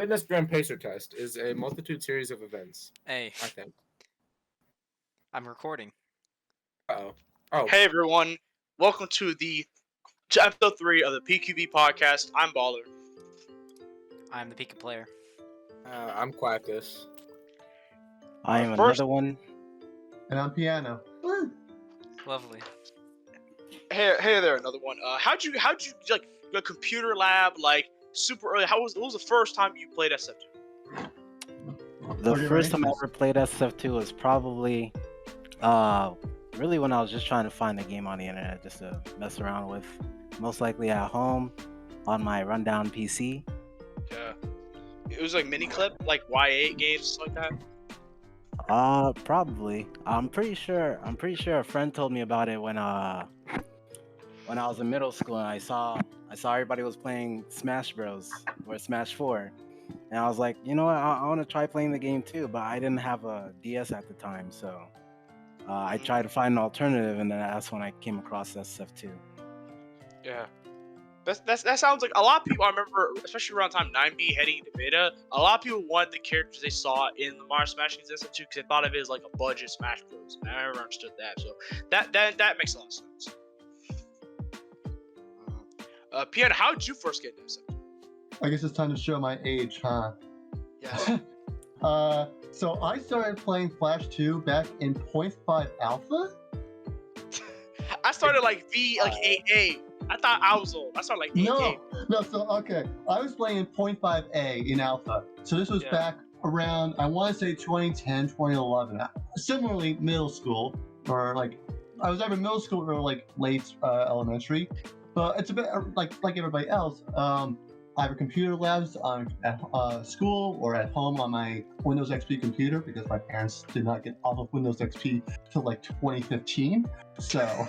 fitness gram pacer test is a multitude series of events. Hey, I think. I'm recording. Uh-oh. Oh. Hey everyone, welcome to episode 3 of the PQB Podcast. I'm Baller. I'm the Pika player. I'm Quackus. I am First- another one. And I'm Piano. Woo! Lovely. Hey there, another one. How'd you like the computer lab like super early? What was the first time you played SF2? The Okay, first time I right. ever played SF2 was probably, really when I was just trying to find a game on the internet just to mess around with. Most likely at home on my rundown PC. Yeah, it was like mini clip, like Y8 games, stuff like that. Probably. I'm pretty sure a friend told me about it when I was in middle school and I saw everybody was playing Smash Bros. Or Smash 4. And I was like, you know what, I want to try playing the game too, but I didn't have a DS at the time, so I tried to find an alternative, and then that's when I came across SF2. Yeah. That sounds like a lot of people. I remember, especially around time 9B heading into beta, a lot of people wanted the characters they saw in the Mario Smash games SF2 because they thought of it as like a budget Smash Bros. And I never understood that, so that makes a lot of sense. Piano, how did you first get into SF2? I guess it's time to show my age, huh? Yeah. So I started playing Flash 2 back in 0.5 Alpha. I started like 8A. I thought I was old. I started like 8A. No, so okay. I was playing in 0.5A in Alpha. So this was back around, I want to say 2010, 2011. Similarly, middle school, or like, I was either middle school or like late elementary. But it's a bit like everybody else. Either computer labs at school or at home on my Windows XP computer, because my parents did not get off of Windows XP till like 2015. So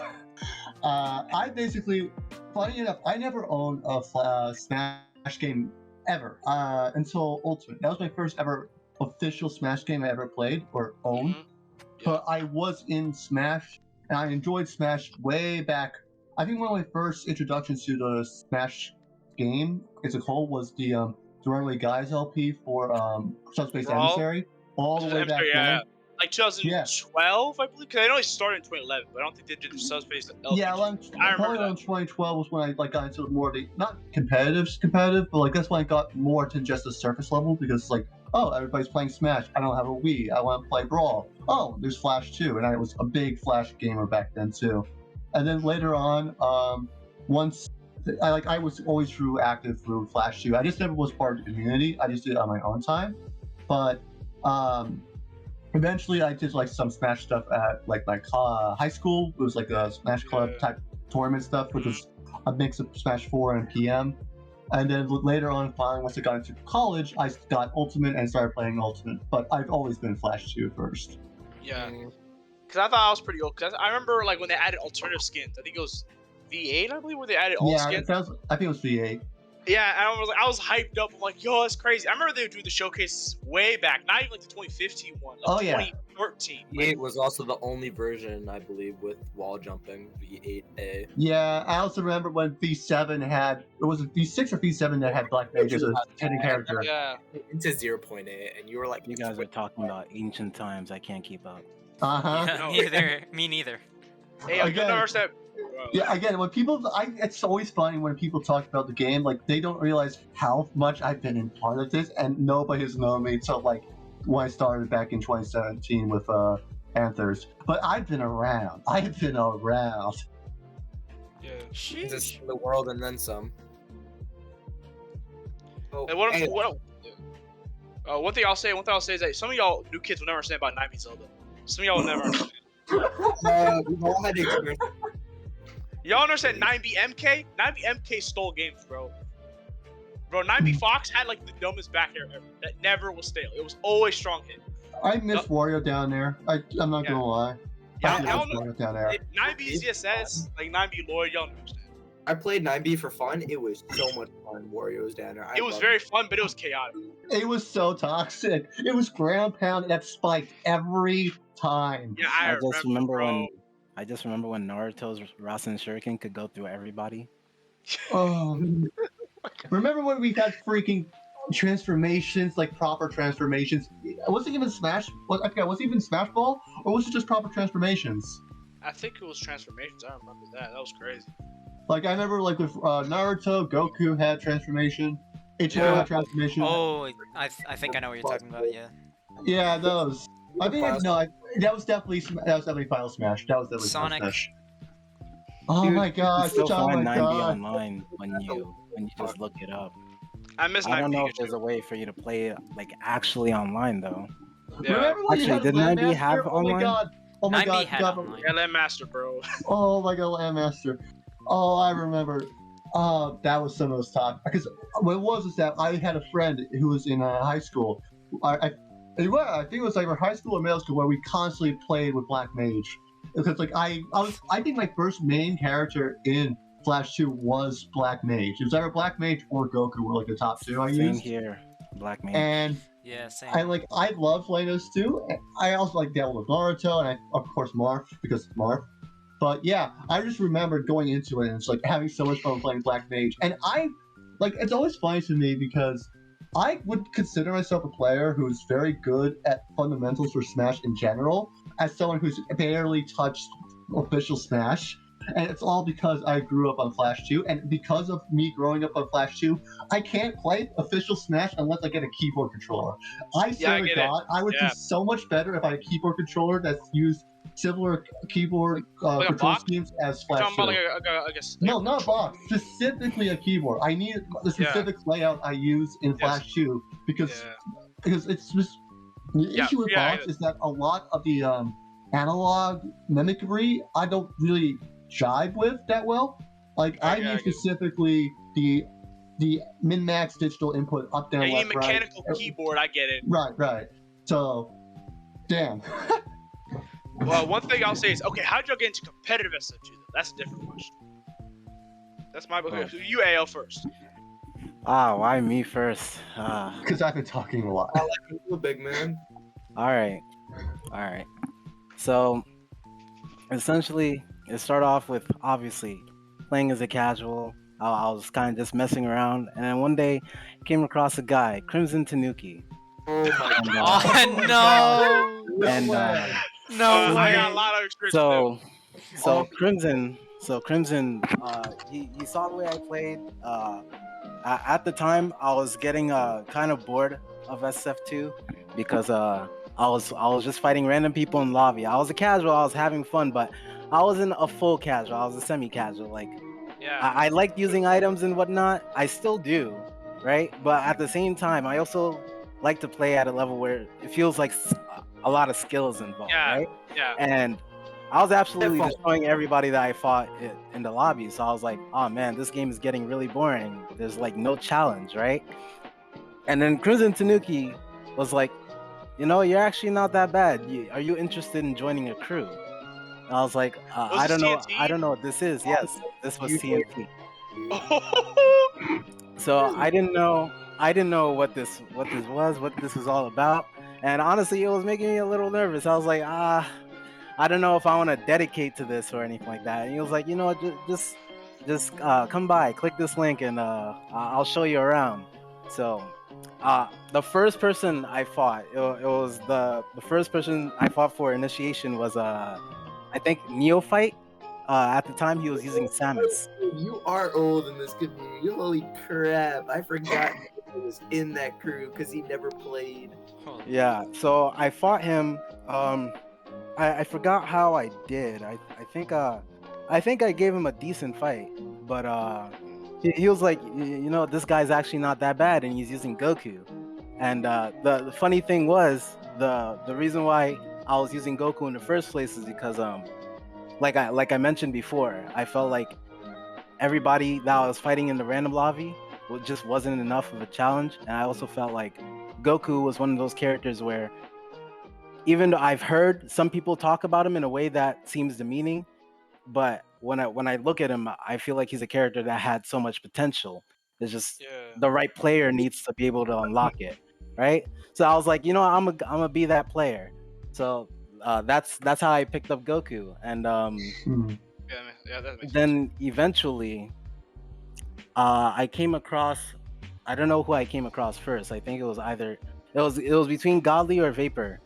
I basically, funny enough, I never owned a Smash game ever until Ultimate. That was my first ever official Smash game I ever played or owned. Mm-hmm. But I was in Smash, and I enjoyed Smash way back. I think one of my first introductions to the Smash game as a whole was the Runaway Guys LP for Subspace Emissary. All the way back then. Like 2012, I believe, because it only started in 2011, but I don't think they did the Subspace LP. Yeah, well, probably around 2012 was when I got into more of the, not competitive, but like that's when I got more to just the surface level, because like, oh, everybody's playing Smash. I don't have a Wii. I want to play Brawl. Oh, there's Flash 2, and I was a big Flash gamer back then too. And then later on, once I was always active through Flash 2. I just never was part of the community. I just did it on my own time. But eventually, I did like some Smash stuff at like my high school. It was like a Smash Club type tournament stuff, which was a mix of Smash 4 and PM. And then later on, finally, once I got into college, I got Ultimate and started playing Ultimate. But I've always been Flash 2 first. Yeah. Because I thought I was pretty old. Because I remember like when they added alternative skins. I think it was V8, I believe, where they added all skins. I think it was V8. Yeah, and I was hyped up. I'm like, yo, that's crazy. I remember they would do the showcases way back, not even like the 2015 one, like 2013. V8 was also the only version, I believe, with wall jumping, V8A. Yeah, I also remember when V7 had, or was it V6 or V7 that had Black Mage as a hidden character? Yeah. Into 0.8, and you were like, You guys are talking about ancient times. I can't keep up. Uh-huh. Yeah, me neither. Hey, I don't understand. Yeah, again, when people, it's always funny when people talk about the game, like, they don't realize how much I've been in part of this, and nobody has known me until, like, when I started back in 2017 with Anthers. But I've been around. Yeah. just the world and then some. Oh, And one thing I'll say is that some of y'all new kids will never understand about 9B Zelda. Some of y'all will never understand. we've all had experience. Y'all understand 9B MK? 9B MK stole games, bro. 9B Fox had like the dumbest back air ever. That never was stale. It was always strong hit. I miss Wario down there. I'm not gonna lie. Yeah, I miss Wario down there. 9B ZSS, like 9B Lloyd, y'all understand. I played 9B for fun. It was so much fun. Wario was down there. It was very fun, but it was chaotic. It was so toxic. It was ground pound that spiked every time. Yeah, I just remember when Naruto's Rasen Shuriken could go through everybody. Oh, remember when we had freaking transformations, like proper transformations. Was it even Smash? I forgot. Was it even Smash Ball, or was it just proper transformations? I think it was transformations. I remember that. That was crazy. Like I remember, like with Naruto, Goku had transformation. Ichigo had transformation. Oh, I think I know what you're talking about. Yeah. Yeah, those. I think that was definitely Final Smash. That was definitely Sonic. Final Smash. Oh Dude, my you can gosh! still Oh find my 9B god! online when you just look it up. I miss I don't know if Pikachu. there's a way for you to play it like actually online though. Yeah. Remember when you Actually, had did 9B Landmaster? have Oh my online? god! Oh my 9B god! had online. Yeah, Landmaster, bro. Oh my god, Landmaster. Oh, I remember. That was some of those talk. Because what it was is that I had a friend who was in high school. I think it was either high school or middle school where we constantly played with Black Mage. Because like I think my first main character in Flash 2 was Black Mage. It was either Black Mage or Goku were like the top two I Same used. here, Black Mage. And Yeah, same. I love playing those too. I also like dealt with Naruto and of course Marth because Marth. But yeah, I just remember going into it and it's like having so much fun playing Black Mage. And it's always funny to me because I would consider myself a player who's very good at fundamentals for Smash in general, as someone who's barely touched official Smash. And it's all because I grew up on Flash 2, and because of me growing up on Flash 2, I can't play official Smash unless I get a keyboard controller. I swear to God, I would do so much better if I had a keyboard controller that's used similar keyboard Like a control box? schemes as You're Flash 2. talking about like a No, not a box. Specifically a keyboard. I need the specific layout I use in Flash 2 because it's just the issue with box is that a lot of the analog mimicry I don't really jive with that well. Like I need specifically the min-max digital input up, down, you left, need mechanical keyboard. I get it. Right. So, damn. Well, one thing I'll say is, okay, how'd y'all get into competitive SF2 though? That's a different question. That's my you AL first. Why me first? Because I've been talking a lot. I like you, big man. All right. So, essentially, it started off with obviously playing as a casual. I was kind of just messing around, and then one day came across a guy, Crimson Tanuki. Oh my And, Oh no! and No I way. got a lot of experience. so Crimson, he saw the way I played. At the time, I was getting kind of bored of SF2 because I was just fighting random people in lobby. I was a casual, I was having fun, but I wasn't a full casual. I was a semi-casual. Like, I liked using items and whatnot. I still do, right? But at the same time, I also like to play at a level where it feels like a lot of skill is involved, right? Yeah. And I was absolutely destroying everybody that I fought in the lobby. So I was like, oh man, this game is getting really boring. There's like no challenge, right? And then Crimson Tanuki was like, you know, you're actually not that bad. Are you interested in joining a crew? And I was like, I don't know. TNT? I don't know what this is. Yes, this was TNT. Oh. So I didn't know what this was all about. And honestly, it was making me a little nervous. I was like, I don't know if I want to dedicate to this or anything like that. And he was like, you know what, just come by, click this link, and I'll show you around. So the first person I fought, it was the first person I fought for initiation was I think Neophyte. At the time, he was using Samus. You are old in this community. Holy crap! I forgot he was in that crew because he never played. Yeah, so I fought him. I forgot how I did. I think I gave him a decent fight, but he was like, you know, this guy's actually not that bad, and he's using Goku. And the funny thing was the reason why I was using Goku in the first place is because like I mentioned before, I felt like everybody that I was fighting in the random lobby just wasn't enough of a challenge, and I also felt like Goku was one of those characters where, even though I've heard some people talk about him in a way that seems demeaning, but when I look at him, I feel like he's a character that had so much potential. It's just the right player needs to be able to unlock it, right? So I was like, you know, I'm gonna be that player. So that's how I picked up Goku, and that makes then eventually I came across I don't know who I came across first. I think it was either it was between Godly or Vapor,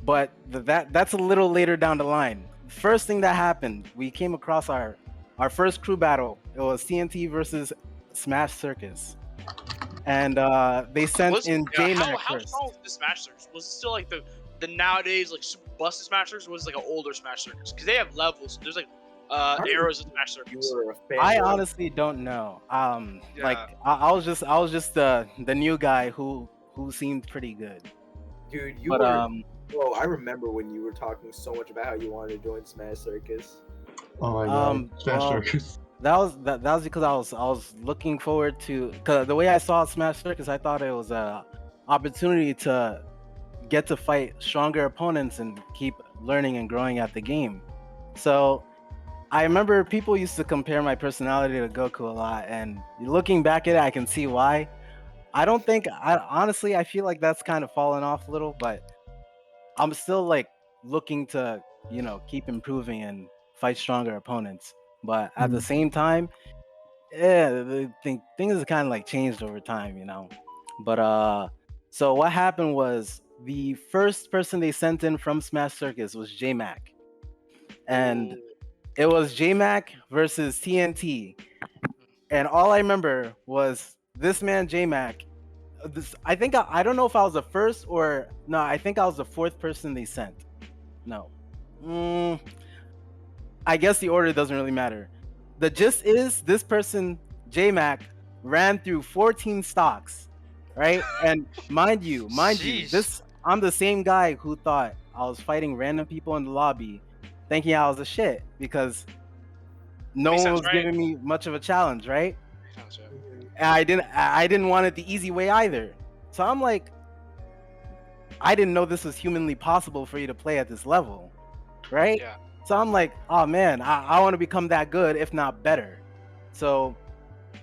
but that's a little later down the line. First thing that happened, we came across our first crew battle. It was TNT versus Smash Circus, and they sent in How JMac how first. strong was the Smash Circus? Was it still like the nowadays like super busted Smash Circus, or was it like an older Smash Circus? Because they have levels. There's like eras of Smash You Circus. were a fan. I honestly don't know. Like Yeah. I was just the new guy who seemed pretty good. Dude, you But were. Bro, I remember when you were talking so much about how you wanted to join Smash Circus. Oh my god, Smash well, Circus. that was because I was looking forward to, cause the way I saw Smash Circus, I thought it was a opportunity to get to fight stronger opponents and keep learning and growing at the game. So I remember people used to compare my personality to Goku a lot, and looking back at it, I can see why. I don't think I honestly I feel like that's kind of fallen off a little, but I'm still like looking to, keep improving and fight stronger opponents. But at the same time, yeah, things have kind of like changed over time. But so what happened was the first person they sent in from Smash Circus was JMac, and it was JMac versus TNT. And all I remember was this man JMac. I think I don't know if I was the first or no. I think I was the fourth person they sent. No, I guess the order doesn't really matter. The gist is this person JMac ran through 14 stocks, right? And mind you, Sheesh. this I'm the same guy who thought I was fighting random people in the lobby, thinking I was a shit because no Makes one sense, was right? giving me much of a challenge, right? Sounds right. And I didn't want it the easy way either. So I'm like, I didn't know this was humanly possible for you to play at this level, right? Yeah. So I'm like, oh man, I want to become that good, if not better. So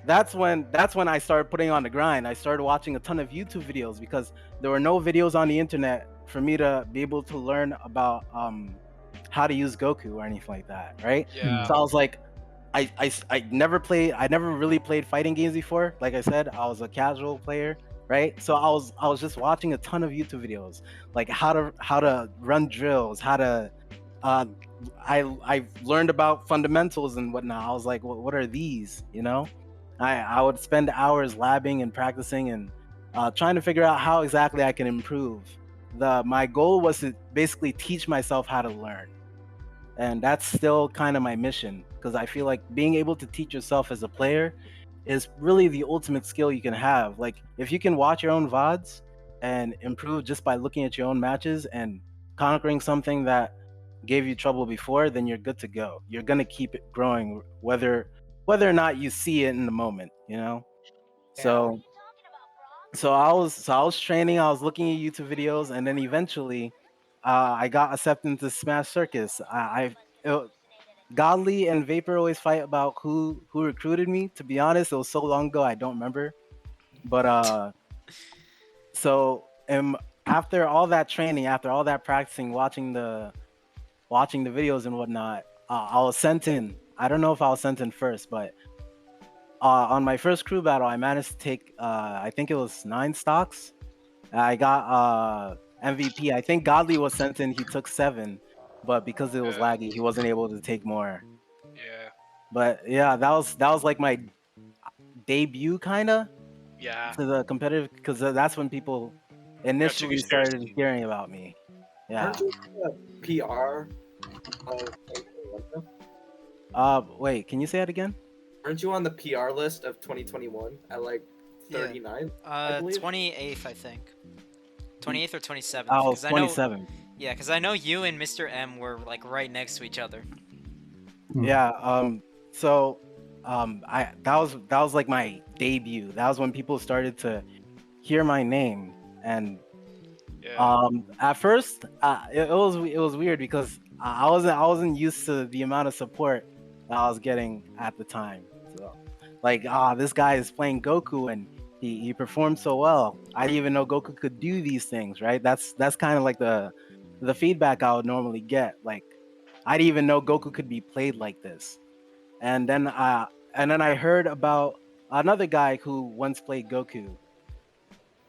that's when I started putting on the grind. I started watching a ton of YouTube videos because there were no videos on the internet for me to be able to learn about how to use Goku or anything like that, right? Yeah. So I was like, I never really played fighting games before. Like I said, I was a casual player, right? So I was just watching a ton of YouTube videos, like how to run drills, how to I learned about fundamentals and whatnot. I was like, what are these? I would spend hours labbing and practicing and trying to figure out how exactly I can improve. My goal was to basically teach myself how to learn, and that's still kind of my mission because I feel like being able to teach yourself as a player is really the ultimate skill you can have. Like if you can watch your own VODs and improve just by looking at your own matches and conquering something that gave you trouble before, then you're good to go. You're gonna keep it growing whether or not you see it in the moment. So I was training, I was looking at YouTube videos, and then eventually I got accepted into Smash Circus. Godly and Vapor always fight about who recruited me. To be honest, it was so long ago I don't remember. But so after all that training, after all that practicing, watching the videos and whatnot, I was sent in. I don't know if I was sent in first, but on my first crew battle, I managed to take I think it was 9 stocks. I got MVP. I think Godly was sent in. He took 7, but because it was laggy, he wasn't able to take more. Yeah. But yeah, that was like my debut kind of Yeah. to the competitive, because that's when people initially you started seriously. hearing about me. Yeah. Aren't you a PR? Wait, can you say that again? Aren't you on the PR list of 2021 at like Yeah. 39? I believe? 28th, I think. 28th or 27th. I was 'cause I know, 27. yeah, because I know you and Mr. M were like right next to each other. Yeah. So, that was like my debut. That was when people started to hear my name, and Yeah. at first, it was weird because I wasn't used to the amount of support that I was getting at the time. So, like, this guy is playing Goku and he performed so well. I didn't even know Goku could do these things, right? That's kind of like the feedback I would normally get. Like, I didn't even know Goku could be played like this. And then I heard about another guy who once played Goku.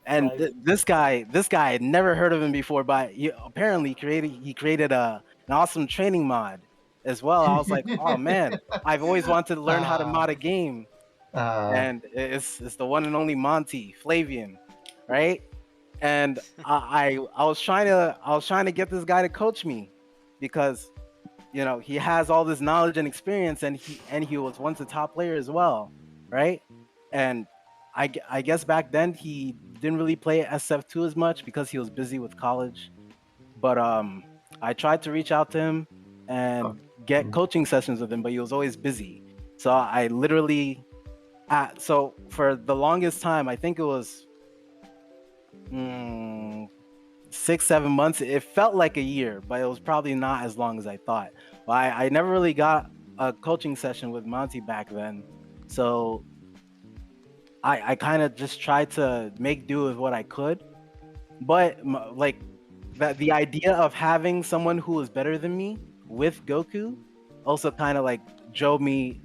And Right. this guy I had never heard of him before, but he apparently created an awesome training mod as well. I was like, oh man, I've always wanted to learn how to mod a game, and it's the one and only Monty Flavian, right? And I was trying to get this guy to coach me, because he has all this knowledge and experience, and he was once a top player as well, right? And I guess back then he didn't really play SF2 as much because he was busy with college. But I tried to reach out to him and get coaching sessions with him, but he was always busy. So I literally, so for the longest time, I think it was 6-7 months. It felt like a year, but it was probably not as long as I thought. But I never really got a coaching session with Monty back then. So I kind of just tried to make do with what I could. But like the idea of having someone who was better than me with Goku also kind of like drove me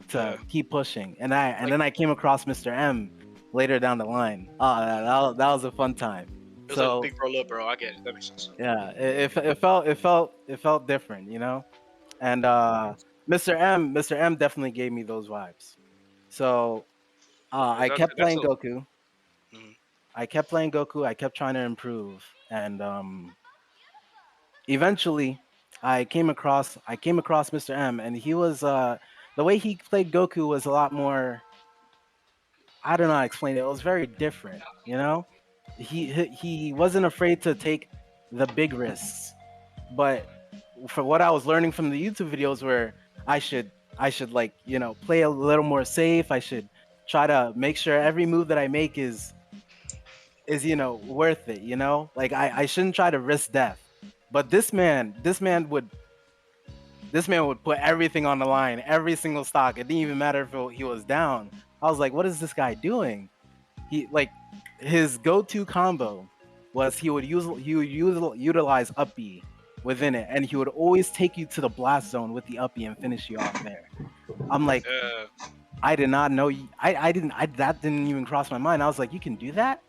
to keep pushing. And then I came across Mr. M later down the line. Oh, that was a fun time. It was So like big bro, little bro. I get it. That makes sense. yeah, it felt different, And Mr. M definitely gave me those vibes. So I kept playing Goku. Mhm. I kept playing Goku. I kept trying to improve, and eventually, I came across Mr. M, and he was the way he played Goku was a lot more. I don't know how to explain it. It was very different, He wasn't afraid to take the big risks, but for what I was learning from the YouTube videos, where I should like play a little more safe. I should try to make sure every move that I make is worth it. Like I shouldn't try to risk death. But this man would put everything on the line, every single stock. It didn't even matter if he was down. I was like, what is this guy doing? His go-to combo was he would utilize up B within it, and he would always take you to the blast zone with the up B and finish you off there. I'm like, I did not know. That didn't even cross my mind. I was like, you can do that,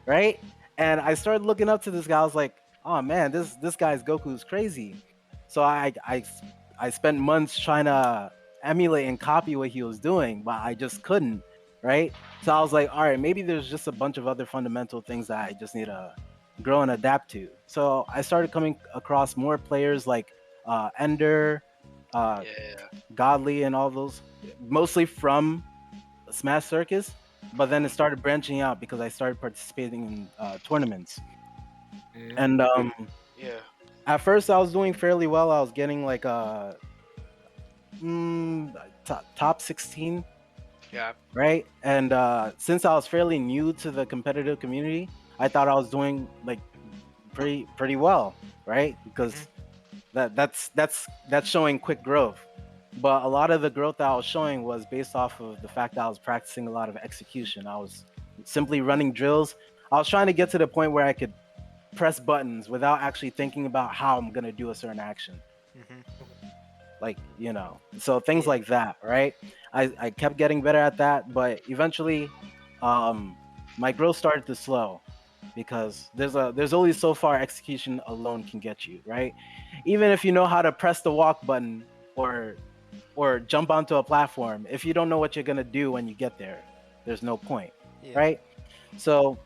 right? And I started looking up to this guy. I was like, oh man, this guy's Goku is crazy. So I spent months trying to emulate and copy what he was doing, but I just couldn't, right? So I was like, all right, maybe there's just a bunch of other fundamental things that I just need to grow and adapt to. So I started coming across more players like Ender, Godly, and all those, mostly from Smash Circus. But then it started branching out because I started participating in tournaments. And at first I was doing fairly well. I was getting like top 16. Yeah. Right. And since I was fairly new to the competitive community, I thought I was doing like pretty well, right? Because that's showing quick growth. But a lot of the growth that I was showing was based off of the fact that I was practicing a lot of execution. I was simply running drills. I was trying to get to the point where I could press buttons without actually thinking about how I'm gonna do a certain action. Like, so things like that, right? I kept getting better at that, but eventually my growth started to slow because there's only so far execution alone can get you, right? Even if you know how to press the walk button or jump onto a platform, if you don't know what you're gonna do when you get there, there's no point, right? So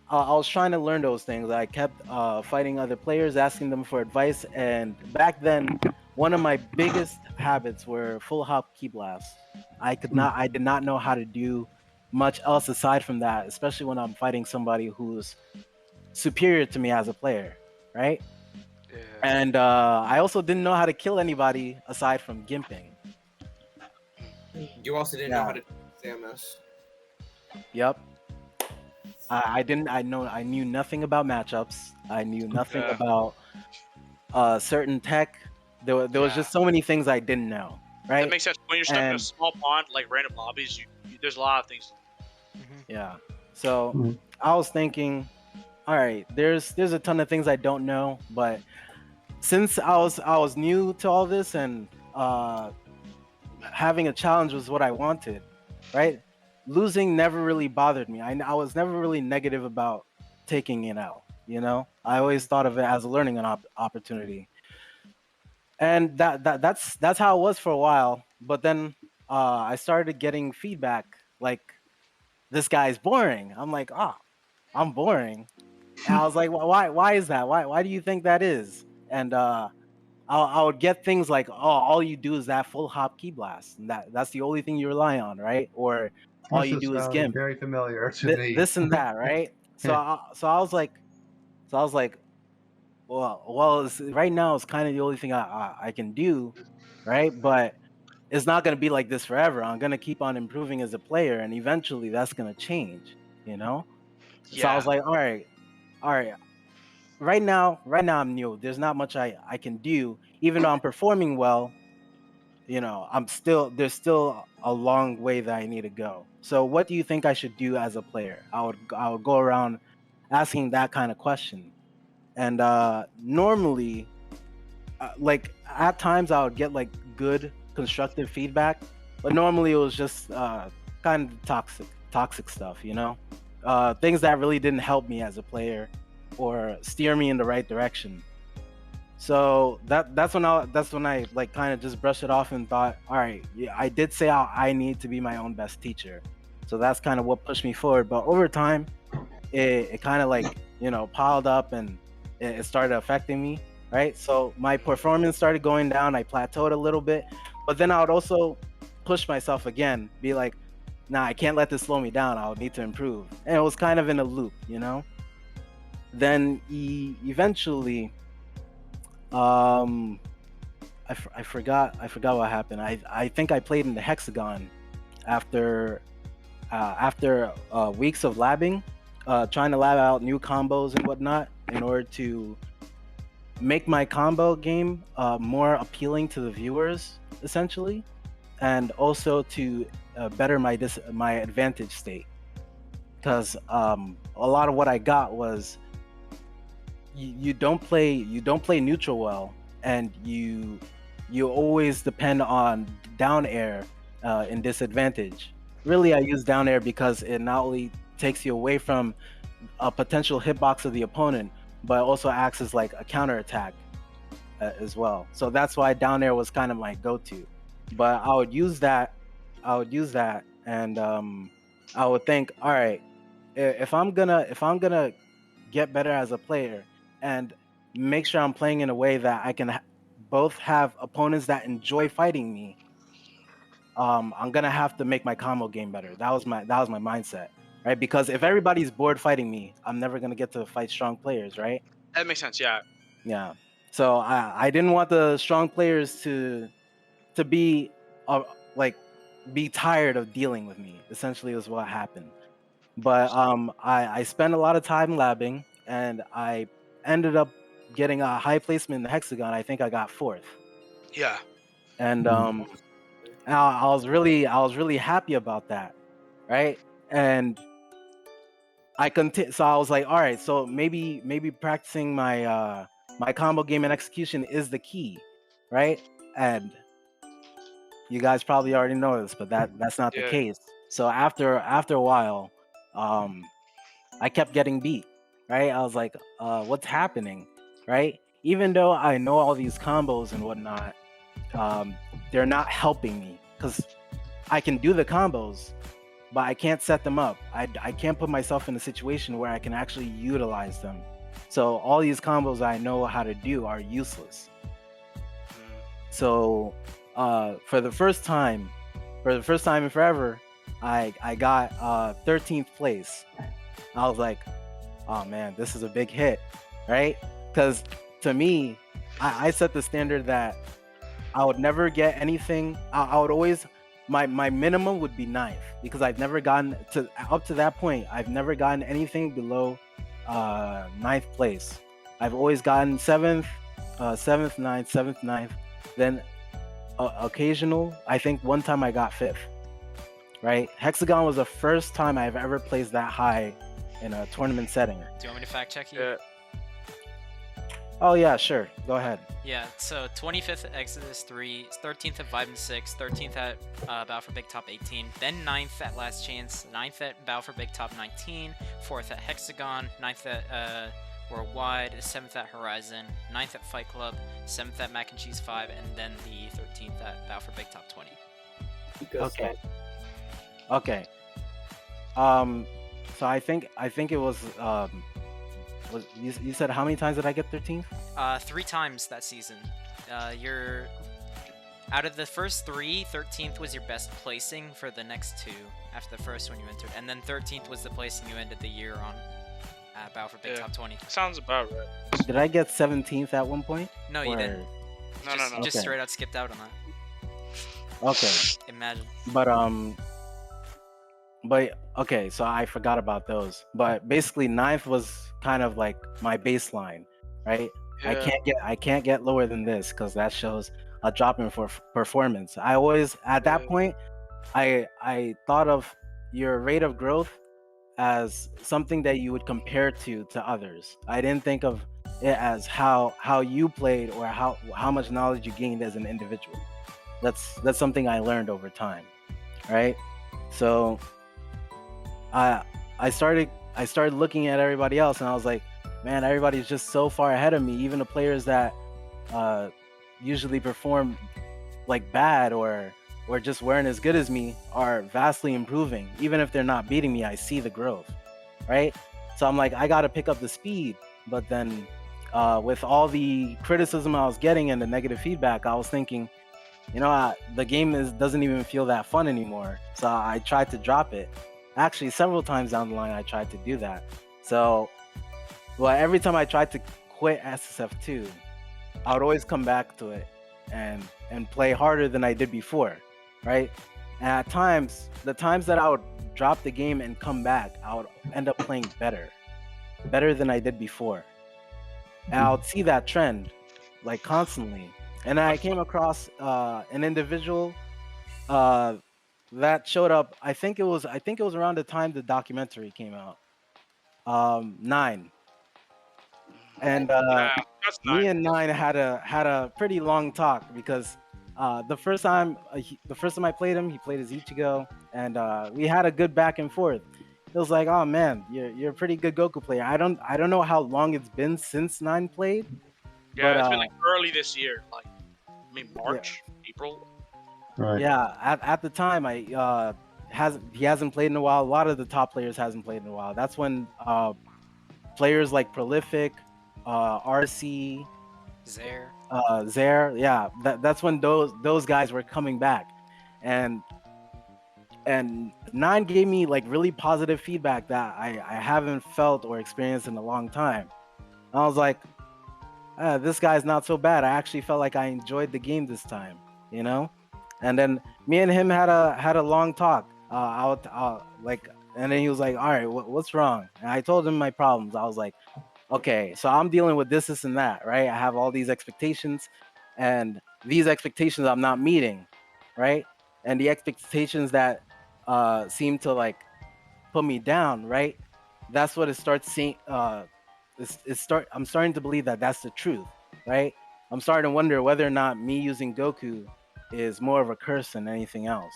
I was trying to learn those things. I kept fighting other players, asking them for advice, and back then, one of my biggest habits were full hop key blasts. I did not know how to do much else aside from that, especially when I'm fighting somebody who's superior to me as a player, right? Yeah. And I also didn't know how to kill anybody aside from gimping. You also didn't know how to do Samus. Yep. I knew nothing about matchups. I knew nothing about certain tech. There was just so many things I didn't know, right? That makes sense. When you're stuck in a small pond, like random lobbies, there's a lot of things. Yeah. So I was thinking, all right, there's a ton of things I don't know, but since I was new to all this and having a challenge was what I wanted, right? losing never really bothered me. I was never really negative about taking an L. You know, I always thought of it as a learning opportunity, and that's how it was for a while. But then I started getting feedback like, "This guy's boring." I'm like, "Ah, I'm boring," and I was like, Why is that? Why do you think that is?" And I would get things like, "Oh, all you do is that full hop key blast, and that's the only thing you rely on, right?" Or all This you is do is sounding gimp, very familiar to me. this and that, right? So I was like, right now it's kind of the only thing I can do, right? But it's not gonna be like this forever. I'm gonna keep on improving as a player, and eventually that's gonna change, you know. So I Yeah. was like, all right. Right now I'm new. There's not much I can do, even though I'm performing well. You know, there's still a long way that I need to go. So what do you think I should do as a player? I would go around asking that kind of question. And normally, like at times I would get like good constructive feedback, but normally it was just kind of toxic stuff, you know? Things that really didn't help me as a player or steer me in the right direction. So that's when I like kind of just brushed it off and thought, all right, yeah, I did say I need to be my own best teacher. So that's kind of what pushed me forward. But over time, it kind of like, you know, piled up and it started affecting me, right? So my performance started going down. I plateaued a little bit, but then I would also push myself again, be like, nah, I can't let this slow me down. I'll need to improve. And it was kind of in a loop, you know? Then eventually, um, I forgot what happened. I think I played in the hexagon after weeks of labbing, trying to lab out new combos and whatnot in order to make my combo game more appealing to the viewers, essentially, and also to better my advantage state. Because a lot of what I got was you don't play neutral well, and you always depend on down air in disadvantage. Really, I use down air because it not only takes you away from a potential hitbox of the opponent, but also acts as like a counter attack as well. So that's why down air was kind of my go-to. But I would use that, and I would think, all right, if I'm gonna get better as a player and make sure I'm playing in a way that I can both have opponents that enjoy fighting me, I'm gonna have to make my combo game better. That was my mindset, right? Because if everybody's bored fighting me, I'm never gonna get to fight strong players, right? That makes sense. Yeah. Yeah. So I didn't want the strong players to be like be tired of dealing with me. Essentially, is what happened. But I spent a lot of time labbing, and I ended up getting a high placement in the hexagon. I think I got fourth, Yeah. and I was really happy about that, right? And so I was like, all right, so maybe practicing my combo game and execution is the key, right? And you guys probably already know this, but that's not the Yeah. case. So after a while, um, I kept getting beat, right? I was like, what's happening, right? Even though I know all these combos and whatnot, they're not helping me because I can do the combos, but I can't set them up. I can't put myself in a situation where I can actually utilize them. So all these combos I know how to do are useless. So for the first time in forever, I got 13th place. I was like, oh man, this is a big hit, right? Because to me, I set the standard that I would never get anything. I would always, my minimum would be ninth, because I've never gotten to up to that point. I've never gotten anything below ninth place. I've always gotten seventh, seventh, ninth. Then occasional. I think one time I got fifth. Right, hexagon was the first time I've ever placed that high in a tournament setting. Do you want me to fact check you? Yeah. Oh yeah, sure. Go ahead. Yeah, so 25th at Exodus 3, 13th at Vibe and 6, 13th at Battle for Big Top 18, then 9th at Last Chance, 9th at Battle for Big Top 19, 4th at Hexagon, 9th at Worldwide, 7th at Horizon, 9th at Fight Club, 7th at Mac and Cheese 5, and then the 13th at Battle for Big Top 20. Okay. Okay. So I think it was you said how many times did I get 13th? 3 times that season. You're out of the first 3, 13th was your best placing for the next 2 after the first one you entered, and then 13th was the placing you ended the year on at Battle for Big Top 20. Sounds about right. Did I get 17th at one point? No, you didn't. No. Just Okay. straight out skipped out on that. Okay. Imagine. But okay, so I forgot about those. But basically, 9th was kind of like my baseline, right? Yeah. I can't get lower than this because that shows a drop in for performance. I always at that Yeah. point, I thought of your rate of growth as something that you would compare to others. I didn't think of it as how you played or how much knowledge you gained as an individual. That's something I learned over time, right? So I started looking at everybody else and I was like, man, everybody's just so far ahead of me. Even the players that usually perform like bad or just weren't as good as me are vastly improving. Even if they're not beating me, I see the growth, right? So I'm like, I got to pick up the speed. But then with all the criticism I was getting and the negative feedback, I was thinking, the game doesn't even feel that fun anymore. So I tried to drop it. Actually, several times down the line, I tried to do that. So, every time I tried to quit SSF2, I would always come back to it and play harder than I did before, right? And at times, the times that I would drop the game and come back, I would end up playing better than I did before. And I would see that trend, like constantly. And I came across an individual that showed up. I think it was around the time the documentary came out. 9. And That's me 9. and 9 had a pretty long talk because the first time I played him, he played as Ichigo, and we had a good back and forth. It was like, oh man, you're a pretty good Goku player. I don't know how long it's been since 9 played. Yeah, but, it's been like early this year, like March, April. Right. Yeah, at the time he hasn't played in a while. A lot of the top players hasn't played in a while. That's when players like Prolific, RC, Zaire. Zaire, yeah, that's when those guys were coming back, and 9 gave me like really positive feedback that I haven't felt or experienced in a long time. And I was like, this guy's not so bad. I actually felt like I enjoyed the game this time, And then me and him had a long talk. And then he was like, all right, what's wrong? And I told him my problems. I was like, okay, so I'm dealing with this and that, right? I have all these expectations, and these expectations I'm not meeting, right? And the expectations that seem to like put me down, right? That's what it starts seeing. I'm starting to believe that that's the truth, right? I'm starting to wonder whether or not me using Goku is more of a curse than anything else,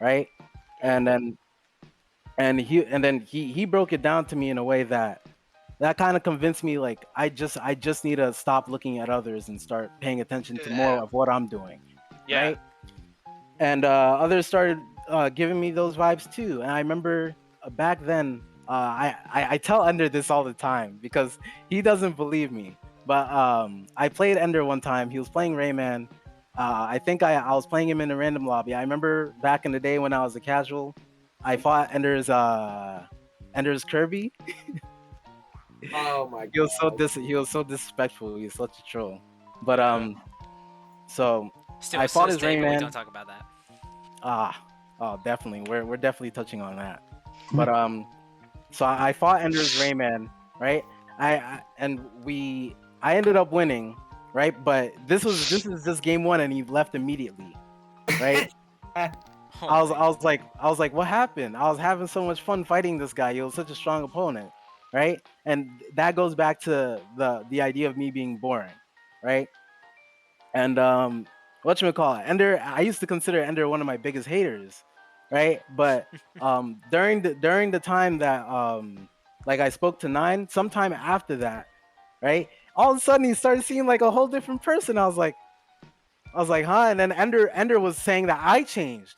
right? And then he broke it down to me in a way that kind of convinced me like I just need to stop looking at others and start paying attention to more of what I'm doing, right? And others started giving me those vibes too. And I remember back then, I tell Ender this all the time because he doesn't believe me. But I played Ender one time. He was playing Rayman. I think I was playing him in a random lobby. I remember back in the day when I was a casual, I fought Ender's Kirby. Oh my god. He was so disrespectful. He was such a troll. But so Still, I fought his stay, but we Rayman. don't talk about that. Oh, definitely. We're definitely touching on that. But so I fought Ender's Rayman, right? I ended up winning, right? But this is just game 1, and he left immediately, right? Oh I was like, what happened? I was having so much fun fighting this guy. He was such a strong opponent. right? And that goes back to the idea of me being boring, right? And whatchamacallit, Ender, I used to consider Ender one of my biggest haters, right? But during the time that like I spoke to Nine, sometime after that, right? All of a sudden he started seeing like a whole different person. I was like, huh? And then Ender was saying that I changed.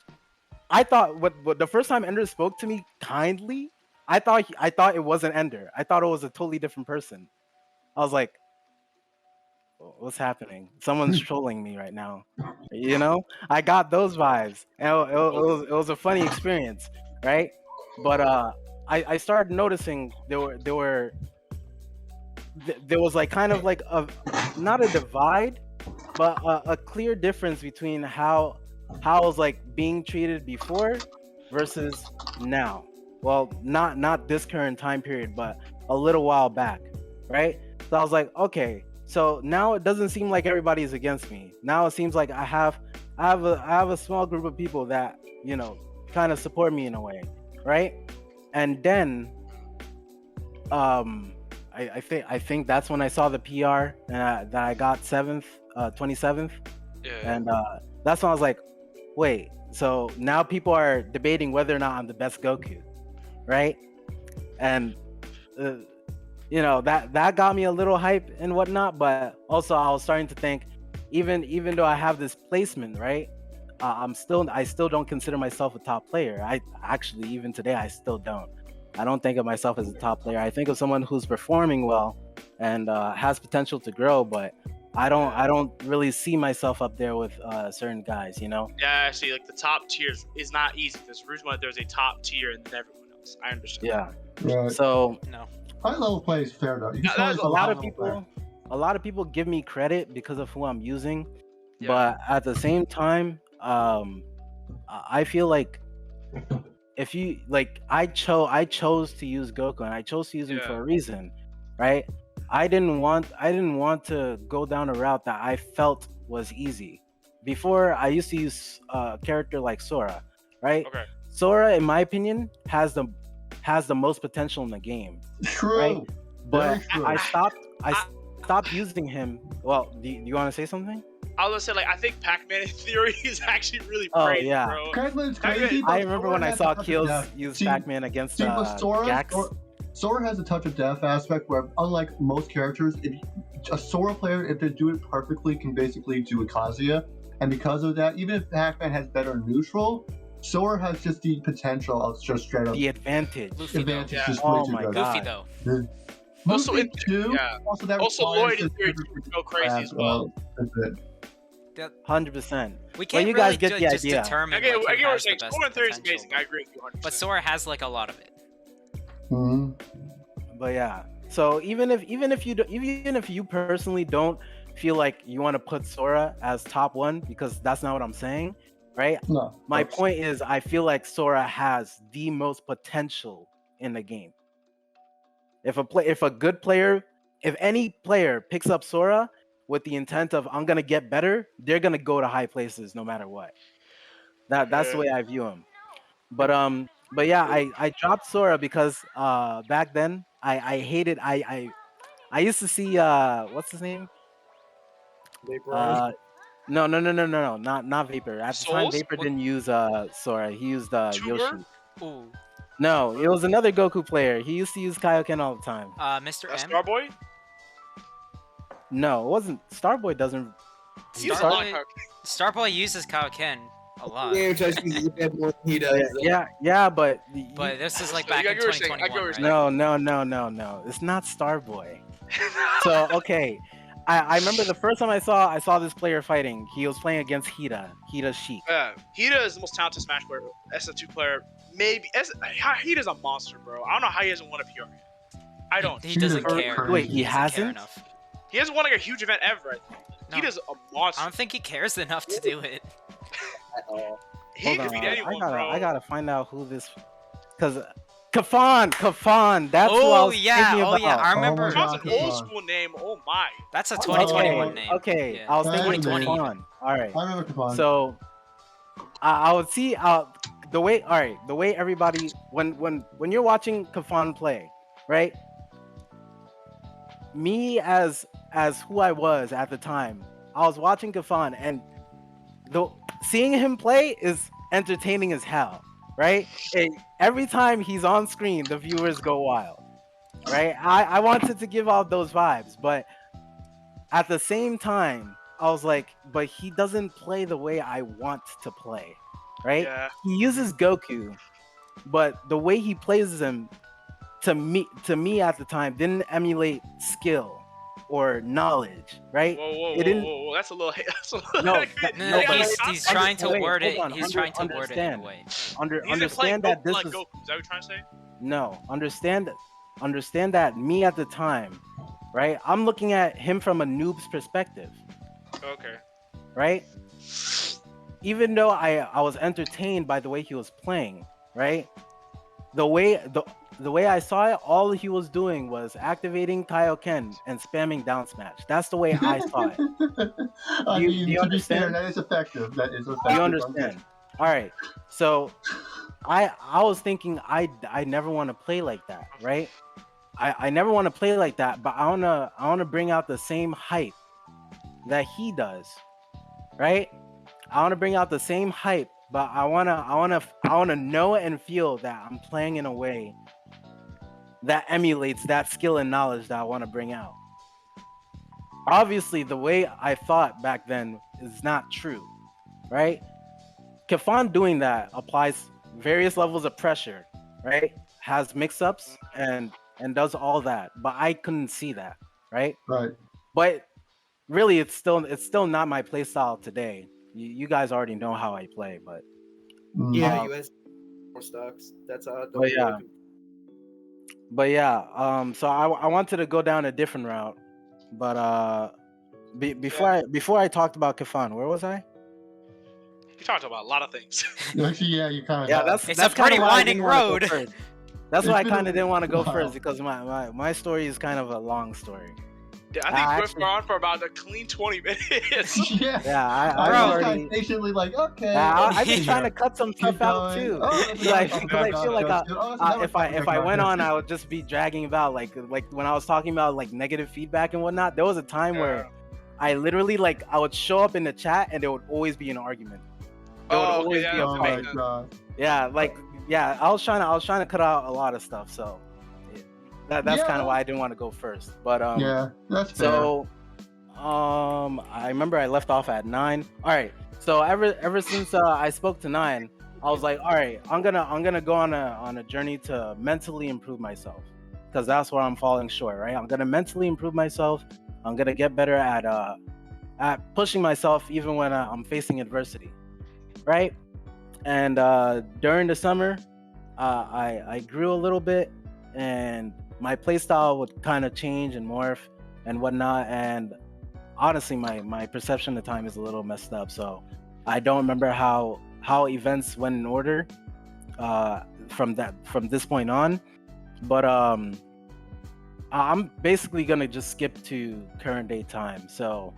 I thought what the first time Ender spoke to me kindly, I thought it wasn't Ender. I thought it was a totally different person. I was like, what's happening? Someone's trolling me right now. You know, I got those vibes, and it was a funny experience, right? But I started noticing there was like kind of like not a divide, but a clear difference between how I was like being treated before versus now. Well, not this current time period, but a little while back, right? So I was like, okay, so now it doesn't seem like everybody's against me. Now it seems like I have a small group of people that, you know, kind of support me in a way, right? And then I think that's when I saw the PR and that I got 27th, Yeah. and that's when I was like, wait, so now people are debating whether or not I'm the best Goku, right? And you know, that got me a little hype and whatnot, but also I was starting to think, even though I have this placement, right? I still don't consider myself a top player. I actually, even today, I still don't. I don't think of myself as a top player. I think of someone who's performing well and has potential to grow, but I don't really see myself up there with certain guys, you know? Yeah, see, like the top tiers is not easy. There's a reason why there's a top tier and then everyone else. I understand. Yeah. Right. So No. High level play is fair though. You can Yeah, still that's use a lot high of level player. people a lot of people give me credit because of who I'm using, Yeah. but at the same time, I feel like if you like, I chose to use Goku, and I chose to use him for Yeah. a reason, right? I didn't want to go down a route that I felt was easy. Before, I used to use a character like Sora, right? Okay. Sora, in my opinion, has the most potential in the game, True. right? But Very true. I stopped using him. Well, do you want to say something? I was gonna say, like, I think Pac-Man in theory is actually really Oh, crazy, yeah. bro. Pac-Man's crazy. I but remember Sora when I has saw a touch of Kills death. use See- Pac-Man against See, with Sora, Gax. Sora has a touch of death aspect where, unlike most characters, if a Sora player, if they do it perfectly, can basically do a Kazuya. And because of that, even if Pac-Man has better neutral, Sora has just the potential of just straight up The advantage. Luffy, advantage. Yeah. Just Oh way too my good. God. Luffy though. Also, Luffy in- too. yeah. Also, that Also, requires Lloyd in the theory different can go crazy as well. That's it. 100%. We can't you guys really get the just idea. determine I get like, what who you're has the saying. best Sora in theory is potential, amazing. I agree with you 100%. but Sora has like a lot of it. Mhm. But yeah. So even if you personally don't feel like you want to put Sora as top one, because that's not what I'm saying, right? No. My that's- point is, I feel like Sora has the most potential in the game. If any player picks up Sora with the intent of I'm gonna get better, they're gonna go to high places no matter what. That's the way I view him. But yeah, I dropped Sora because back then I hated I used to see what's his name? Vaporize. No, not Vapor. At the time, Souls? Vapor didn't use Sora. He used Tuber? Yoshi. Ooh. No, it was another Goku player. He used to use Kaioken all the time. Mr. That's M. Starboy? No, it wasn't. Starboy doesn't. He was a lot Starboy, of Starboy uses Kaioken a lot. Yeah, which I see is a bit more than he does. Yeah, but But this is like I back get in what you're saying, I get 2021, what right? you're no. It's not Starboy. So okay, I remember the first time I saw this player fighting. He was playing against Hida Sheik. Yeah, Hida is the most talented Smash player. SF2 player, maybe. Hida's a monster, bro. I don't know how he hasn't won a PR yet. I don't. He doesn't Or- care. Wait, he doesn't care hasn't? enough. He hasn't won like a huge event ever. I think. No. Hida's a I monster. don't think he cares enough to do it. At all. He Hold could on, beat anyone, bro. I gotta find out who this, because Kafan. That's who I Oh was yeah, thinking oh yeah. about. I Oh my remember. God. That's an old school name. Oh my. That's a Okay, 2021 name. Okay, Yeah. I was That's thinking amazing. Kafan. All right. I remember Kafan. So I would see the way everybody when you're watching Kafan play, right? me as who I was at the time, I was watching Kafan, and seeing him play is entertaining as hell, right? Every time he's on screen, the viewers go wild, right? I wanted to give out those vibes, but at the same time, I was like, but he doesn't play the way I want to play, right? Yeah. He uses Goku, but the way he plays him, to me at the time, didn't emulate skill or knowledge, right? Whoa. That's a little. No, No, but he's trying to word it. He's trying to word it in a understand. way. Understand that this like is Goku. Is that what you're trying to say? no. Understand that me at the time, right? I'm looking at him from a noob's perspective, Okay. right? Even though I was entertained by the way he was playing, right? The way I saw it, all he was doing was activating Kaioken and spamming down smash. That's the way I saw it. I Do mean, you to be fair, understand? that is effective. That is effective. Do you understand? All right. So I was thinking I never want to play like that, right? I never want to play like that, but I wanna bring out the same hype that he does, right? I wanna bring out the same hype, but I wanna know and feel that I'm playing in a way that emulates that skill and knowledge that I want to bring out. Obviously, the way I thought back then is not true, right? Kafan doing that applies various levels of pressure, right? Has mix-ups and does all that, but I couldn't see that, right? Right. But really, it's still not my play style today. You guys already know how I play, but Yeah, Um, US more stocks. That's how. but yeah. But yeah, so I wanted to go down a different route, but before I talked about Kafan, where was I? You talked about a lot of things. Actually, yeah, you kind of. Yeah, have. It's that's a pretty kinda why I winding didn't wanna go road. first. That's why I It's been kind of didn't want to go wow. first, because my story is kind of a long story. I think actually- we're on for about a clean 20 minutes. Yeah. Yeah, I I was already. kind of patiently like, okay. I've been Yeah. trying to cut some stuff Keep out going. too. Oh, Like, okay, because I feel like if I went on, on, I would just be dragging about like when I was talking about like negative feedback and whatnot. There was a time where I literally like I would show up in the chat and there would always be an argument. There would always be a Oh my fight. god. Yeah, I was trying to cut out a lot of stuff. So that's Yeah. kind of why I didn't want to go first. But Yeah, that's fair. so I remember I left off at 9. All right. So ever since I spoke to 9, I was like, all right, I'm gonna go on a journey to mentally improve myself, because that's where I'm falling short, right? I'm gonna mentally improve myself. I'm gonna get better at pushing myself even when I'm facing adversity, right? And during the summer, I grew a little bit, and my playstyle would kind of change and morph and whatnot. And honestly, my perception of time is a little messed up, so I don't remember how events went in order from this point on. But I'm basically gonna just skip to current day time. So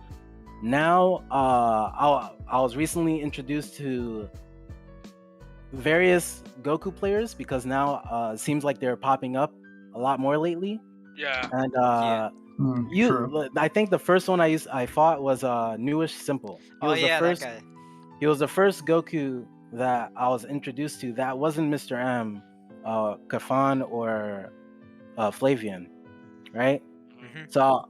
now I was recently introduced to various Goku players, because now it seems like they're popping up a lot more lately. Yeah. And True. I think the first one I fought was Newish Simple. Oh yeah, that guy. He was the first Goku that I was introduced to that wasn't Mr. M, Kafan, or Flavian, right? Mhm. So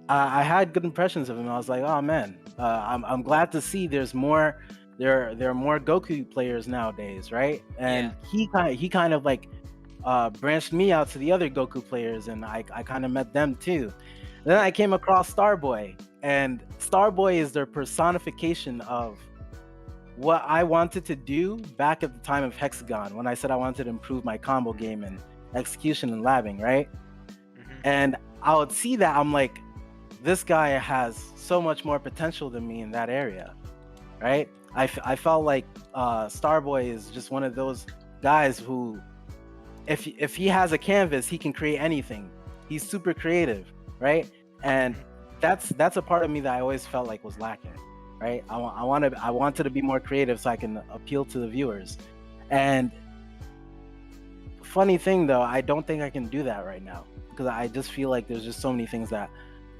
I had good impressions of him. I was like, oh man, I'm glad to see there are more Goku players nowadays, right? And he kind of like branched me out to the other Goku players, and I kind of met them too. Then I came across Starboy, and Starboy is their personification of what I wanted to do back at the time of Hexagon, when I said I wanted to improve my combo game and execution and labbing, right? And I would see that, I'm like, this guy has so much more potential than me in that area, right? I felt like Starboy is just one of those guys who, if he has a canvas, he can create anything. He's super creative, right? And that's a part of me that I always felt like was lacking, right? I wanted to be more creative so I can appeal to the viewers. And funny thing though, I don't think I can do that right now, because I just feel like there's just so many things that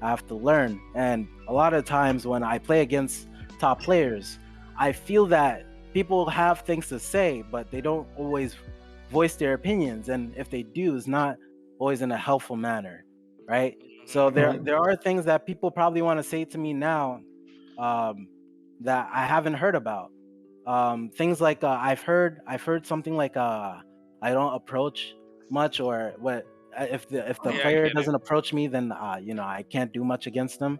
I have to learn. And a lot of times when I play against top players, I feel that people have things to say, but they don't always voice their opinions. And if they do, it's not always in a helpful manner, right? So there are things that people probably want to say to me now that I haven't heard about. Things like I've heard something like I don't approach much, or what if the player doesn't approach me, then I can't do much against them.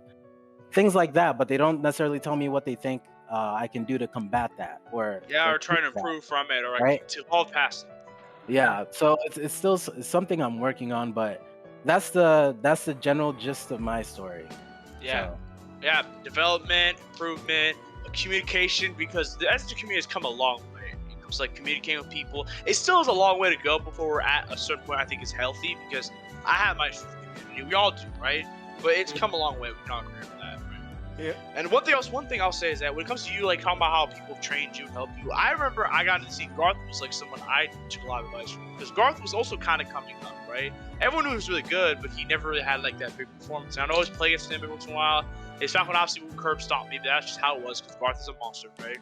Things like that, but they don't necessarily tell me what they think I can do to combat that, or try to improve from it, or right? to evolve past it. Yeah, so it's still something I'm working on, but that's the general gist of my story. Yeah, development, improvement, communication, because the SG community has come a long way. It comes like communicating with people. It still has a long way to go before we're at a certain point I think is healthy, because I have my community, we all do, right? But it's come a long way. We're not agree with that, right? Yeah. And one thing I'll say is that when it comes to you, like talking about how people have trained you, help you, I remember I got to see Garth was like someone I took a lot of advice from, because Garth was also kind of coming up, right? Everyone knew he was really good, but he never really had like that big performance. And I'd always play against him every once in a while. His back when obviously would curb stomp me, but that's just how it was, because Garth is a monster, right?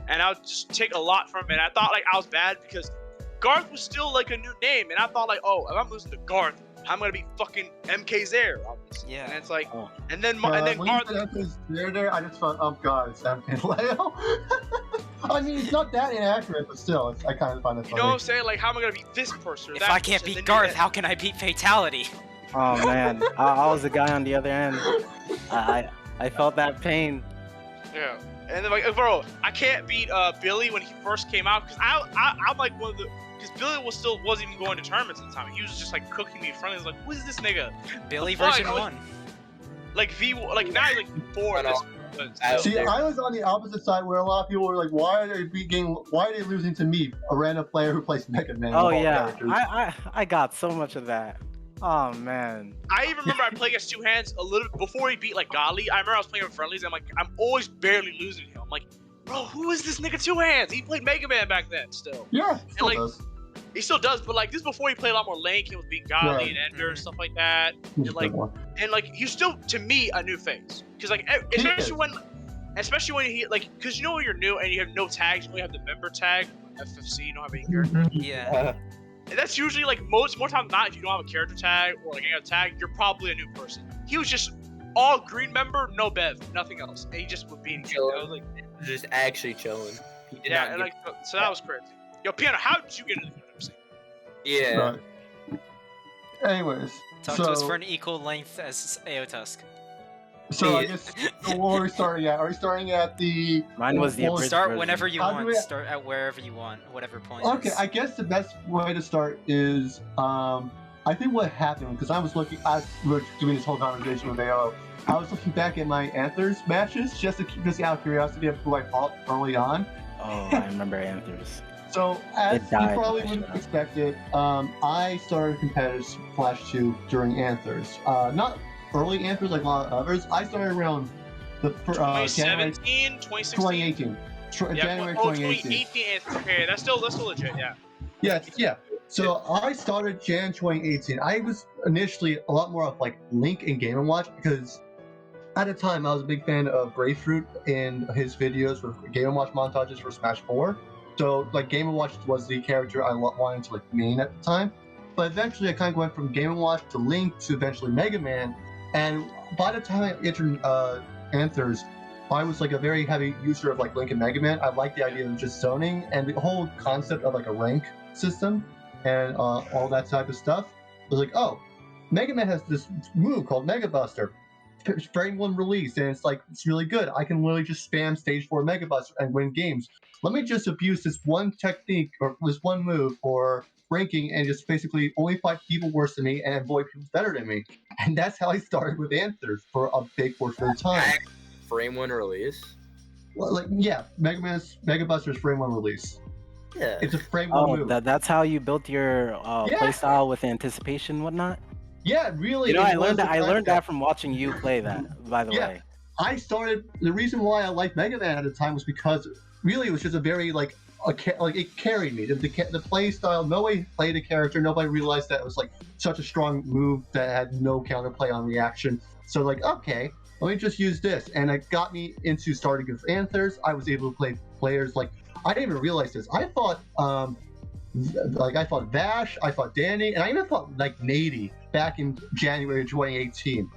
And I would just take a lot from it. I thought like I was bad because Garth was still like a new name, and I thought like, oh, if I'm losing to Garth, I'm gonna be fucking MK Zaire, obviously. Yeah. And it's like, and then when Garth. you said MK Zaire, I just thought, oh god, it's MK Leo. I mean, it's not that inaccurate, but still, I kind of find it funny. You know what I'm saying? Like, how am I gonna beat this person? If I can't beat Garth, how can I beat Fatality? Oh man, I was the guy on the other end. I felt that pain. Yeah, and then like, bro, I can't beat Billy when he first came out, because I'm like one of the. Because Billy wasn't even going to tournaments at the time. He was just like cooking me in front of me. I was like, who is this nigga? Billy version 1. Like now he's like 4 this. See, I was on the opposite side where a lot of people were like, why are they losing to me, a random player who plays Mega Man? Oh yeah, I got so much of that. Oh man. I even remember I played against Two Hands a little before he beat like Gali. I remember I was playing with friendlies, and I'm always barely losing him. I'm like, bro, who is this nigga Two Hands? He played Mega Man back then still. Yeah, still does. He still does, but like this before he played a lot more Link, he was beating Gali and Ender and stuff like that. And like he's still to me a new face, because like especially when he like, because you know when you're new and you have no tags, you only have the member tag, FFC, you don't have any character. Yeah. And that's usually like more times than not, if you don't have a character tag or like a tag, you're probably a new person. He was just all green member, no bev, nothing else, and he just was being chilling. Like just actually chilling. And like so that was crazy. Yo, Piano, how did you get into the UFC? Yeah. Right. Anyways, talk to us for an equal length as AOTUSK. So I guess where are we starting at? Are we starting at the? Mine was the start version. whenever you want. Start at wherever you want, whatever point. Okay, I guess the best way to start is I think what happened, because I was looking as we were doing this whole conversation with AO, I was looking back at my Anthers matches just out of curiosity of who I fought early on. Oh, I remember Anthers. So, as you probably wouldn't expect it, I started competitive Flash 2 during Anthers. Not early Anthers like a lot of others. I started around the 2017, 2016? 2018. January 2018. 2018 Anthers. Okay, that's still legit, yeah. Yeah. So I started Jan 2018. I was initially a lot more of like Link and Game & Watch, because at the time I was a big fan of Brayfruit and his videos with Game & Watch montages for Smash 4. So like Game & Watch was the character I wanted to like main at the time. But eventually I kind of went from Game & Watch to Link to eventually Mega Man. And by the time I entered Anthers, I was like a very heavy user of like Link and Mega Man. I liked the idea of just zoning and the whole concept of like a rank system and all that type of stuff. I was like, oh, Mega Man has this move called Mega Buster. Frame 1 release, and it's really good. I can literally just spam stage 4 Mega Buster and win games. Let me just abuse this one technique or this one move for ranking and just basically only fight people worse than me and avoid people better than me. And that's how I started with Anthers for a big portion of the time. Frame 1 release? Well, like, yeah, Mega Buster's frame 1 release. Yeah. It's a frame 1 move. That's how you built your playstyle with anticipation and whatnot? Yeah, really. You know, I learned that from watching you play that, by the way. The reason why I liked Mega Man at the time was because really it was just a very like like it carried me. The play style, nobody played a character. Nobody realized that it was like such a strong move that had no counterplay on reaction. So like, okay, let me just use this, and it got me into starting with Anthers. I was able to play players like I didn't even realize this. I fought I fought Vash, I fought Danny, and I even fought like Nady back in January 2018.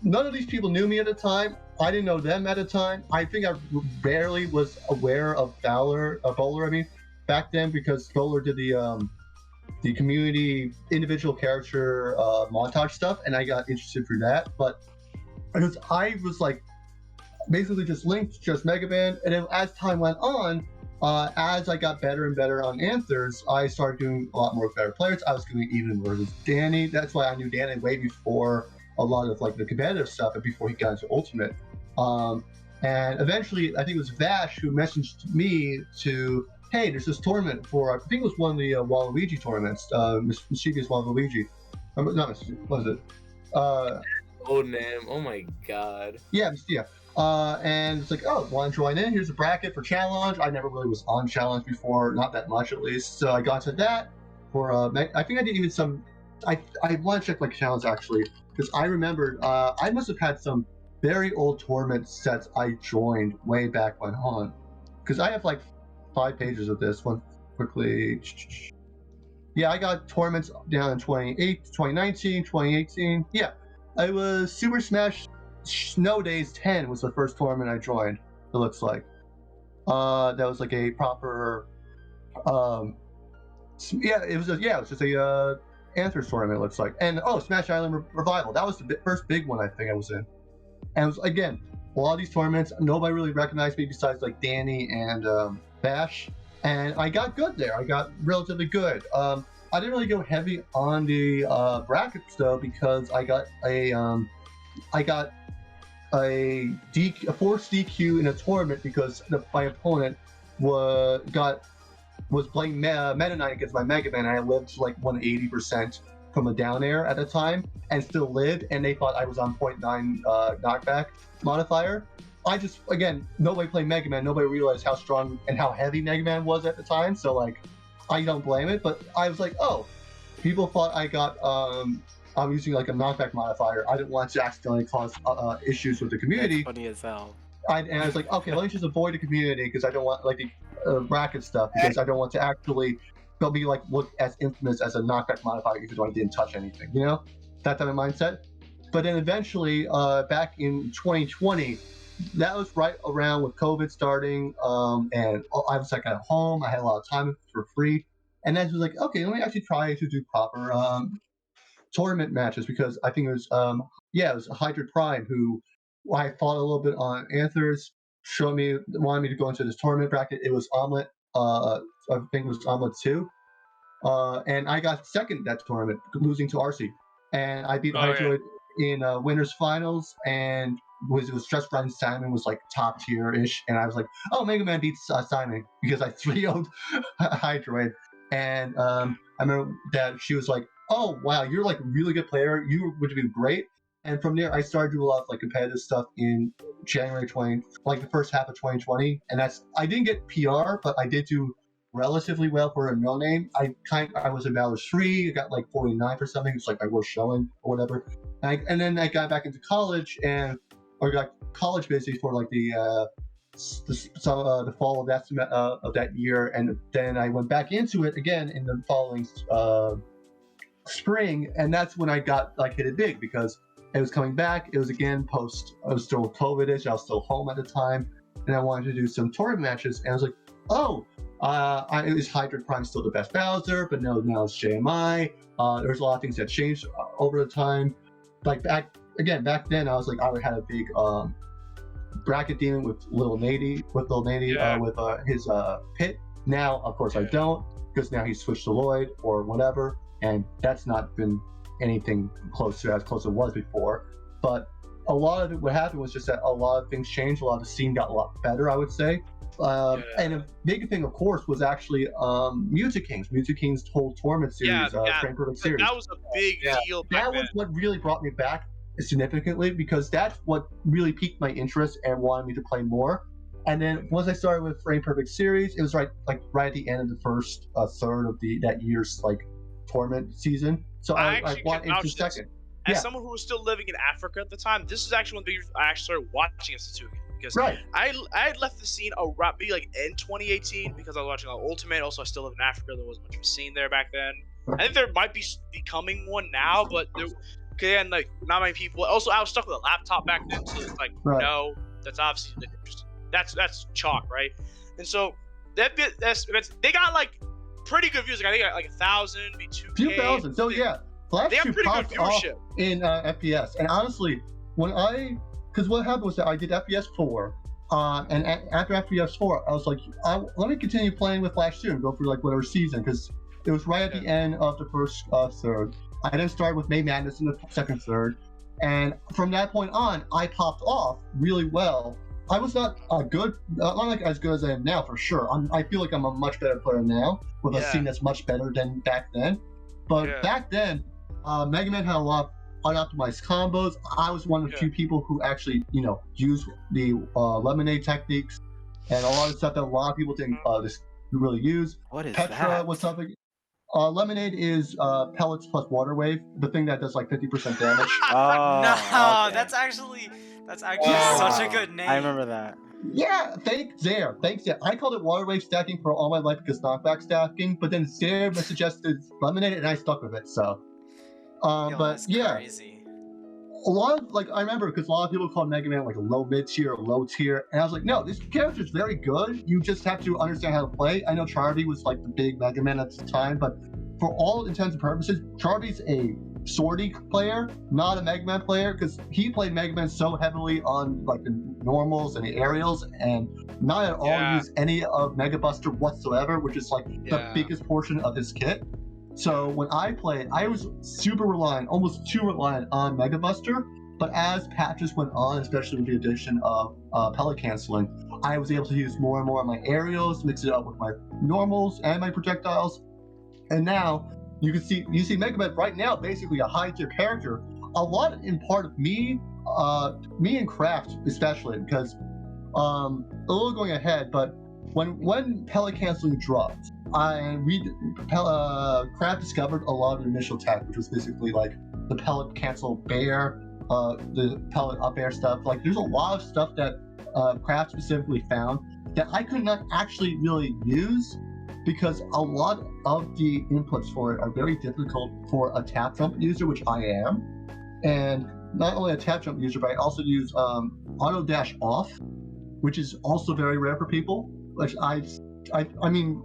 None of these people knew me at the time. I didn't know them at the time. I think I barely was aware of Bowler, back then, because Bowler did the community individual character montage stuff, and I got interested through that. But because I was like basically just linked just Mega Man, and then as time went on, as I got better and better on Anthers, I started doing a lot more better players. I was doing even versus Danny. That's why I knew Danny way before a lot of like the competitive stuff and before he got into Ultimate. And eventually, I think it was Vash who messaged me to, hey, there's this tournament for, I think it was one of the Waluigi tournaments, Mischievous Waluigi. Not Mischievous, what was it? Codename, oh my god. Yeah. And it's like, oh, want to join in? Here's a bracket for challenge. I never really was on challenge before, not that much at least. So I got to that for, I think I did even some, I want to check like challenge actually, because I remembered I must have had some very old tournament sets I joined way back when on, because I have like 5 pages of this one quickly. Yeah, I got tournaments down in 2019, 2018. Yeah, it was Super Smash Snow Days 10 was the first tournament I joined. It looks like that was like a proper it was just a Anthers tournament, it looks like. And Smash Island Revival, that was the first big one I think I was in. And it was, again, a lot of these tournaments, nobody really recognized me besides like Danny and Bash, and I got good there. I got relatively good. I didn't really go heavy on the brackets though, because I got a forced DQ in a tournament because my opponent was playing Meta Knight against my Mega Man, and I lived like 180% from a down air at the time and still lived, and they thought I was on 0.9 knockback modifier. Nobody played Mega Man, nobody realized how strong and how heavy Mega Man was at the time, so like I don't blame it, but I was like, oh, people thought I got I'm using like a knockback modifier. I didn't want to accidentally cause issues with the community. That's funny as hell. And I was like, okay, let me just avoid the community because I don't want like the bracket stuff, because I don't want to actually be like looked as infamous as a knockback modifier even though I didn't touch anything, you know, that type of mindset. But then eventually, back in 2020, that was right around with COVID starting, and I was like at home. I had a lot of time for free, and then I was like, okay, let me actually try to do proper tournament matches, because I think it was it was Hydra Prime who I fought a little bit on Anthers, wanted me to go into this tournament bracket. It was Omelet, I think it was Omelet 2, and I got second in that tournament, losing to RC, and I beat Hydroid in winners finals, and it was just Run Simon was like top tier ish, and I was like, oh, Mega Man beats Simon because I 3-0'd Hydroid, and I remember that she was like, oh wow, you're like a really good player, you would be great. And from there, I started doing a lot of like competitive stuff in January 20, like the first half of 2020. And I didn't get PR, but I did do relatively well for a no name. I was in Valor's 3, I got like 49 for something. It's like my worst showing or whatever. And then I got back into college or got college busy for like the fall of that year. And then I went back into it again in the following spring. And that's when I got like hit it big, because it was coming back. It was again I was still COVID-ish. I was still home at the time, and I wanted to do some tournament matches. And I was like, oh, is Hydra Prime still the best Bowser? But no, now it's JMI. There's a lot of things that changed over the time. Like back then, I was like, I had a big bracket demon with Lil Nady, with his pit. Now, of course, I don't, because now he's switched to Lloyd or whatever, and that's not been anything close to as close as it was before. But a lot of it, what happened was just that a lot of things changed. A lot of the scene got a lot better, I would say. And a big thing, of course, was actually Music Kings. Music Kings' whole tournament series, Train Perfect series. That was a big deal. That was what really brought me back significantly, because that's what really piqued my interest and wanted me to play more. And then once I started with Frame Perfect Series, it was right at the end of the first third of that year's tournament season. So I actually went can into vouch this. second. As Yeah. someone who was still living in Africa at the time, this is actually one of the reasons I actually started watching SSU again. Because Right. I had left the scene around maybe in 2018 because I was watching Ultimate. Also, I still live in Africa. There wasn't much of a scene there back then. I think there might be becoming one now, but again, not many people. Also, I was stuck with a laptop back then, so it's Right. no, that's obviously just that's chalk, right? And so they got pretty good views. I think like 1,000, maybe 2K. Few thousand. So yeah, Flash they have 2 pretty good popped off viewership in FPS. And honestly, because what happened was that I did FPS 4, and after FPS 4, I was like, let me continue playing with Flash 2 and go for whatever season, because it was right at the end of the first third. I then started with May Madness in the second third, and from that point on, I popped off really well. I was not not as good as I am now for sure. I feel like I'm a much better player now with a scene that's much better than back then. But back then, Mega Man had a lot of unoptimized combos. I was one of the few people who actually, used the lemonade techniques and a lot of stuff that a lot of people didn't really use. What is Petra that? was something. Lemonade is pellets plus water wave, the thing that does 50% damage. Oh, No, okay. that's actually Oh. such a good name. I remember that. Yeah, thanks there. I called it water wave stacking for all my life because knockback stacking, but then Zare suggested lemonade and I stuck with it. So, Yo, but that's yeah, crazy. a lot of I remember because a lot of people called Mega Man a low mid tier or low tier, and I was like, no, this character is very good. You just have to understand how to play. I know Charby was the big Mega Man at the time, but for all intents and purposes, Charby's a Swordy player, not a Mega Man player, because he played Mega Man so heavily on the normals and the aerials, and not at all use any of Mega Buster whatsoever, which is the biggest portion of his kit. So when I played, I was super reliant, almost too reliant on Mega Buster. But as patches went on, especially with the addition of pellet canceling, I was able to use more and more of my aerials, mix it up with my normals and my projectiles. And now you see Mega Man right now basically a high tier character. A lot in part of me and Kraft especially, because a little going ahead, but when pellet canceling dropped, Kraft discovered a lot of the initial tech, which was basically the pellet cancel bear, the pellet up air stuff. There's a lot of stuff that Kraft specifically found that I could not actually really use because a lot of the inputs for it are very difficult for a tap jump user, which I am. And not only a tap jump user, but I also use auto dash off, which is also very rare for people. Which I mean,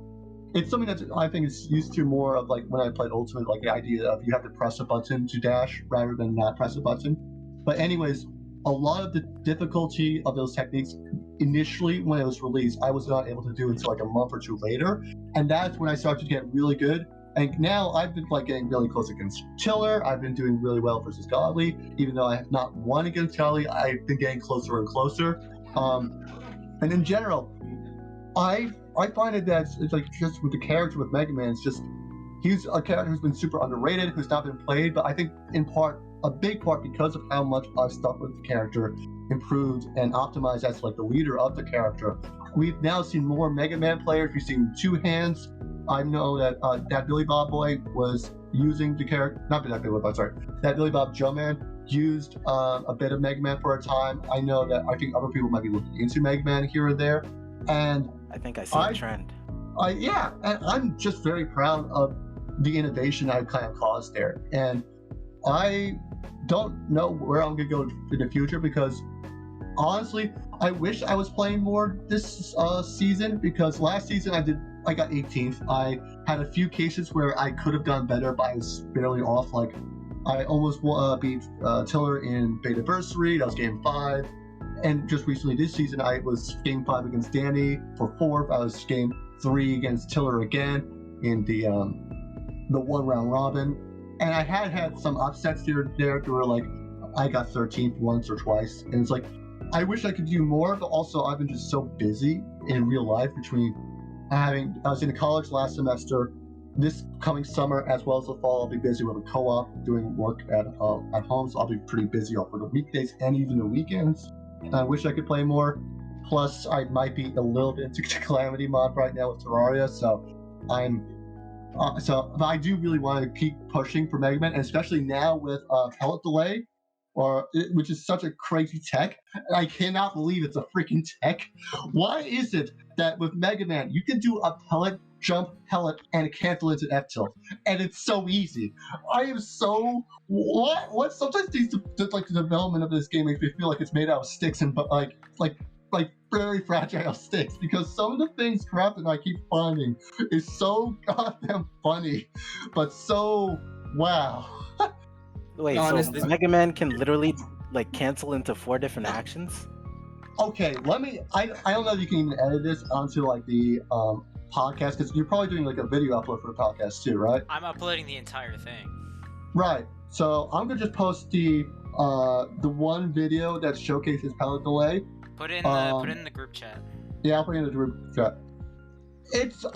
it's something that I think is used to more of when I played Ultimate, the idea of you have to press a button to dash rather than not press a button. But anyways, a lot of the difficulty of those techniques initially when it was released, I was not able to do until a month or two later, and that's when I started to get really good. And now I've been getting really close against Chiller. I've been doing really well versus Godly, even though I have not won against Godly. I've been getting closer and closer. And in general, I find it that it's just with the character with Mega Man, it's just he's a character who's been super underrated, who's not been played, but I think a big part because of how much I've stuck with the character, improved and optimized as the leader of the character. We've now seen more Mega Man players. We've seen Two Hands. I know that that Billy Bob boy was using the character, not that Billy Bob, sorry, that Billy Bob Joe Man used a bit of Mega Man for a time. I know that I think other people might be looking into Mega Man here and there, and I think I see a trend. Yeah, and I'm just very proud of the innovation I've kind of caused there. And I don't know where I'm gonna go in the future because honestly, I wish I was playing more this season because last season I got 18th. I had a few cases where I could have done better, but I was barely off. I almost beat Tiller in Betaversary. That was game 5. And just recently this season, I was game 5 against Danny for 4th. I was game 3 against Tiller again in the 1 round robin. And I had some upsets there where I got 13th once or twice. And it's I wish I could do more, but also I've been just so busy in real life between I was in college last semester. This coming summer as well as the fall, I'll be busy with a co-op, doing work at home, so I'll be pretty busy over the weekdays and even the weekends. And I wish I could play more. Plus, I might be a little bit into Calamity mod right now with Terraria, so but I do really want to keep pushing for Mega Man, and especially now with pellet delay, which is such a crazy tech. I cannot believe it's a freaking tech. Why is it that with Mega Man you can do a pellet jump pellet and cancel into F tilt, and it's so easy? I am so what? Sometimes the development of this game makes me feel like it's made out of sticks and like very fragile sticks, because some of the things crap that I keep finding is so goddamn funny, but so wow. Wait, Honestly- so Mega Man can literally like cancel into 4 different actions? Okay, I don't know if you can even edit this onto like the podcast, because you're probably doing like a video upload for the podcast too, right? I'm uploading the entire thing. Right. So I'm gonna just post the one video that showcases pellet delay. Put it in the group chat. Yeah, I'll put it in the group chat.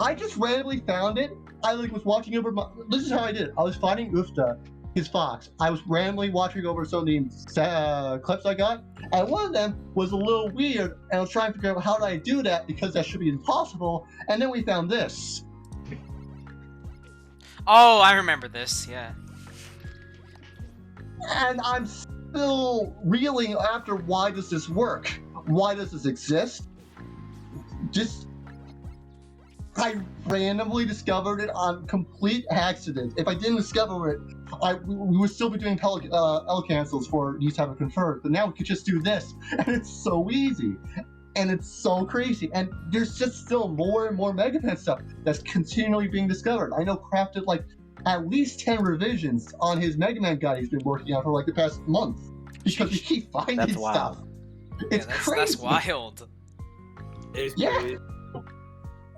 I just randomly found it. I was watching over this is how I did it. I was finding Ufta, his fox. I was randomly watching over some of the clips I got, and one of them was a little weird, and I was trying to figure out how do I do that, because that should be impossible, and then we found this. Oh, I remember this. Yeah. And I'm still reeling after, why does this work? Why does this exist? I randomly discovered it on complete accident. If I didn't discover it, we would still be doing L cancels for these type of convert, but now we could just do this, and it's so easy, and it's so crazy, and there's just still more and more Mega Man stuff that's continually being discovered. I know Kraft did like at least 10 revisions on his Mega Man guide he's been working on for like the past month, because we keep finding That's stuff. wild. It's that's crazy. wild. It's Yeah. crazy.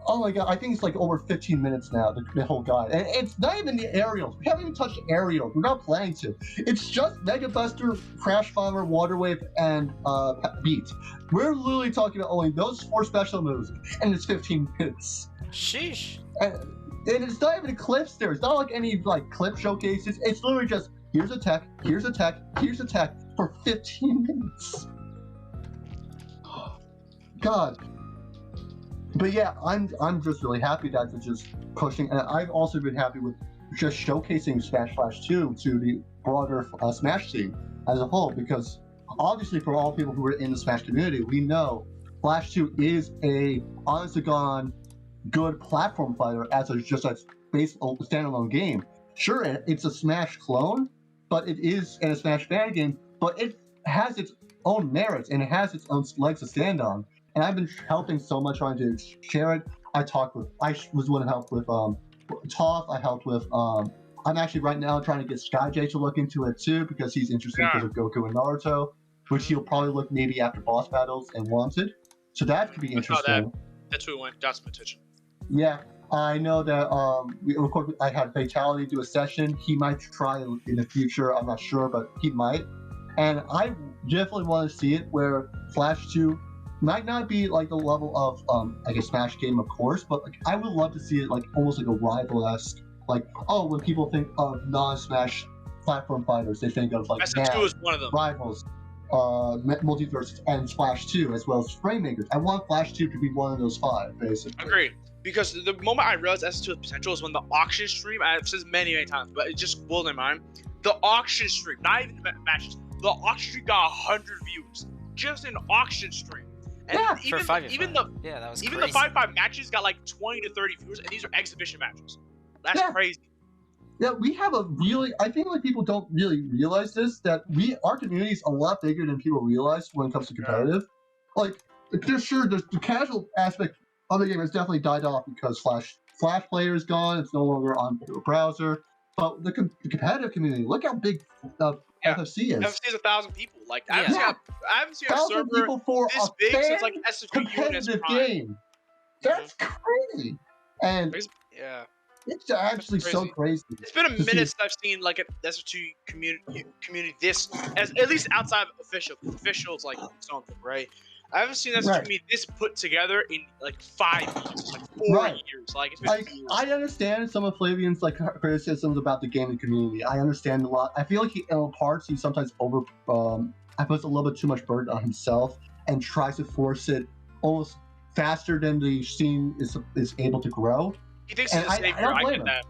Oh my god, I think it's like over 15 minutes now, the whole guide. And it's not even the aerials. We haven't even touched aerials. We're not planning to. It's just Mega Buster, Crash Bomber, Water Wave, and Beat. We're literally talking about only those 4 special moves, and it's 15 minutes. Sheesh. And it's not even clips there. It's not like any like clip showcases. It's literally just, here's a tech, here's a tech, here's a tech for 15 minutes. God. But yeah, I'm just really happy that they're just pushing, and I've also been happy with just showcasing Smash Flash 2 to the broader Smash scene as a whole, because obviously for all people who are in the Smash community, we know Flash 2 is a honest-to-God good platform fighter as just a standalone game. Sure, it's a Smash clone, but it is a Smash fan game, but it has its own merits and it has its own legs to stand on. And I've been helping so much trying to share it. I was one to help with Toph. I helped with I'm actually right now trying to get SkyJ to look into it too, because he's interested because of Goku and Naruto, which he'll probably look maybe after boss battles and Wanted. So that could be interesting. That's who went. Got some attention. Yeah, I know that I had Fatality do a session. He might try in the future. I'm not sure, but he might. And I definitely want to see it where Flash 2 might not be like the level of like a Smash game, of course, but like I would love to see it like almost like a rival-esque. Like, oh, when people think of non-Smash platform fighters, they think of like SN2 is one of them. Rivals, Multiverse, and Flash 2, as well as Framemakers. I want Flash 2 to be one of those 5, basically. Agreed. Because the moment I realized SN2's potential is when the auction stream, I've said this many times, but it just blew my mind. The auction stream, not even the matches, the auction stream got 100 views. Just an auction stream. And Yeah, even, for 5v5. even that was even crazy. the 5v5 matches got like 20 to 30 views, and these are exhibition matches. That's crazy. Yeah, we have I think like people don't really realize this, that our community is a lot bigger than people realize when it comes to competitive. Like, the casual aspect of the game has definitely died off because Flash player is gone, it's no longer on the browser. But the competitive community, look how big FFC is. FFC is 1,000 people. Like, I Yeah. haven't seen a 1,000 server people for this a big fan since like SFQ units competitive prime. game. That's crazy. And Yeah. it's actually so crazy. It's been a to see minute since I've seen like an SFQ community this, at least outside of officials like something, right? I haven't seen SFQ community this put together in like 5 years, like 4 years. Like, it's been years. I understand some of Flavian's like criticisms about the gaming community. I understand a lot. I feel like in parts he sometimes I puts a little bit too much burden on himself and tries to force it almost faster than the scene is able to grow. He thinks he's a savior. I get that.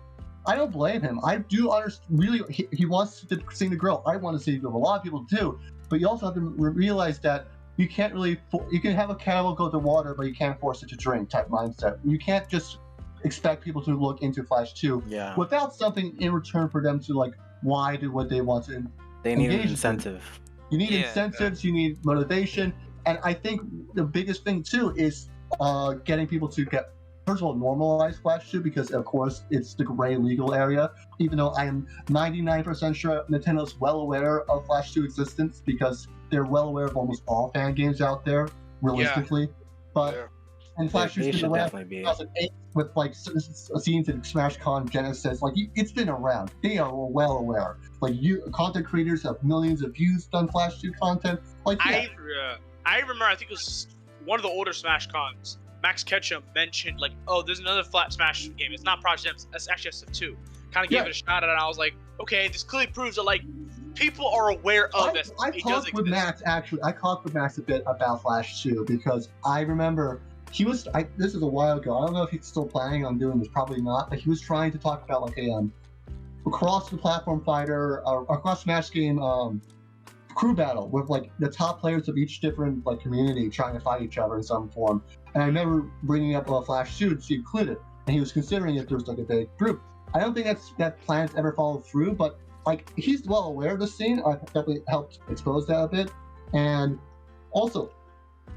I don't blame him. I do understand. Really, he wants the scene to grow. I want to see it grow. A lot of people do, but you also have to realize that you can't really. You can have a camel go to water, but you can't force it to drink. Type mindset. You can't just expect people to look into Flash 2 without something in return for them to like why do what they want to. They need an incentive. You need incentives. You need motivation, and I think the biggest thing too is getting people to get. First of all, normalize Flash 2 because, of course, it's the gray legal area. Even though I am 99% sure Nintendo's well aware of Flash 2 existence because they're well aware of almost all fan games out there, realistically. But and Flash 2's been around since 2008 with like scenes in Smash Con, Genesis. Like it's been around. They are well aware. Like content creators have millions of views on Flash 2 content. Like I remember. I think it was one of the older Smash Cons. Max Ketchum mentioned like, oh, there's another flat Smash game. It's not Project M. It's actually SF2. Kind of gave it a shot at it, and I was like, okay, this clearly proves that like people are aware of this. I talked with Max actually. I talked with Max a bit about Flash 2 because I remember he was. This is a while ago. I don't know if he's still planning on doing this. Probably not. But he was trying to talk about like a across the platform fighter, across Smash game crew battle with like the top players of each different like community trying to fight each other in some form. And I remember bringing up Flash 2 to see included, and he was considering if there was like a big group. I don't think that plan's ever followed through, but like he's well aware of the scene. I definitely helped expose that a bit, and also,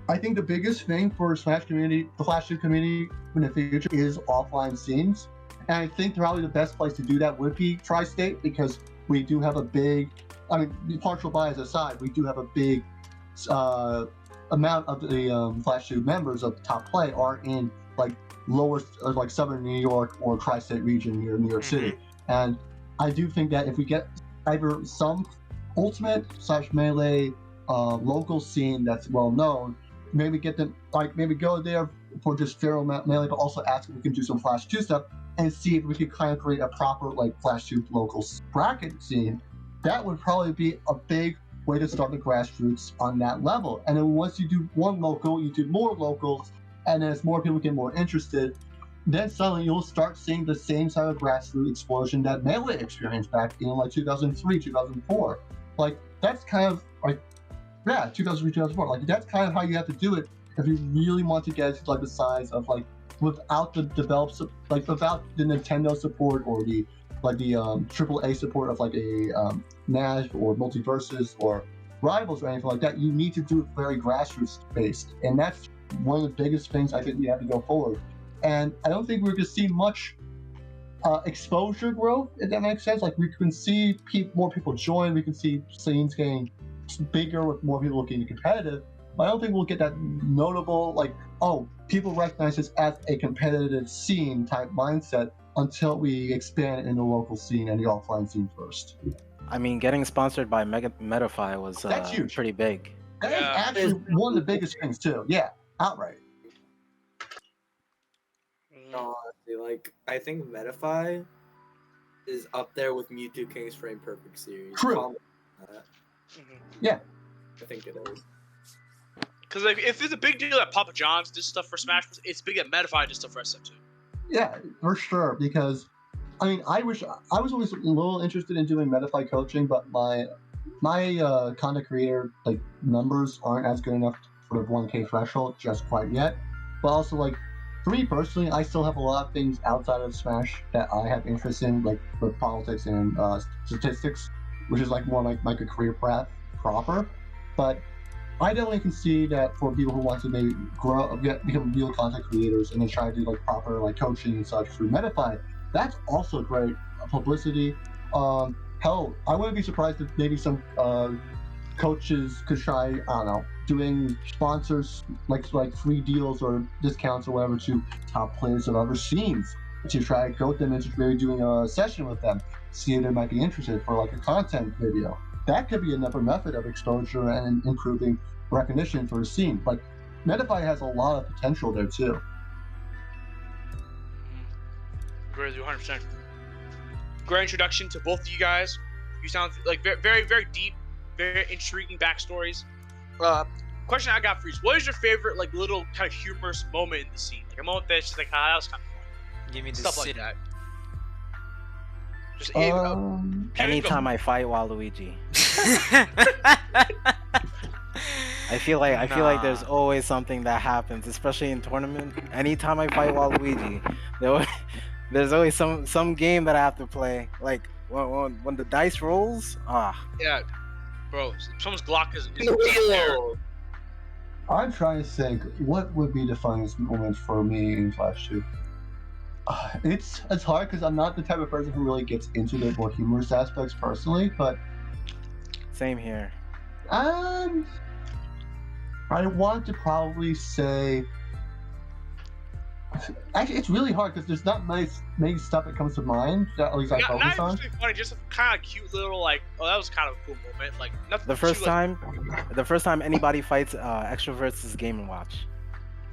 I think the biggest thing for Smash community, the Flash 2 community in the future, is offline scenes. And I think probably the best place to do that would be Tri-State because we do have a big. I mean, partial bias aside, we do have a big. Amount of the Flash 2 members of the top play are in like lower, like southern New York or tri-state region near New York City, and I do think that if we get either some Ultimate / Melee local scene that's well known, maybe get them like maybe go there for just Feral Melee, but also ask if we can do some Flash 2 stuff and see if we could kind of create a proper like Flash 2 local bracket scene. That would probably be a big way to start the grassroots on that level. And then once you do one local, you do more locals, and as more people get more interested, then suddenly you'll start seeing the same type of grassroots explosion that Melee experienced back in like 2003, 2004. Like that's kind of like, 2003, 2004. Like that's kind of how you have to do it if you really want to get to like the size of like without the develops, like without the Nintendo support or the AAA support of like a Nash or Multiverses or Rivals or anything like that. You need to do it very grassroots based, and that's one of the biggest things I think we have to go forward. And I don't think we're going to see much exposure growth, if that makes sense. Like we can see more people join, we can see scenes getting bigger with more people looking competitive. But I don't think we'll get that notable like, oh, people recognize this as a competitive scene type mindset until we expand in the local scene and the offline scene first. I mean, getting sponsored by Metafy was that's huge. Pretty big. That is actually one of the biggest things too. Yeah, outright. Honestly, like I think Metafy is up there with Mewtwo King's Frame Perfect series. True. Yeah, I think it is. Because like, if it's a big deal that Papa John's did stuff for Smash, it's big that Metafy did stuff for SF2. Yeah, for sure. Because, I mean, I was always a little interested in doing Metafy coaching, but my content creator like numbers aren't as good enough for the 1K threshold just quite yet. But also, like, for me personally, I still have a lot of things outside of Smash that I have interest in, like with politics and statistics, which is like more like a career path proper. But I definitely can see that for people who want to maybe become real content creators and then try to do like proper like coaching and such through Metafy, that's also great publicity. Hell, I wouldn't be surprised if maybe some coaches could try, I don't know, doing sponsors like free deals or discounts or whatever to top players of other scenes to try to goat them into maybe doing a session with them, see if they might be interested for like a content video. That could be another method of exposure and improving recognition for a scene. Like, Metafy has a lot of potential there too. Agree with you 100%. Great introduction to both of you guys. You sound like very, very, very deep, very intriguing backstories. question I got for you is, what is your favorite like little kind of humorous moment in the scene? Like a moment that's just like, that was kind of funny. Give me the Stuff city. like that. Just Anytime I fight Waluigi, I feel like there's always something that happens, especially in tournament. Anytime I fight Waluigi, there's always some game that I have to play. Like when the dice rolls, Yeah, bro. Someone's Glock is I'm trying to think what would be the funniest moment for me in Flash 2. It's hard because I'm not the type of person who really gets into the more humorous aspects personally, but same here. I want to probably say. Actually, it's really hard because there's not many stuff that comes to mind that at least I focus not on. Not really funny, just a kind of cute little like, oh, that was kind of a cool moment. Like nothing. The first time anybody fights Extroverts' Game & Watch.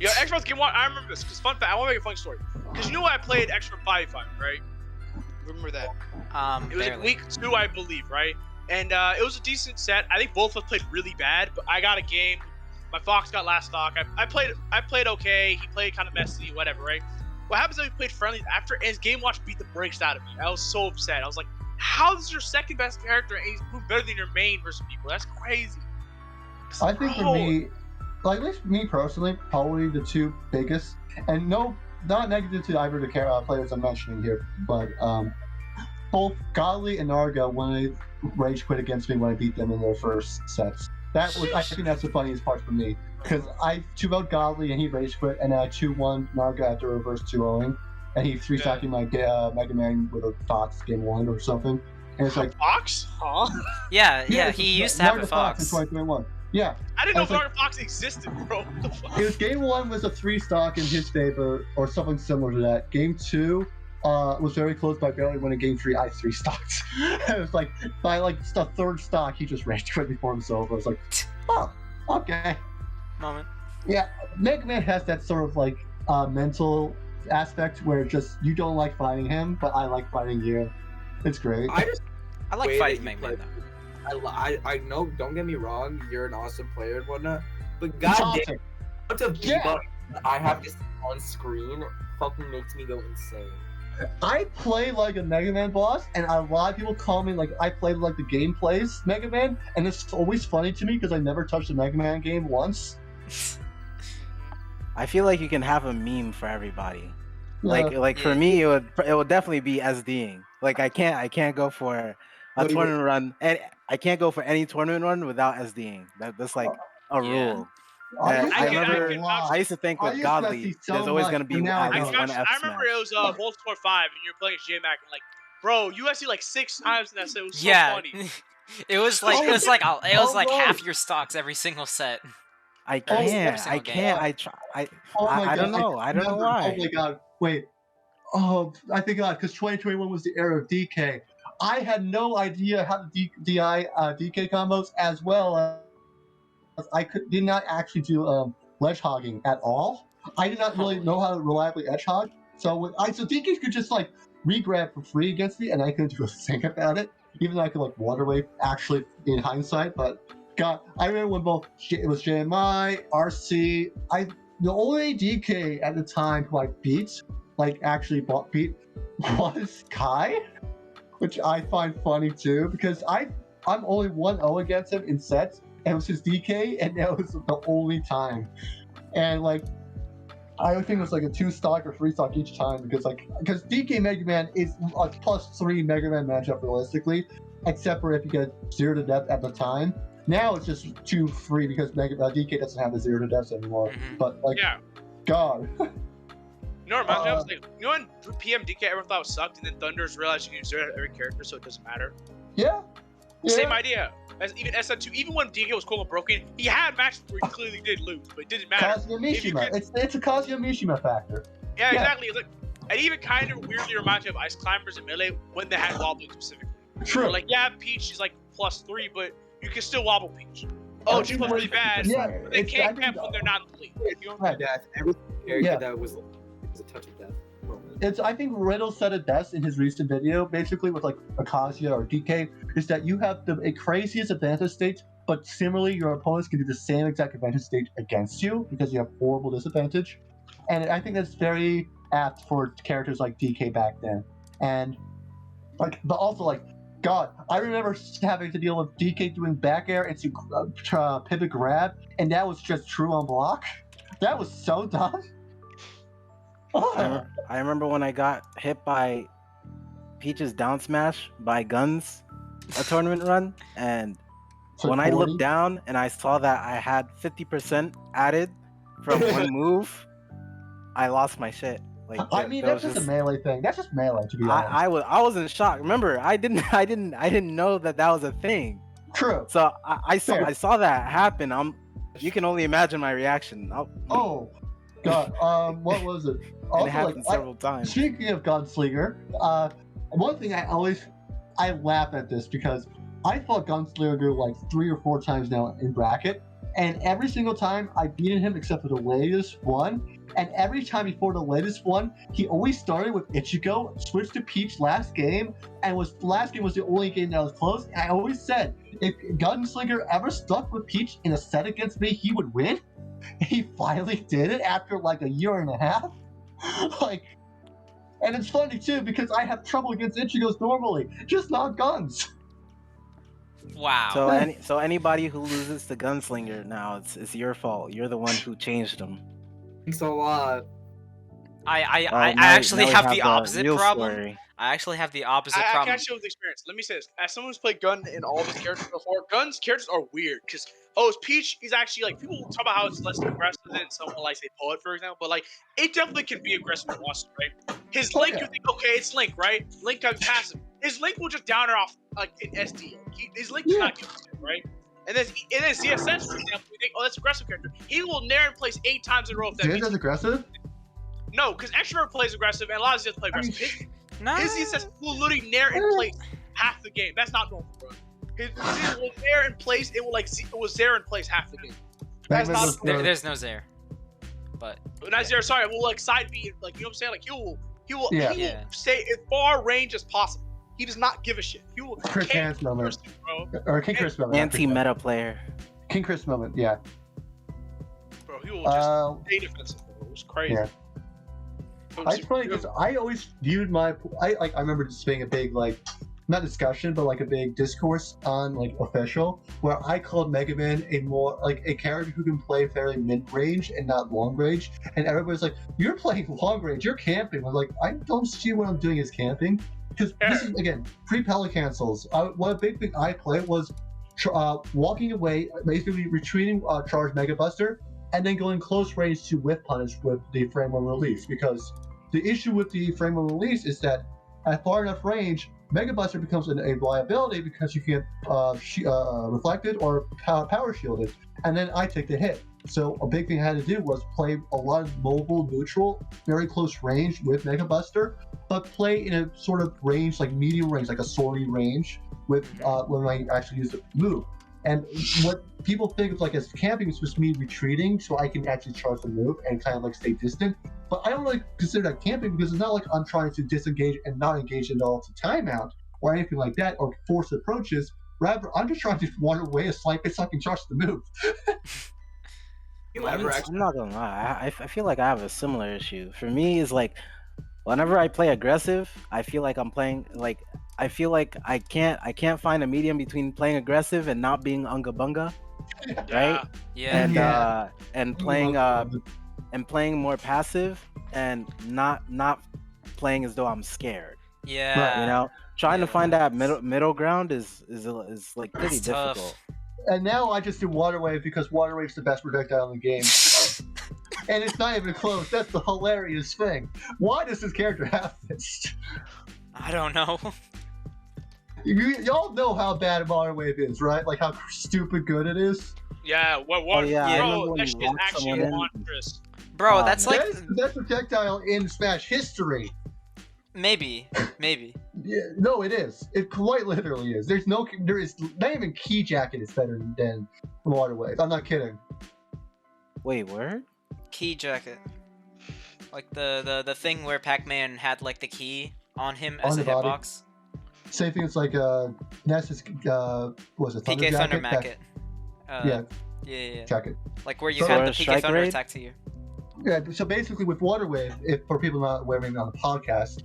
Yeah, Extra Game Watch. I remember this because fun fact. I want to make a funny story because you know I played Extra 5-5, right? Remember that? It was like week 2, I believe, right? And it was a decent set. I think both of us played really bad, but I got a game. My Fox got last stock. I played okay. He played kind of messy, whatever, right? What happens is we played friendlies after, and his Game Watch beat the brakes out of me. I was so upset. I was like, how is your second best character and he's moved better than your main versus people? That's crazy. I think for me, like at least me personally, probably the two biggest, and no, not negative to either the players I'm mentioning here, but both Godly and Narga when they rage quit against me when I beat them in their first sets. I think that's the funniest part for me because I 2-0'd Godly and he rage quit, and I 2-1 Narga after reverse 2-0ing, and he 3-stacking my Mega Man with a Fox game 1 or something, and it's like Fox, huh? Yeah, he used to have a Fox. In 2021. Yeah. I didn't know Narga Fox existed, bro. What the fuck? It was game 1 was a 3-stock in his favor, or something similar to that. Game 2 was very close, but I barely won. In game 3, I 3-stocked. It was like, by like the 3rd stock, he just raged quit before himself. I was like, oh, okay. Moment. Yeah, Mega Man has that sort of like mental aspect where just you don't like fighting him, but I like fighting you. It's great. I like fighting Mega Man though. I know, don't get me wrong, you're an awesome player and whatnot, but goddamn, I have this on screen fucking makes me go insane. I play like a Mega Man boss, and a lot of people call me like I play like the gameplays Mega Man, and it's always funny to me because I never touched a Mega Man game once. I feel like you can have a meme for everybody. Yeah. Like for me, it would definitely be SDing. Like I can't go for a tournament run, and I can't go for any tournament run without SDing. That's like a rule. I used to think with Godly, there's always going to be at least one F I remember it was Voltscore 5, and you're playing J-Mac, and like, bro, you SD like 6 times in that set. It was so funny. It was like half your stocks every single set. I can't. I don't know. I don't know why. Oh my god. Wait. Oh, I think because 2021 was the era of DK. I had no idea how to DK combos as well. I did not actually do ledge hogging at all. I did not really know how to reliably edge hog. So DK could just like re-grab for free against me, and I couldn't do a thing about it. Even though I could like water wave actually in hindsight, but God, I remember when both it was JMI, RC. The only DK at the time who I beat, like actually beat, was Kai, which I find funny too because I'm only 1-0 against him in sets. And it was his DK, and that was the only time. And like, I think it was like a 2-stock or 3-stock each time because DK Mega Man is a +3 Mega Man matchup realistically, except for if you get 0 to death at the time. Now it's just 2-3 because DK doesn't have the 0 to deaths anymore. Mm-hmm. But like, God. You know what reminds me? I was like, you know when PM DK everyone thought sucked, and then Thunders realized you can use 0 to every character, so it doesn't matter. Yeah. Same idea. As even SN2, even when DK was cold and broken, he had matches where he clearly did lose, but it didn't matter. Kazuya Mishima. It's a Kazuya Mishima factor. Yeah, exactly. It's like, it even kind of weirdly reminds me of Ice Climbers and Melee when they had wobbling specifically. True. Like, yeah, Peach is like +3, but you can still wobble Peach. Oh, she's really bad. Yeah, but they can't camp when they're not in the league. You know? Death. Every character that was a touch of death. I think Riddle said it best in his recent video, basically with like Akasia or DK, is that you have the craziest advantage state but similarly, your opponents can do the same exact advantage stage against you because you have horrible disadvantage. And I think that's very apt for characters like DK back then. And but also God, I remember having to deal with DK doing back air into pivot grab, and that was just true on block. That was so dumb. I remember when I got hit by Peach's down smash by Guns a tournament run, and So when I 40? looked down and I saw that I had 50% added from one move, I lost my shit. I mean, that's just a melee thing. That's just melee, to be honest. I was in shock. Remember, I didn't know that was a thing. True. So I saw that happen. You can only imagine my reaction. Oh, God. What was it? Also, and it happened several times. Speaking of Gunslinger, one thing I laugh at this because I fought Gunslinger like 3 or 4 times now in bracket, and every single time I beaten him except for the latest one. And every time before the latest one, he always started with Ichigo, switched to Peach last game, and last game was the only game that was close. And I always said, if Gunslinger ever stuck with Peach in a set against me, he would win. He finally did it after like a year and a half. And it's funny too because I have trouble against Ichigos normally, just not Guns. Wow. So anybody who loses to Gunslinger now, it's your fault. You're the one who changed them. Thanks a lot. I actually have the opposite problem. Story. I actually have the opposite I problem. can actually with experience. Let me say this: as someone who's played Gun in all of his characters before, Gun's characters are weird because it's Peach is actually like people talk about how it's less aggressive than someone like say Poet, for example, but like it definitely can be aggressive in Washington, right? His Link, you think okay, it's Link, right? Link got passive. His Link will just down her off like in SD. His Link does not kill him, right? And then ZSS, for example, we think, that's aggressive character. He will nair in place 8 times in a row. If Is that aggressive? No, because Extrovert plays aggressive and a lot of ZSS play aggressive. His ZSS will literally nair in place half the game. That's not normal, bro. His will nair in place. It will Zair in place half the game. That's not There's no Zair. But not Zair. Sorry, will side B. Like you know what I'm saying? Like he will stay as far range as possible. He does not give a shit. He will Chris Hands moment. Or King Chris moment. Anti-meta player. King Chris moment, yeah. Bro, he will just stay defensive, bro. It was crazy. Yeah. It's funny because I always viewed I remember just being a big not discussion but like a big discourse on like official where I called Mega Man a more like a character who can play fairly mid range and not long range, and everybody's like, you're playing long range, you're camping. I'm like, I don't see what I'm doing is camping. Because this is, again, pre-Pele cancels. One a big thing I played was walking away, basically retreating charge Mega Buster, and then going close range to whiff punish with the frame one release. Because the issue with the frame one release is that at far enough range, Mega Buster becomes a liability because you can't reflect it or power shield it, and then I take the hit. So a big thing I had to do was play a lot of mobile neutral, very close range with Mega Buster, but play in a sort of range, like medium range, like a sortie range with when I actually use the move. And what people think of like as camping is just me retreating so I can actually charge the move and kind of like stay distant. But I don't really consider that camping because it's not like I'm trying to disengage and not engage at all to timeout or anything like that or force approaches. Rather, I'm just trying to wander away a slight bit so I can charge the move. I'm not gonna lie. I feel like I have a similar issue. For me, is like whenever I play aggressive, I feel like I'm playing like I feel like I can't find a medium between playing aggressive and not being unga bunga, right? Yeah. And playing more passive and not playing as though I'm scared. Yeah. You know, trying to find that middle ground is like pretty It's difficult. tough. And now I just do Water Wave because Water Wave's the best projectile in the game. And it's not even close. That's the hilarious thing. Why does this character have this? I don't know. Y'all know how bad Water Wave is, right? Like how stupid good it is. Yeah, I remember bro, when that you shit is locked actually someone in. monstrous. Bro, that's like That is the best projectile in Smash history. maybe. Yeah, no, it is. It quite literally is. There is not even Key Jacket is better than Water Wave. I'm not kidding. Wait, word? Key jacket. Like the thing where Pac-Man had like the key on him as On a the body. hitbox. Same thing as like Ness's was it Thunder PK Thunder Jacket? Macket. Yeah. Check it. Like where you So- had Or the a Pika strike Thunder raid? attack to you. Yeah, so basically with Water Wave, if for people not aware maybe on the podcast,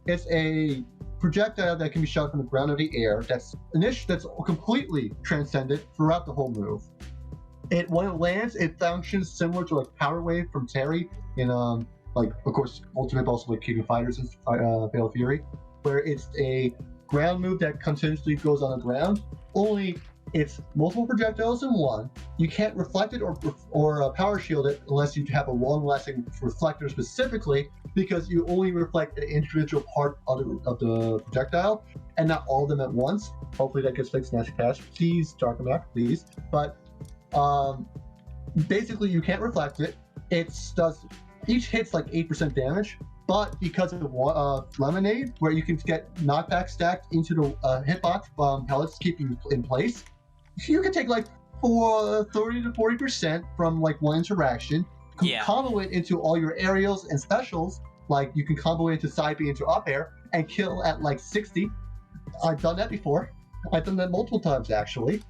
it's a projectile that can be shot from the ground or the air that's completely transcendent throughout the whole move. When it lands, it functions similar to like Power Wave from Terry in like of course Ultimate also like King of Fighters and Fatal Fury, where it's a ground move that continuously goes on the ground. Only it's multiple projectiles in one. You can't reflect it or power shield it unless you have a long-lasting reflector specifically, because you only reflect an individual part of the projectile and not all of them at once. Hopefully that gets fixed next patch. Please, Darkenback, please. But basically you can't reflect it. Each hit's like 8% damage, but because of Lemonade, where you can get knockback stacked into the hitbox pellets, keep you in place, you can take like 30 to 40% from like one interaction, combo it into all your aerials and specials. Like you can combo it into side B into up air and kill at like 60. I've done that before. I've done that multiple times actually. You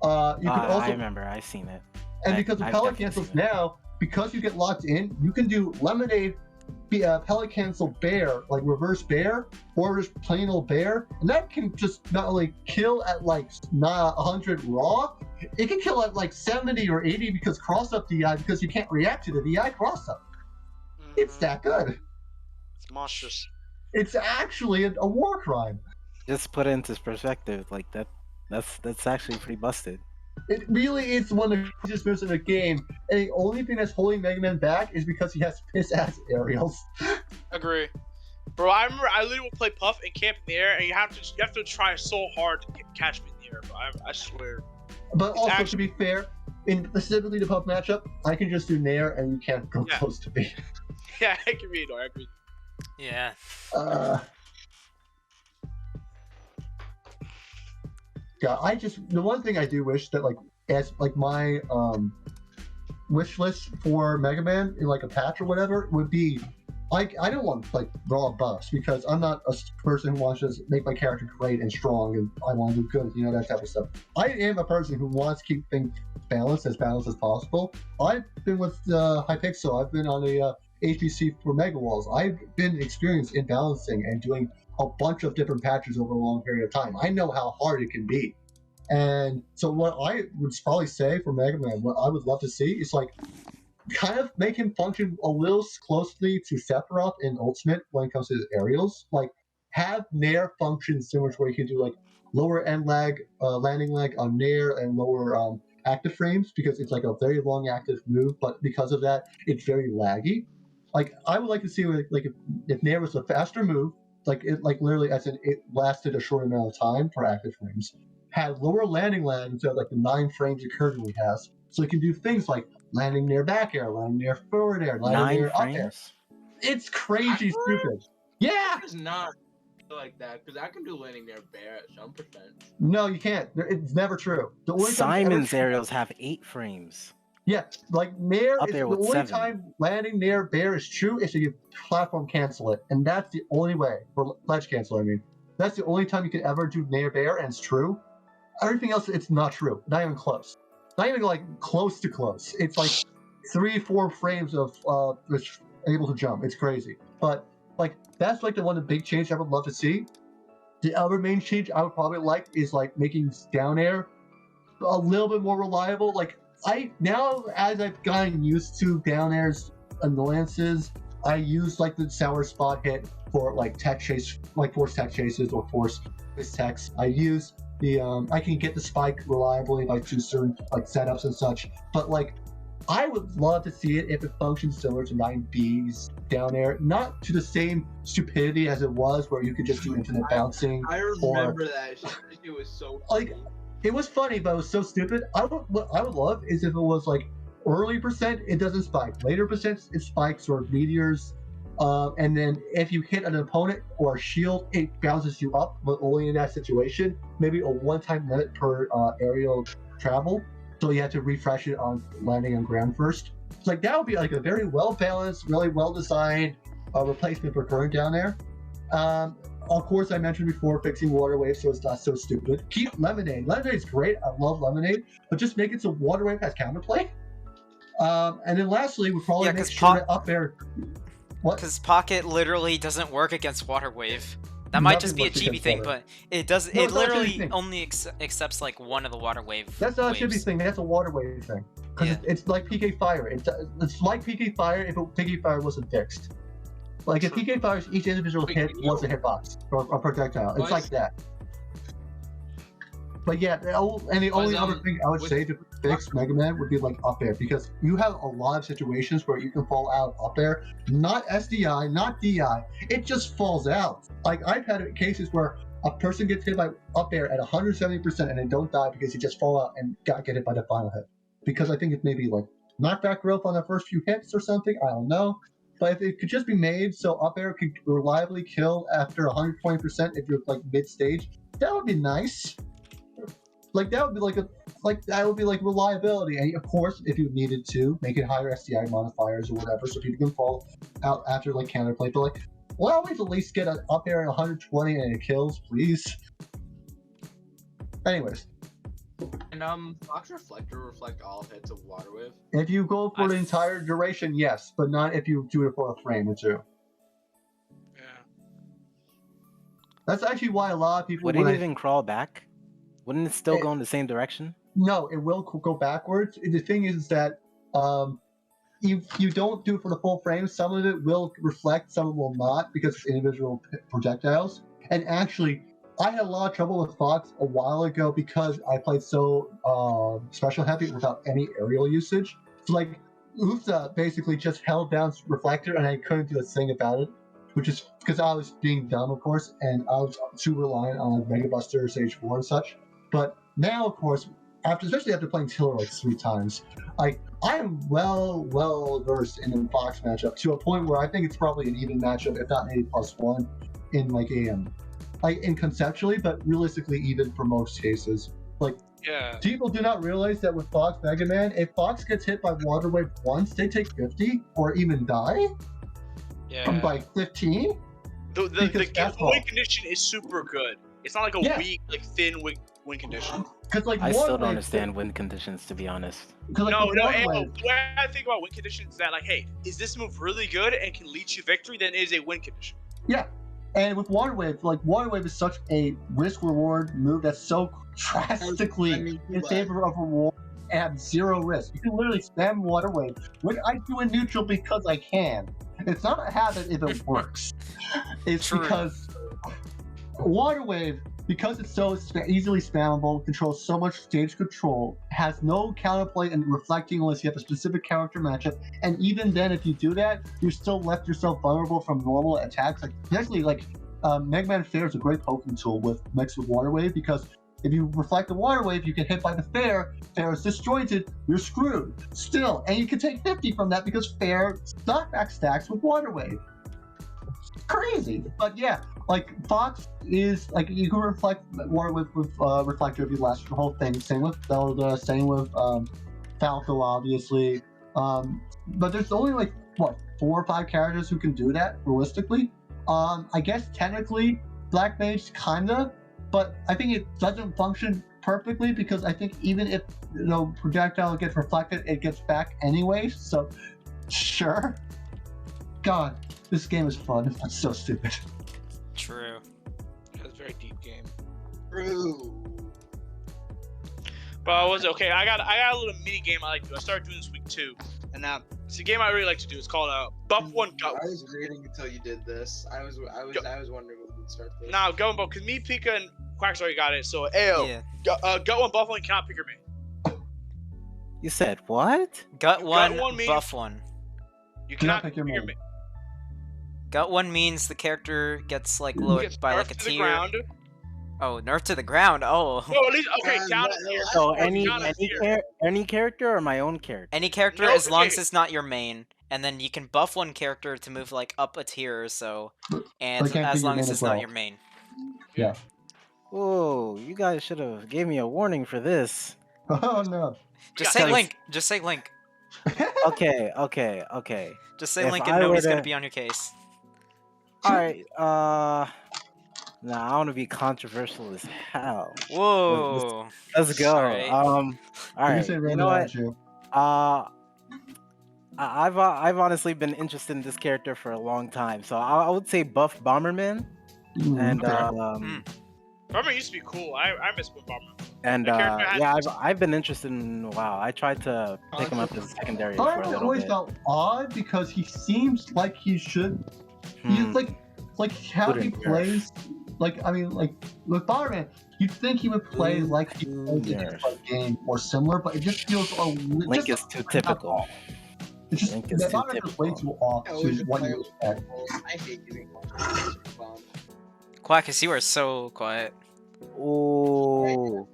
can also, I remember, I've seen it. and because of I've pellet definitely cancels seen it. now, because you get locked in, you can do Lemonade, pellet cancel bear, like reverse bear, or just plain old bear, and that can just not only kill at like 100 raw, it can kill at like 70 or 80 because cross up DI, because you can't react to the DI cross up. It's that good. It's monstrous. It's actually a war crime. Just put it into perspective, like that's actually pretty busted. It really is one of the craziest moves in the game, and the only thing that's holding Mega Man back is because he has piss-ass aerials. Agree. Bro, I remember I literally would play Puff and camp in the air, and you have to try so hard to catch me in the air, bro. I swear. But It's also, actually- to be fair, in specifically the Puff matchup, I can just do Nair and you can't go Yeah. close to me. Yeah, I agree, though. I agree. Yeah. Yeah, the one thing I do wish that like as like my wish list for Mega Man in like a patch or whatever would be, like I don't want like raw buffs, because I'm not a person who wants to just make my character great and strong and I want to do good, that type of stuff. I am a person who wants to keep things balanced as possible. I've been with Hypixel. I've been on a HPC for Mega Walls. I've been experienced in balancing and doing a bunch of different patches over a long period of time. I know how hard it can be. And so what I would probably say for Mega Man, what I would love to see is like kind of make him function a little closely to Sephiroth in Ultimate when it comes to his aerials. Like have Nair function similar to where you can do like lower end lag, landing lag on Nair and lower active frames, because it's like a very long active move, but because of that, it's very laggy. Like I would like to see like if Nair was a faster move, like it literally as in it lasted a short amount of time for active frames, had lower landing lag instead of like the 9 frames it currently has, so it can do things like landing near back air, landing near forward air, landing 9 near up air. frames? It's crazy stupid. Yeah. It's not like that, because I can do landing near bear at some percent. No, you can't. It's never true. The only time it's ever Simon's true- aerials have 8 frames. Yeah, like Nair Up is there the with only 7. time landing near bear is true is if you platform cancel it, and that's the only way for ledge cancel. I mean, that's the only time you can ever do near bear, and it's true. Everything else, it's not true. Not even close. Not even like close to close. It's like 3-4 frames of which able to jump. It's crazy. But like that's like the one big change I would love to see. The other main change I would probably like is like making down air a little bit more reliable. Like as I've gotten used to down air's annoyances, I use like the sour spot hit for like tech chase, like force tech chases or force miss techs. I use the I can get the spike reliably by do certain like setups and such. But like I would love to see it if it functions similar to 9B's down air, not to the same stupidity as it was where you could just do infinite bouncing. I remember that shit. It was so Like, funny. it was funny, but it was so stupid. What I would love is if it was like early percent, it doesn't spike. Later percent, it spikes or meteors. And then if you hit an opponent or a shield, it bounces you up, but only in that situation. Maybe a one-time limit per aerial travel. So you have to refresh it on landing on ground first. So like that would be like a very well-balanced, really well-designed replacement for current down there. Of course, I mentioned before fixing water wave so it's not so stupid. Keep lemonade. Lemonade's great. I love lemonade, but just make it so water wave has counterplay. And then lastly, we probably make sure that up air. What? Because Pocket literally doesn't work against Water Wave. That might just be a chibi thing, but it does. No, it it's not a chibi literally thing. only accepts like one of the Water Wave. That's not a waves. chibi thing. That's a water wave thing. Because it's like PK Fire. It's like PK Fire if PK Fire wasn't fixed. Like if PK Fire's each individual hit was a hitbox or a projectile. It's like that. But yeah, the only other thing I would say to fix Mega Man would be like up air, because you have a lot of situations where you can fall out up air, not SDI, not DI, it just falls out. Like I've had cases where a person gets hit by up air at 170% and they don't die because you just fall out and get hit by the final hit. Because I think it's maybe like knockback growth on the first few hits or something, I don't know. But if it could just be made so up air could reliably kill after 120% if you're like mid stage, that would be nice. Like that would be like reliability, and of course, if you needed to make it higher SDI modifiers or whatever, so people can fall out after like counterplay. But like, well, always at least get an up air at 120 and it kills, please. Anyways, And Fox Reflector reflect all hits of Water Wave. if you go for the entire duration, yes, but not if you do it for a frame or two. Yeah. That's actually why a lot of people Would it even crawl back? Wouldn't it still go in the same direction? No, it will go backwards. The thing is that if you don't do it for the full frame, some of it will reflect, some of it will not, because it's individual projectiles. And actually, I had a lot of trouble with Fox a while ago because I played so special heavy without any aerial usage. So like, Ufta basically just held down Reflector and I couldn't do a thing about it, which is because I was being dumb, of course, and I was too reliant on Mega Buster, Stage 4 and such. But now, of course, especially after playing Tiller like 3 times, I am well versed in the Fox matchup to a point where I think it's probably an even matchup, if not 80+1, in like AM. Like in conceptually, but realistically even for most cases. Like, people do not realize that with Fox Mega Man, if Fox gets hit by Water Wave once, they take 50 or even die from like 15. The win condition is super good. It's not like a weak, like thin win condition. Like I still don't understand win conditions, to be honest. Like no. The way I think about win conditions is that, like, hey, is this move really good and can lead you victory? Then it is a win condition. Yeah, and with Water Wave, like Water Wave is such a risk-reward move that's so drastically in favor of reward and have 0 risk. You can literally spam Water Wave, which I do in neutral because I can. It's not a habit if it works. It's because Water Wave, because it's so easily spammable, controls so much stage control, has no counterplay and reflecting unless you have a specific character matchup, and even then, if you do that, you still left yourself vulnerable from normal attacks. Like, actually, like Mega Man Fair is a great poking tool mixed with Water Wave, because if you reflect the Water Wave, you get hit by the Fair is disjointed, you're screwed. Still, and you can take 50 from that because Fair knockback stacks with Water Wave. It's crazy, but yeah. Like, Fox is, like, you can reflect Water with Reflector if you last the whole thing. Same with Zelda, same with Falco, obviously. But there's only, like, 4 or 5 characters who can do that, realistically. I guess, technically, Black Mage kinda, but I think it doesn't function perfectly because I think even if, projectile gets reflected, it gets back anyway, so, sure. God, this game is fun. It's so stupid. True. That's a very deep game. True. But I got a little mini game I like to do. I started doing this week 2, and now it's a game I really like to do. It's called Buff One Gut. I was reading until you did this. I was wondering when we'd start this. Now Gut One, because me, Pika, and Quackus already got it. So Gut One, Buff One cannot pick your main. You said what? Gut one, means buff one. You cannot pick your main. Gut one means the character gets like lowered by like a to the tier. ground. Oh, nerf to the ground. Oh. No, at least down. So any character or my own character? Any character as long as it's not your main, and then you can buff one character to move like up a tier or so, and as long as it's not your main. Yeah. Whoa, you guys should have gave me a warning for this. Oh no. Just say Link. Just say Link. Okay. Just say Link and nobody's gonna be on your case. Alright, Nah, I want to be controversial as hell. Whoa. Let's go. Alright. All You right. say You Raymond know what? Andrew. I've honestly been interested in this character for a long time, so I would say Buff Bomberman, and Okay. Bomberman used to be cool. I miss Bomberman. and That character had- yeah, I've been interested in. Wow, I tried to pick him up as a secondary for a Bomberman little always bit. felt odd because he seems like he should. He's like how he Couldn't plays. Like I mean, like with Bomberman, you'd think he would play like he plays in Nerf. a game or similar, but it just feels a Link is too typical. It's just Link is that too Bomberman is way typical. too off I to always what play you expect. I hate using bombs. Quackus, you are so quiet. Ooh,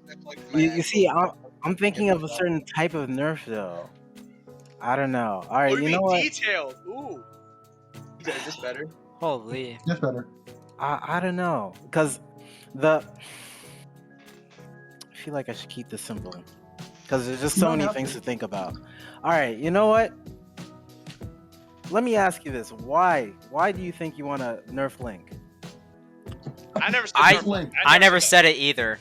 you see, I'm thinking of a certain type of Nerf though. I don't know. All right, What do you you know mean what? detailed? Ooh. Is this better? Holy. Just better. I don't know, because I feel like I should keep this simple, because there's just You so don't many have things to. to think about. All right, you know what? Let me ask you this: Why do you think you want to nerf Link? I never said I- Nerf Link. I never said it either.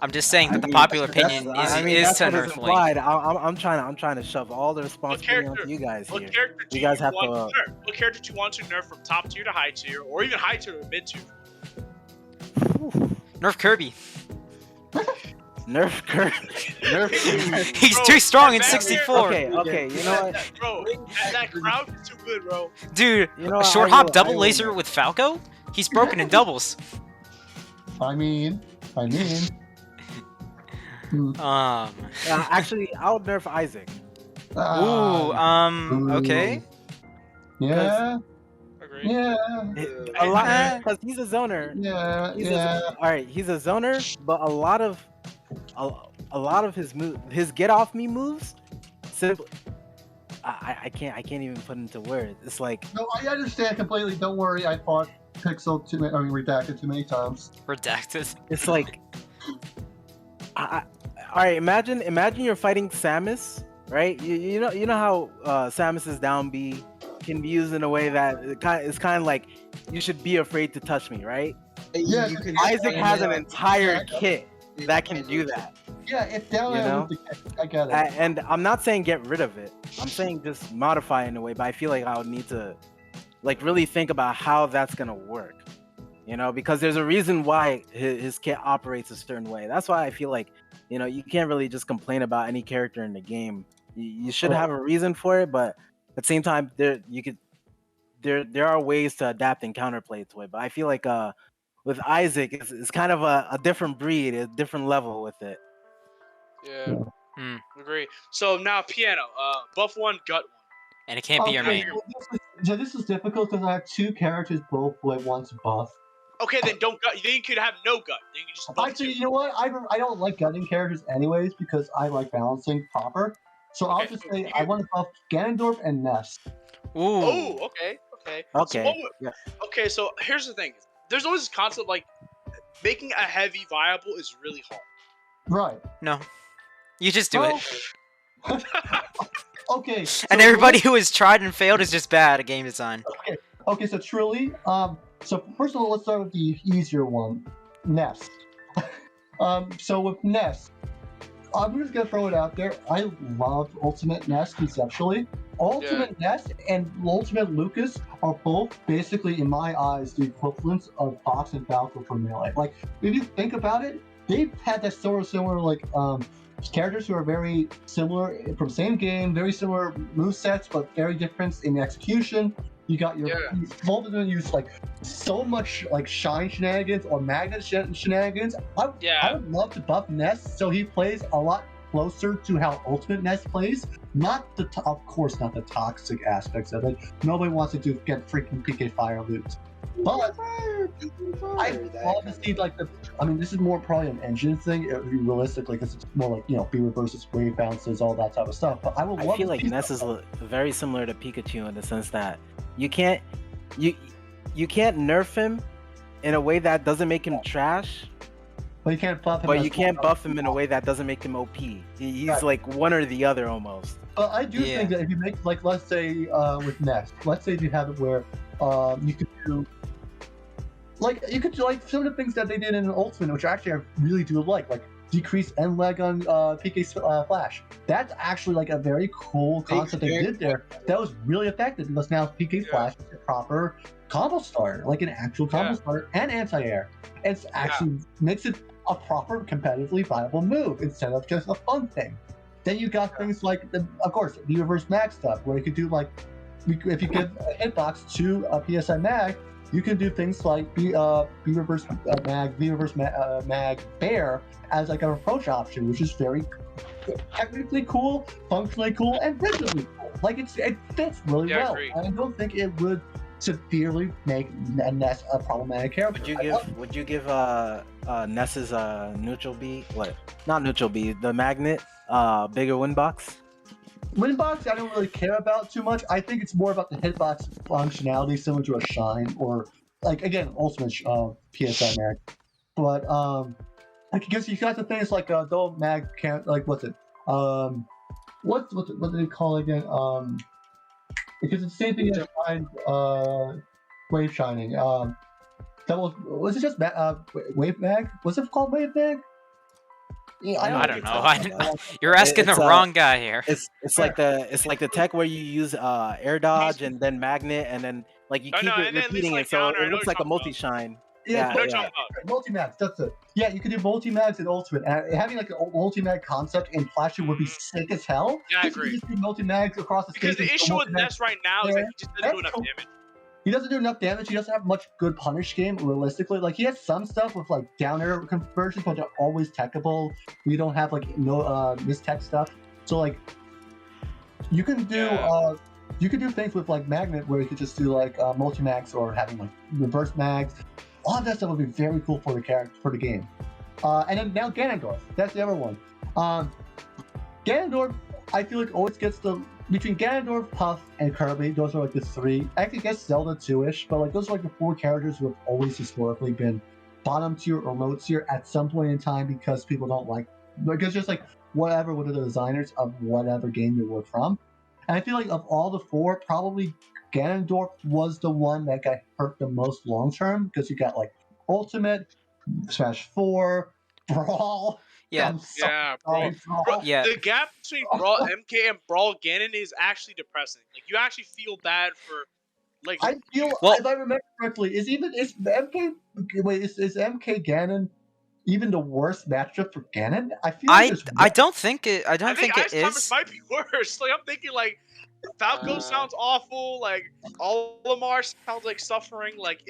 I'm just saying that the mean, popular that's- opinion I mean, is that's to what is nerf Link. implied. I'm trying to shove all the responsibility character- onto you guys What here. character do You guys have want to, nerf? What character do you want to nerf from top tier to high tier, or even high tier to mid tier? Nerf Kirby. Nerf Kirby. He's Bro, too strong in back here- 64. Okay, you know what? Bro, that crowd is too good, bro. Dude, You know a what? short I hop will- double I will laser nerf. with Falco? He's broken in doubles. I mean. Actually, I would nerf Isaac. Okay. Yeah. Agree. Yeah. A lot because he's a zoner. Yeah. He's Yeah. all right. He's a zoner, but a lot of his get off me moves, simply, I can't even put into words. It's like No, I understand completely. Don't worry. I fought Pixel Redacted too many times. Redacted. it's like, all right. Imagine you're fighting Samus, right? You know how Samus's down B can be used in a way that it's kind of like you should be afraid to touch me, right? Yeah, You can Isaac has an entire Yeah. kit that can do that. Yeah, if down You air know? with the kick, I get it. And I'm not saying get rid of it. I'm saying just modify it in a way, but I feel like I would need to like really think about how that's gonna work. You know, because there's a reason why his kit operates a certain way. That's why I feel like, you know, you can't really just complain about any character in the game. You should have a reason for it, but at the same time, there are ways to adapt and counterplay to it. But I feel like with Isaac, it's kind of a different breed, a different level with it. Yeah. Hmm. Agree. So now piano. Buff one, gut one. And it can't be your Okay, main. well, this is difficult because I have two characters both with one's buff. Okay, then don't gut. Then you could have no gut. Then you can just buff Actually, two. you know what? I don't like gutting characters anyways because I like balancing proper. So I'll Okay, just so say you- I want to buff Ganondorf and Ness. Ooh. Oh, okay. Okay. So what would- Yeah. okay, so here's the thing. There's always this concept like making a heavy viable is really hard. Right. No. You just do it. Okay. And everybody who has tried and failed is just bad at game design. Okay, so truly, so first of all, let's start with the easier one, Ness. So with Ness, I'm just gonna throw it out there. I love Ultimate Ness conceptually. Ultimate Ness and Ultimate Lucas are both basically, in my eyes, the equivalents of Fox and Falco for Melee. Like, if you think about it, they've had that sort of similar, like, characters who are very similar from same game, very similar movesets, but very different in execution. You got your both of them use like so much like shine shenanigans or magnet shenanigans. I would love to buff Ness so he plays a lot closer to how Ultimate Ness plays. Not of course not the toxic aspects of it. Nobody wants to get freaking PK fire loot. But I love to see like this is more probably an engine thing, realistically, because it's more like beaver versus wave bounces, all that type of stuff. But I feel like Ness is very similar to Pikachu in the sense that you can't nerf him in a way that doesn't make him trash. But you can't buff him. But you can't buff him in a way that doesn't make him OP. He's like one or the other almost. But I do think that if you make like, let's say with Ness, let's say you have it where you could do. like you could do like some of the things that they did in Ultimate, which actually I really do like decrease end leg on PK Flash. That's actually like a very cool concept they did there. That was really effective because now PK Flash is a proper combo starter, like an actual combo starter and anti-air. It's actually makes it a proper competitively viable move instead of just a fun thing. Then you got things like, of course, the reverse mag stuff, where you could do like, if you give a hitbox to a PSI mag, you can do things like B reverse mag bear as like an approach option, which is very technically cool, functionally cool, and visually cool. Like it fits really well. I don't think it would severely make Ness a problematic character. Would you give Ness's neutral B, not neutral B, the magnet bigger win box? Winbox, I don't really care about too much. I think it's more about the hitbox functionality, similar to a Shine or, like, again, Ultimate PSI mag. But I guess you got the things like though mag can't, like, what's it? What do they call it again? Because it's the same thing as Shine, Wave Shining. That was it just Wave Mag? Was it called Wave Mag? Yeah, I don't know. You're asking the wrong guy here. It's like the tech where you use air dodge and then magnet and then like you keep repeating it, so it looks like a multi-shine. Yeah. Multi-mags, that's it. Yeah, you can do multi-mags in Ultimate. And having like an multi-mag concept in Flash would be sick as hell. Yeah, I agree. You just do multi-mags across the stage. Because the issue with Ness right now is that he just doesn't do enough damage. He doesn't do enough damage. He doesn't have much good punish game, realistically. Like, he has some stuff with, like, down air conversions, but they're always techable. We don't have, like, no mistech stuff. So, like, you can do things with, like, Magnet, where you could just do, like, multi-mags or having, like, reverse mags. All of that stuff would be very cool for the character, for the game. And then now Ganondorf. That's the other one. Ganondorf, I feel like always gets between Ganondorf, Puff, and Kirby, those are like the three. I actually guess Zelda too-ish, but like those are like the four characters who have always historically been bottom tier or low tier at some point in time because people don't like, because just like whatever with the designers of whatever game they were from. And I feel like of all the four, probably Ganondorf was the one that got hurt the most long term because you got like Ultimate, Smash 4, Brawl. Yeah, Brawl. Yeah. The gap between Brawl MK and Brawl Ganon is actually depressing. Like, you actually feel bad for, like. I feel, if I remember correctly, is MK Ganon even the worst matchup for Ganon? I feel. I don't think it. I don't think it is. Thomas might be worse. Like, I'm thinking like. Falco sounds awful, like Olimar sounds like suffering, like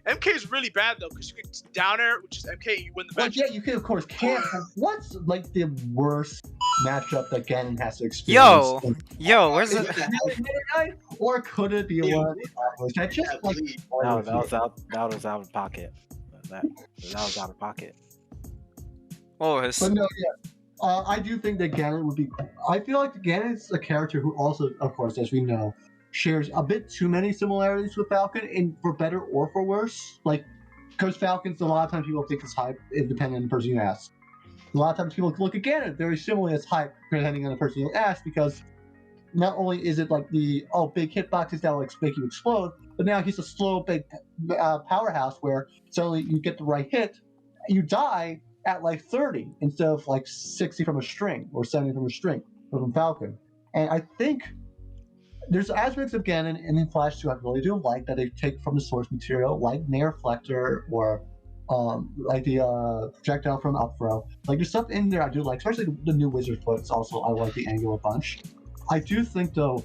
MK is really bad though, because you can down air, which is MK, you win the match. Yeah, you can of course can't. What's like the worst matchup that Ganon has to experience? Yo, where's the or could it be one? That just like that was out of pocket. That was out of pocket. But no, yeah. I do think that Ganon would be. I feel like Ganon is a character who also, of course, as we know, shares a bit too many similarities with Falcon, and for better or for worse. Like, because Falcon's a lot of times people think it's hype, depending on the person you ask. A lot of times people look at Ganon very similarly as hype, depending on the person you ask, because not only is it like the big hitboxes that will make you explode, but now he's a slow big powerhouse where suddenly you get the right hit, you die at like 30 instead of like 60 from a string or 70 from a string from Falcon. And I think there's aspects of Ganon and in Flash 2 I really do like that they take from the source material, like Nair Reflector or like the projectile from Up Throw. Like there's stuff in there I do like, especially the new Wizard Foots. Also, I like the angle a bunch. I do think though,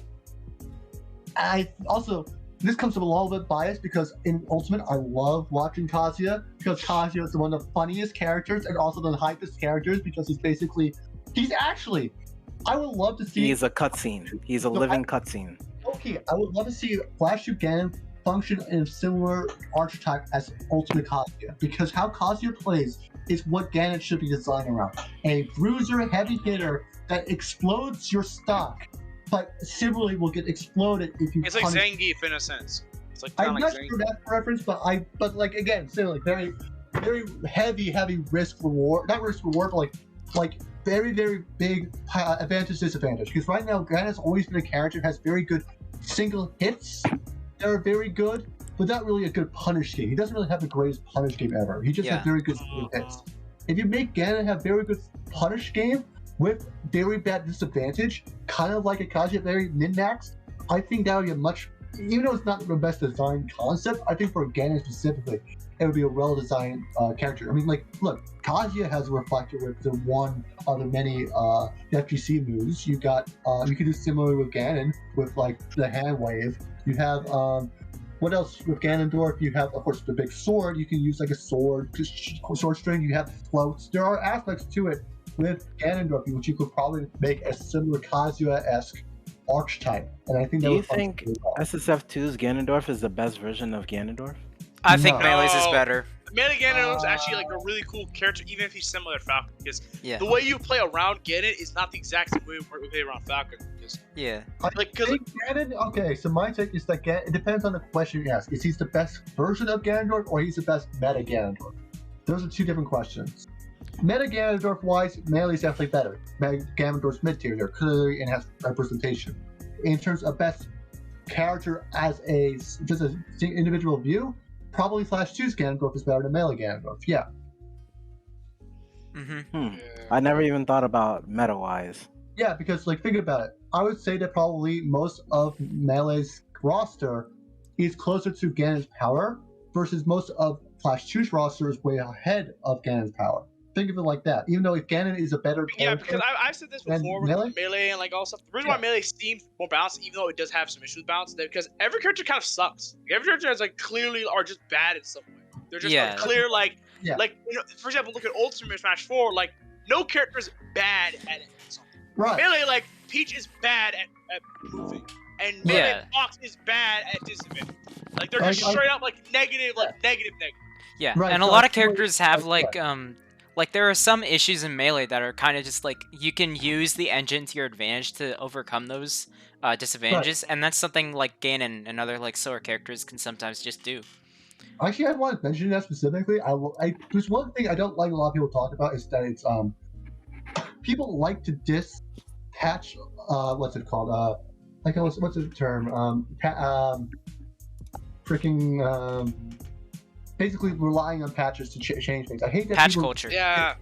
this comes from a little bit biased because in Ultimate, I love watching Kazuya because Kazuya is one of the funniest characters and also the hypest characters because he's actually, I would love to see. He's a cutscene. He's a living cutscene. Okay, I would love to see Flash Ganon function in a similar archetype as Ultimate Kazuya because how Kazuya plays is what Ganon should be designed around. A bruiser, heavy hitter that explodes your stock. But similarly will get exploded if you. It's like Zangief in a sense. It's like I'm not sure that reference, but like again, similarly, very, very heavy risk reward. Not risk reward, but like very big advantage disadvantage. Because right now, Ganon's always been a character that has very good single hits. They're very good, but not really a good punish game. He doesn't really have the greatest punish game ever. He just has very good hits. If you make Ganon have very good punish game with very bad disadvantage, kind of like a Kazuya very min-maxed, I think that would be a much, even though it's not the best designed concept, I think for Ganon specifically, it would be a well-designed character. I mean, like, look, Kazuya has a reflector with the one of the many FGC moves. You got, you can do similar with Ganon with like the hand wave. You have, what else with Ganondorf? You have, of course, the big sword. You can use like a sword string. You have floats. There are aspects to it with Ganondorf, which you could probably make a similar Kazuya-esque archetype. And I think Do you think SSF2's Ganondorf is the best version of Ganondorf? I think No. Melee's is better. Melee Ganon is actually like a really cool character, even if he's similar to Falcon. Because Yeah. the way you play around Ganon is not the exact same way we play around Falcon. Because Yeah. Ganon, okay, so my take is that it depends on the question you ask. Is he the best version of Ganondorf or he's the best meta Ganondorf? Those are two different questions. Meta Ganondorf wise, Melee's definitely better. Ganondorf's mid tier here, clearly and has representation. In terms of best character as just an individual view, probably Flash 2's Ganondorf is better than Melee Ganondorf. Yeah. I never even thought about meta wise. Yeah, because like think about it. I would say that probably most of Melee's roster is closer to Ganon's power versus most of Flash 2's roster is way ahead of Ganon's power. Think of it like that. Even though if Ganon is a better yeah, character, because I've said this before with Melee and like all stuff. The reason why Melee seems more balanced, even though it does have some issues with balance, is because every character kind of sucks. Every character is like clearly are just bad in some way. They're just like, clear like for example, look at Ultimate Smash 4. Like no character is bad at it. Right. Melee, like Peach is bad at moving, and Melee Fox is bad at disadvantage. Like they're just straight up like negative. Yeah, Right, and a so lot I of characters feel have like- like there are some issues in Melee that are kind of just like you can use the engine to your advantage to overcome those disadvantages, and that's something like Ganon and other like slower characters can sometimes just do. Actually, I want to mention that specifically. There's one thing I don't like a lot of people talk about is that it's people like to diss patch what's it called like what's the term basically relying on patches to change things. I hate that Patch people, culture. Yeah.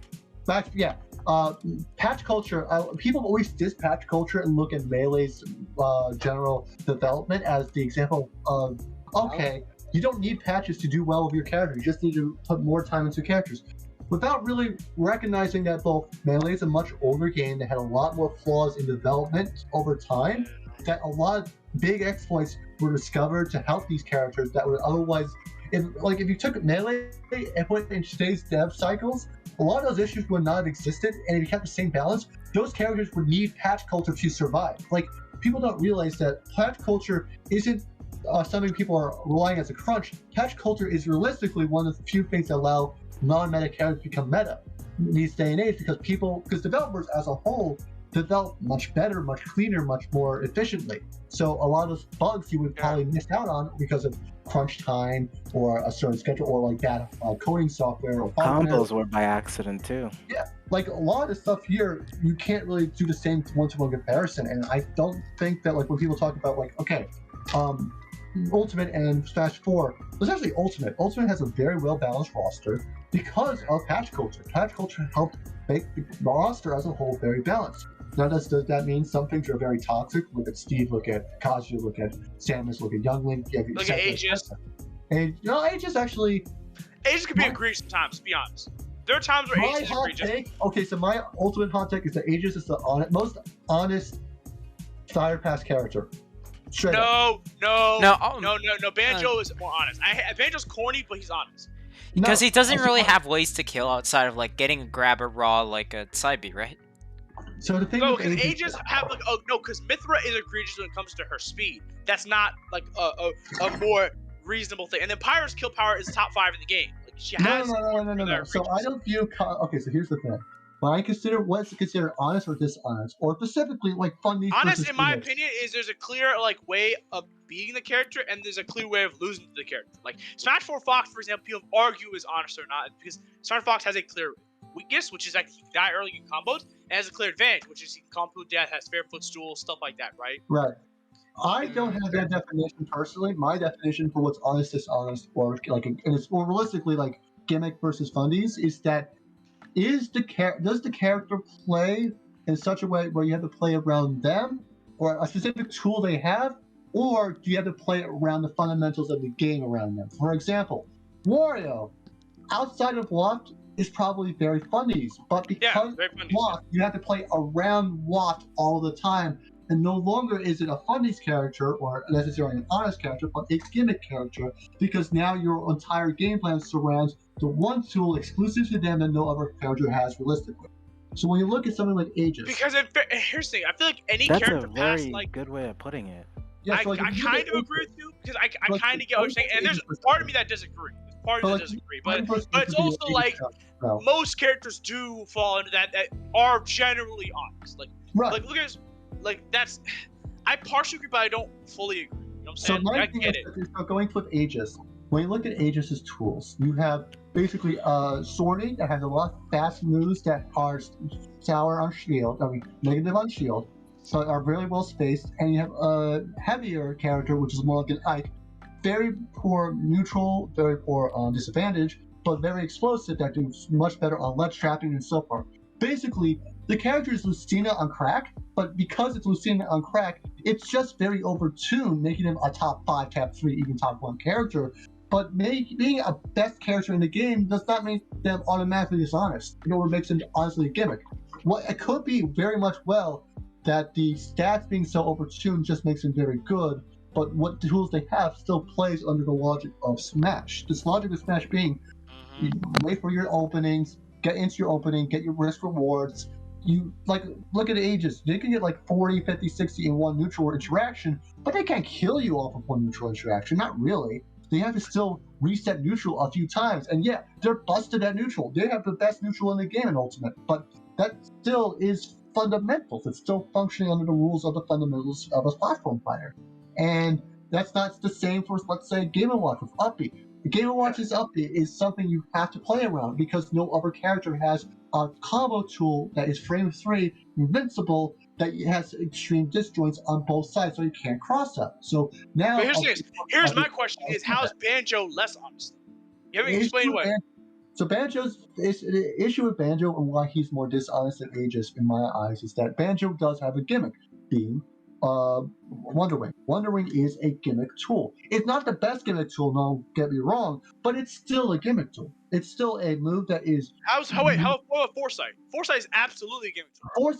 Patch culture. People always diss patch culture and look at Melee's general development as the example of okay, you don't need patches to do well with your character. You just need to put more time into characters, without really recognizing that both Melee is a much older game that had a lot more flaws in development over time. That a lot of big exploits were discovered to help these characters that would otherwise. If you took Melee and put it in today's dev cycles, a lot of those issues would not have existed, and if you kept the same balance, those characters would need patch culture to survive. Like, people don't realize that patch culture isn't something people are relying as a crunch. Patch culture is realistically one of the few things that allow non-meta characters to become meta in these day and age, because developers as a whole develop much better, much cleaner, much more efficiently. So a lot of those bugs you would probably miss out on because of crunch time or a certain schedule or like that coding software or combos were by accident too. Yeah, like a lot of the stuff here you can't really do the same one-to-one comparison, and I don't think that like when people talk about like Ultimate and Smash 4, especially Ultimate has a very well balanced roster because of patch culture. Patch culture helped make the roster as a whole very balanced. Now, does that mean some things are very toxic? Look at Steve, look at Kazuya, look at Samus, look at Youngling. Look at Aegis. And Aegis actually... Aegis can be egregious sometimes, to be honest. There are times where Aegis is egregious. Okay, so my ultimate hot take is that Aegis is the most honest Fire Pass character. Straight up. No. Banjo is more honest. Banjo's corny, but he's honest. Because he doesn't really have ways to kill outside of like getting a grab or raw like a side B, right? So the thing because Aegis have like because Mithra is egregious when it comes to her speed. That's not like a more reasonable thing. And then Pyra's kill power is top 5 in the game. Like she has. No. So I don't view. Okay, so here's the thing. When I consider what's considered honest or dishonest, or specifically like fun. Honest, in my opinion, is there's a clear like way of beating the character, and there's a clear way of losing to the character. Like Smash 4 Fox, for example, people argue is honest or not because Smash Fox has a clear weakness, which is like he can die early in combos, and has a clear advantage, which is he can combo death, has fair footstool, stuff like that, right? Right. I don't have that definition personally. My definition for what's honest, dishonest, or like, and it's more realistically like gimmick versus fundies is that does the character play in such a way where you have to play around them or a specific tool they have, or do you have to play around the fundamentals of the game around them? For example, Wario, outside of Waft, is probably very fundies, but because Waft, you have to play around Waft all the time, and no longer is it a fundies character or necessarily an honest character, but a gimmick character, because now your entire game plan surrounds the one tool exclusive to them that no other character has realistically. So when you look at something like Aegis, because here's the thing, I feel like any That's character a very like good way of putting it. yeah, so I kind of agree with you because I kind of get what you're saying, and there's part of me that disagrees. Part of me that disagrees, but it's also like most characters do fall into that are generally honest. Like look at this, like that's I partially agree, but I don't fully agree. You know what I'm saying? So I get it. So going with Aegis, when you look at Aegis' tools, you have basically sorting that has a lot of fast moves that are sour on shield, negative on shield, so are very well spaced, and you have a heavier character which is more like an Ike, very poor neutral, very poor on disadvantage, but very explosive that do much better on ledge trapping and so forth. Basically, the character is Lucina on crack, but because it's Lucina on crack, it's just very overtuned, making him a top 5, top 3, even top 1 character. But being a best character in the game does not make them automatically dishonest. You know what makes them honestly a gimmick? Well, it could be very much well that the stats being so overtuned just makes them very good, but what tools they have still plays under the logic of Smash. This logic of Smash being, you wait for your openings, get into your opening, get your risk rewards. You look at Aegis, they can get like 40, 50, 60 in one neutral interaction, but they can't kill you off of one neutral interaction, not really. They have to still reset neutral a few times, and yeah, they're busted at neutral. They have the best neutral in the game in Ultimate, but that still is fundamentals. It's still functioning under the rules of the fundamentals of a platform fighter. And that's not the same for, let's say, Game & Watch with Uppy. The Game & Watch's Uppy is something you have to play around because no other character has a combo tool that is frame 3, invincible, that has extreme disjoints on both sides, so you can't cross up. So now, but here's my question: is how's Banjo less honest? You haven't explained why. So the issue with Banjo and why he's more dishonest than Aegis in my eyes is that Banjo does have a gimmick, being Wonder Wing. Wonder Wing is a gimmick tool. It's not the best gimmick tool, don't get me wrong, but it's still a gimmick tool. It's still a move that is. How about Foresight? Foresight is absolutely a gimmick tool.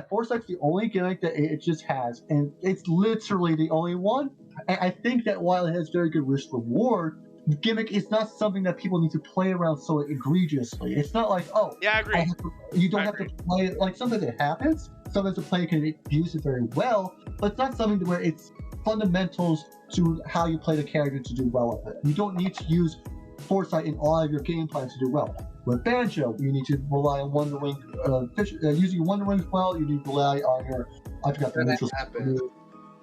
Forsight's the only gimmick that it just has, and it's literally the only one. And I think that while it has very good risk reward, the gimmick is not something that people need to play around so egregiously. It's not like, yeah, I agree. You don't have to play it. Like sometimes it happens. Sometimes the player can use it very well, but it's not something where it's fundamentals to how you play the character to do well with it. You don't need to use Foresight in all of your game plans to do well. With Banjo, you need to rely on Wonder Wing. Using Wonder Wing well, you need to rely on your. I forgot the neutral.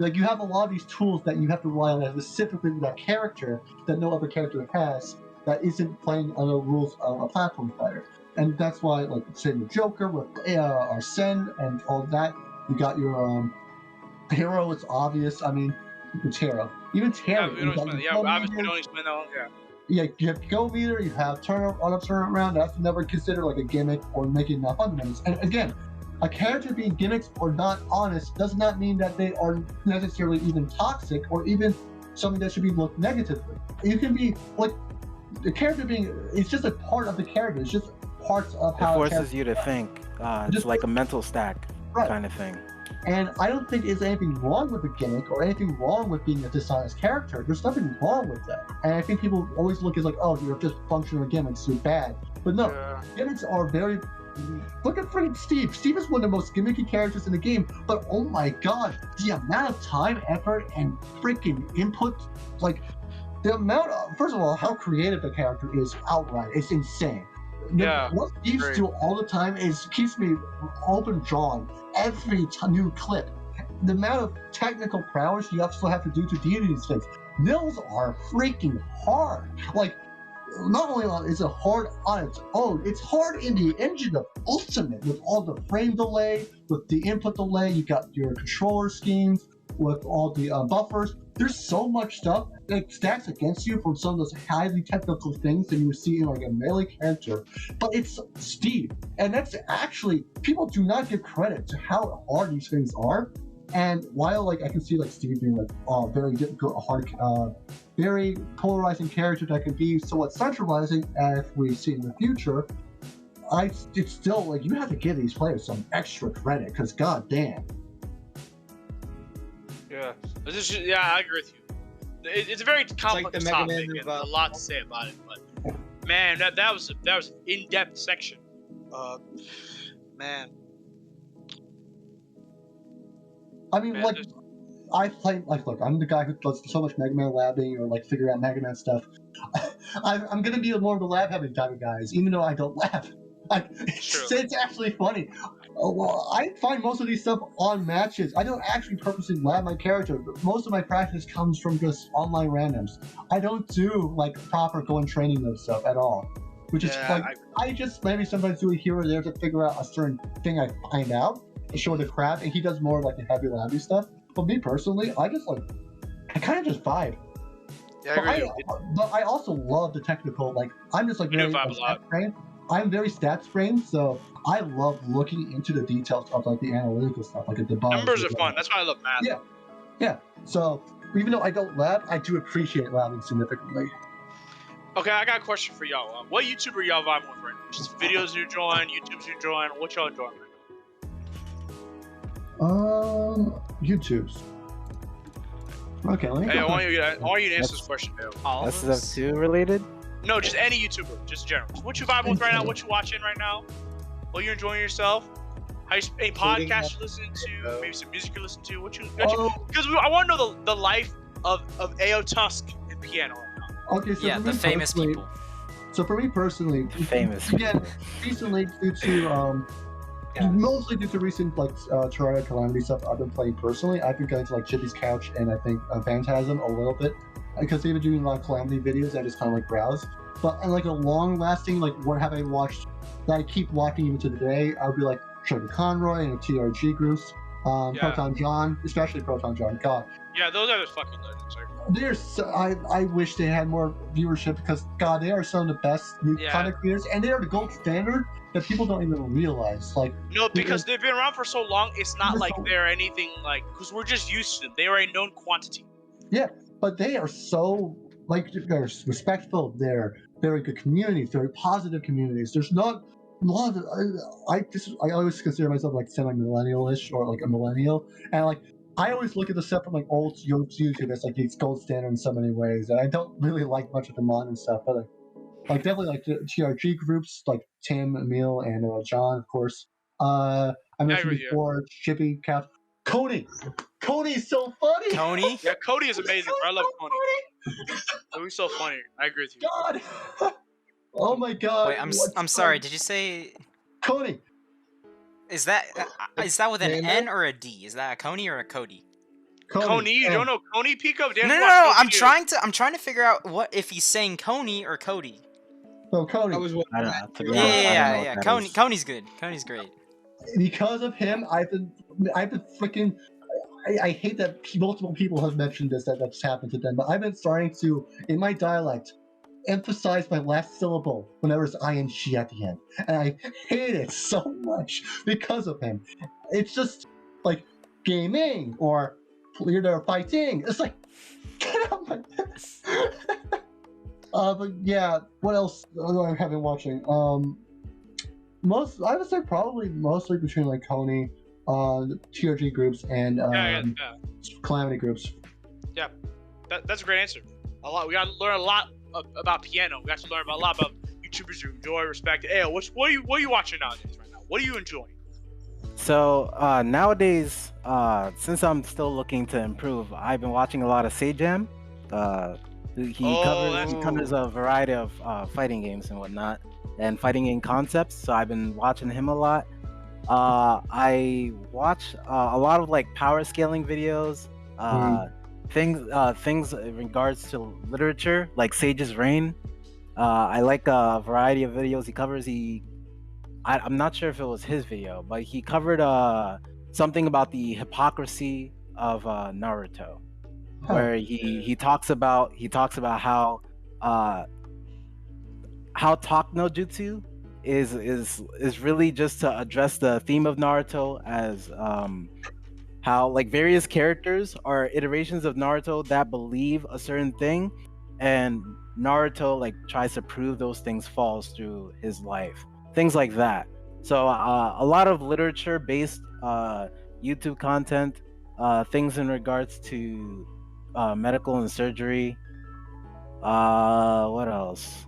Like you have a lot of these tools that you have to rely on specifically with that character that no other character has that isn't playing on the rules of a platform fighter. And that's why, like, say the Joker with Arsene and all that, you got your Hero. It's obvious. I mean, it's Hero. Even Terry. Obviously, we don't spend that long. Yeah, you have Go Meter. You have turn around. That's never considered like a gimmick or making enough fundamentals. And again, a character being gimmicks or not honest does not mean that they are necessarily even toxic or even something that should be looked negatively. You can be like the character being. It's just a part of the character. It's just parts of how it forces you to think. It's like a mental stack kind of thing. And I don't think there's anything wrong with a gimmick or anything wrong with being a dishonest character. There's nothing wrong with that. And I think people always look as like, oh, you're just functional gimmicks, you're bad. But no, gimmicks are very. Look at freaking Steve. Steve is one of the most gimmicky characters in the game, but oh my god, the amount of time, effort, and freaking input, like the amount of, first of all, how creative the character is outright, it's insane. What Steve do all the time keeps me open jawed every new clip. The amount of technical prowess you also have to do to do these things. Nils are freaking hard. Like, not only is it hard on its own, it's hard in the engine of Ultimate with all the frame delay, with the input delay. You got your controller schemes. with all the buffers. There's so much stuff that stacks against you from some of those highly technical things that you would see in like a melee character. But it's Steve, and that's actually, people do not give credit to how hard these things are. And while like I can see like Steve being like very difficult, hard, very polarizing character that can be somewhat centralizing, as we see in the future, it's still like you have to give these players some extra credit because goddamn. Yeah, I agree with you. It's a very complex topic and a lot to say about it. But man, that was an in-depth section. Man. I mean, like, I play, like, look, I'm the guy who does so much Mega Man labbing or, like, figuring out Mega Man stuff. I'm going to be more of the lab-heavy type of guys, even though I don't lab. It's actually funny. Well, I find most of these stuff on matches. I don't actually purposely lab my character. Most of my practice comes from just online randoms. I don't do, like, proper going training mode stuff at all. Which is, I just maybe sometimes do it here or there to figure out a certain thing I find out. To show the crap, and he does more of like the heavy labby stuff. But me personally, I kind of just vibe. Yeah, but I also love the technical. Like I'm just like very stats framed. I'm very stats framed, so I love looking into the details of like the analytical stuff, like the bugs. Numbers are fun. That's why I love math. Yeah. So even though I don't lab, I do appreciate labbing significantly. Okay, I got a question for y'all. What YouTuber y'all vibing with right now? Just videos you enjoying, YouTubes you enjoying. What y'all enjoying right now? YouTube's. Okay, let me I want you to answer this question, Dale. That's stuff too related? No, just any YouTuber, just in general. What you vibing with right now? What you watching right now? What you enjoying yourself? Any podcasts you listen to? Maybe some music you listen to? Because I want to know the life of AOTUSK and piano right now. Okay, so yeah, the famous people. So for me personally, again, recently due to mostly due to recent like Terraria Calamity stuff I've been playing personally, I've been going to like Chippy's Couch and I think Phantasm a little bit because they've been doing a lot of Calamity videos. I just kind of like browse, but like a long-lasting like what have I watched that I keep watching even to today? I would be like Sugar Conroy and the TRG groups, Proton John, especially Proton John. God. Yeah, those are the fucking legends. I wish they had more viewership because God, they are some of the best new content creators and they are the gold standard that people don't even realize. Like because they've been around for so long, it's not like they're anything like because we're just used to them. They are a known quantity. Yeah, but they are so like they're respectful. They're very good communities, very positive communities. There's not a lot of I always consider myself like semi-millennial-ish or like a millennial, and like I always look at the stuff from like old YouTube as like it's gold standard in so many ways, and I don't really like much of the modern stuff, but like definitely like the TRG groups like Tim, Emil, and John, of course. I mentioned before Chippy, Cap, Cody. Cody's so funny. Tony? Yeah, Cody is amazing. I love Cody. Cody's so funny. I agree with you. God. Oh my God. Wait, I'm sorry. Did you say Cody? Is that with an N or a D? Is that a Coney or a Cody? Coney, you don't know Coney? Pika? No. I'm trying to figure out what if he's saying Coney or Cody. No, Cody. Yeah. Coney's good. Coney's great. Because of him, I've been freaking. I hate that multiple people have mentioned this that's happened to them, but I've been starting to, in my dialect, emphasize my last syllable whenever it's ing at the end, and I hate it so much because of him. It's just like gaming or they're fighting. It's like get out my but yeah, what else do I have been watching? I would say probably mostly between like Coney, the TRG groups and Calamity groups. Yeah, that's a great answer. We got to learn a lot about piano. We got to learn a lot about YouTubers you enjoy, respect. Hey, what are you watching nowadays right now? What are you enjoying? So nowadays, since I'm still looking to improve, I've been watching a lot of Sajam. He covers a variety of fighting games and whatnot, and fighting game concepts. So I've been watching him a lot. I watch a lot of like power scaling videos, things in regards to literature, like Sage's Reign. I like a variety of videos he covers. I'm not sure if it was his video, but he covered something about the hypocrisy of Naruto, Huh. where he talks about how talk no jutsu is really just to address the theme of Naruto as how like various characters are iterations of Naruto that believe a certain thing, and Naruto like tries to prove those things false through his life, things like that. So a lot of literature based YouTube content, things in regards to medical and surgery. What else?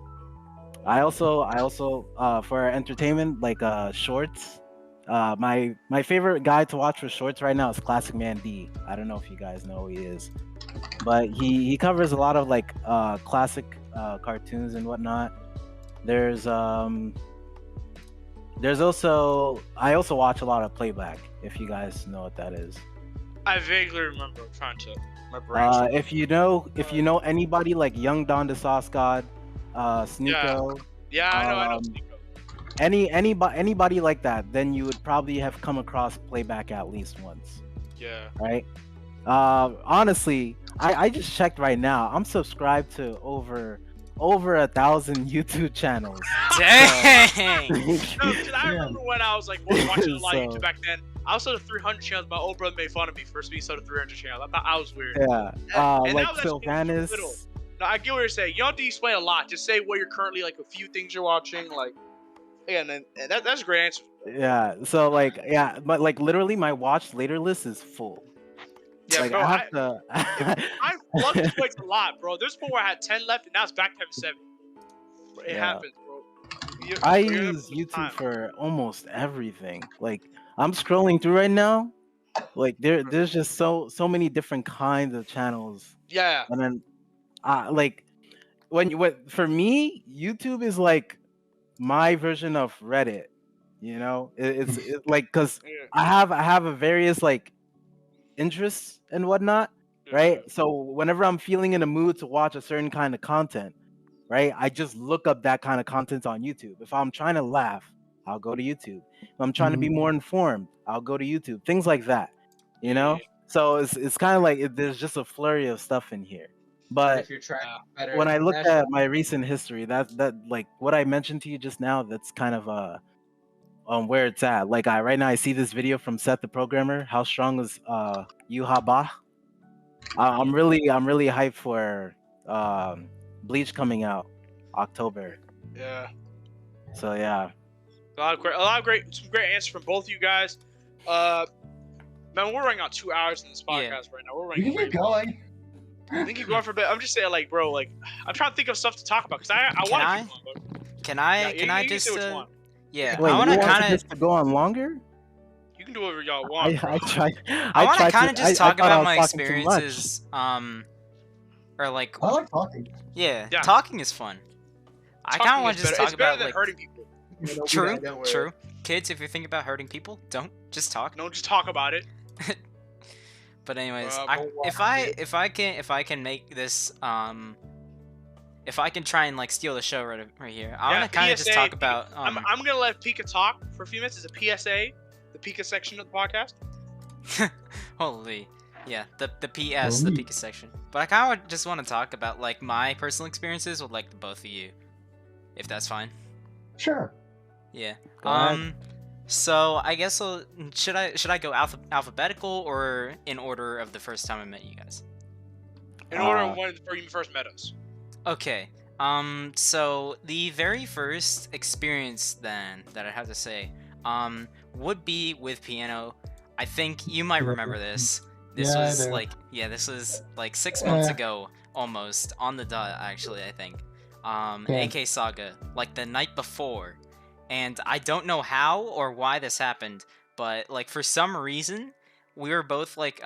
I also for entertainment like shorts. My favorite guy to watch for shorts right now is Classic Man D. I don't know if you guys know who he is, but he covers a lot of like classic cartoons and whatnot. There's also I also watch a lot of playback, if you guys know what that is. I vaguely remember trying to. My brain. If you know anybody like Young Don the Sauce God, Sneeko, Yeah, I know. um, Sneeko. anybody like that, then you would probably have come across playback at least once, Yeah. right? Honestly, I just checked right now. I'm subscribed to over 1,000 YouTube channels. Dang. No, because I remember when I was like watching a lot of So- YouTube back then. I was sort of 300 channels. My old brother made fun of me for being sort of 300 channels. I thought I was weird. Yeah, And like that was actually Sylvanas. little. No, I get what you're saying. You don't have to explain a lot. Just say what you're currently like, a few things you're watching, like. Yeah, and that's a great answer. Yeah, so like yeah, but like literally my watch later list is full. Yeah, Like bro. I have to. I fluctuates a lot, bro. There's point where I had 10 left, and now it's back to having 7. It Yeah. happens, bro. I You're use having YouTube time. for almost everything. Like I'm scrolling through right now. Like there's just so many different kinds of channels, Yeah. and then like what for me YouTube is like my version of Reddit. You know, it's like because Yeah. I have a various like interests and whatnot, right? So whenever I'm feeling in a mood to watch a certain kind of content, right, I just look up that kind of content on YouTube. If I'm trying to laugh, I'll go to YouTube. If I'm trying to be more informed, I'll go to YouTube. Things like that, you know. So it's kind of like there's just a flurry of stuff in here. But If you're trying to be better when I at look Smash, at my recent history, that like what I mentioned to you just now, that's kind of where it's at. Like right now I see this video from Seth the Programmer. How strong is Yuha Ba? I'm really hyped for Bleach coming out October. Yeah. So yeah. A lot of great, some great answers from both of you guys. Man, we're running out 2 hours in this podcast right now. We're You running. can keep going. I think you're going for a bit. I'm just saying, like, bro, like, I'm trying to think of stuff to talk about because I want to keep going. But Can I you can just say what you want. yeah, Wait, I want to you want kind this to go on longer? You can do whatever y'all want. I tried. I want to kind of I just talk thought I about was my talking too much. experiences or like I like talking. yeah, Yeah. talking is fun. I kind of Talking want is to just better. talk It's better about than like hurting people. true. Kids, if you're thinking about hurting people, don't just talk. Don't just talk about it. But anyways, But if I can make this if I can try and like steal the show right here, I want to kind of just PSA, talk about I'm gonna let Pika talk for a few minutes. It's a PSA, the Pika section of the podcast. holy yeah, the PS, the Pika section. But I kind of just want to talk about like my personal experiences with like the both of you, if that's fine. Sure. Yeah. Go ahead. So I guess should I go alphabetical or in order of the first time I met you guys? In order of when you first met us. Okay. So the very first experience then that I have to say, would be with piano. I think you might remember this. This Yeah, I was do. this was like 6 months ago, almost on the dot actually. I think. AK Saga, like the night before, and I don't know how or why this happened, but like for some reason we were both like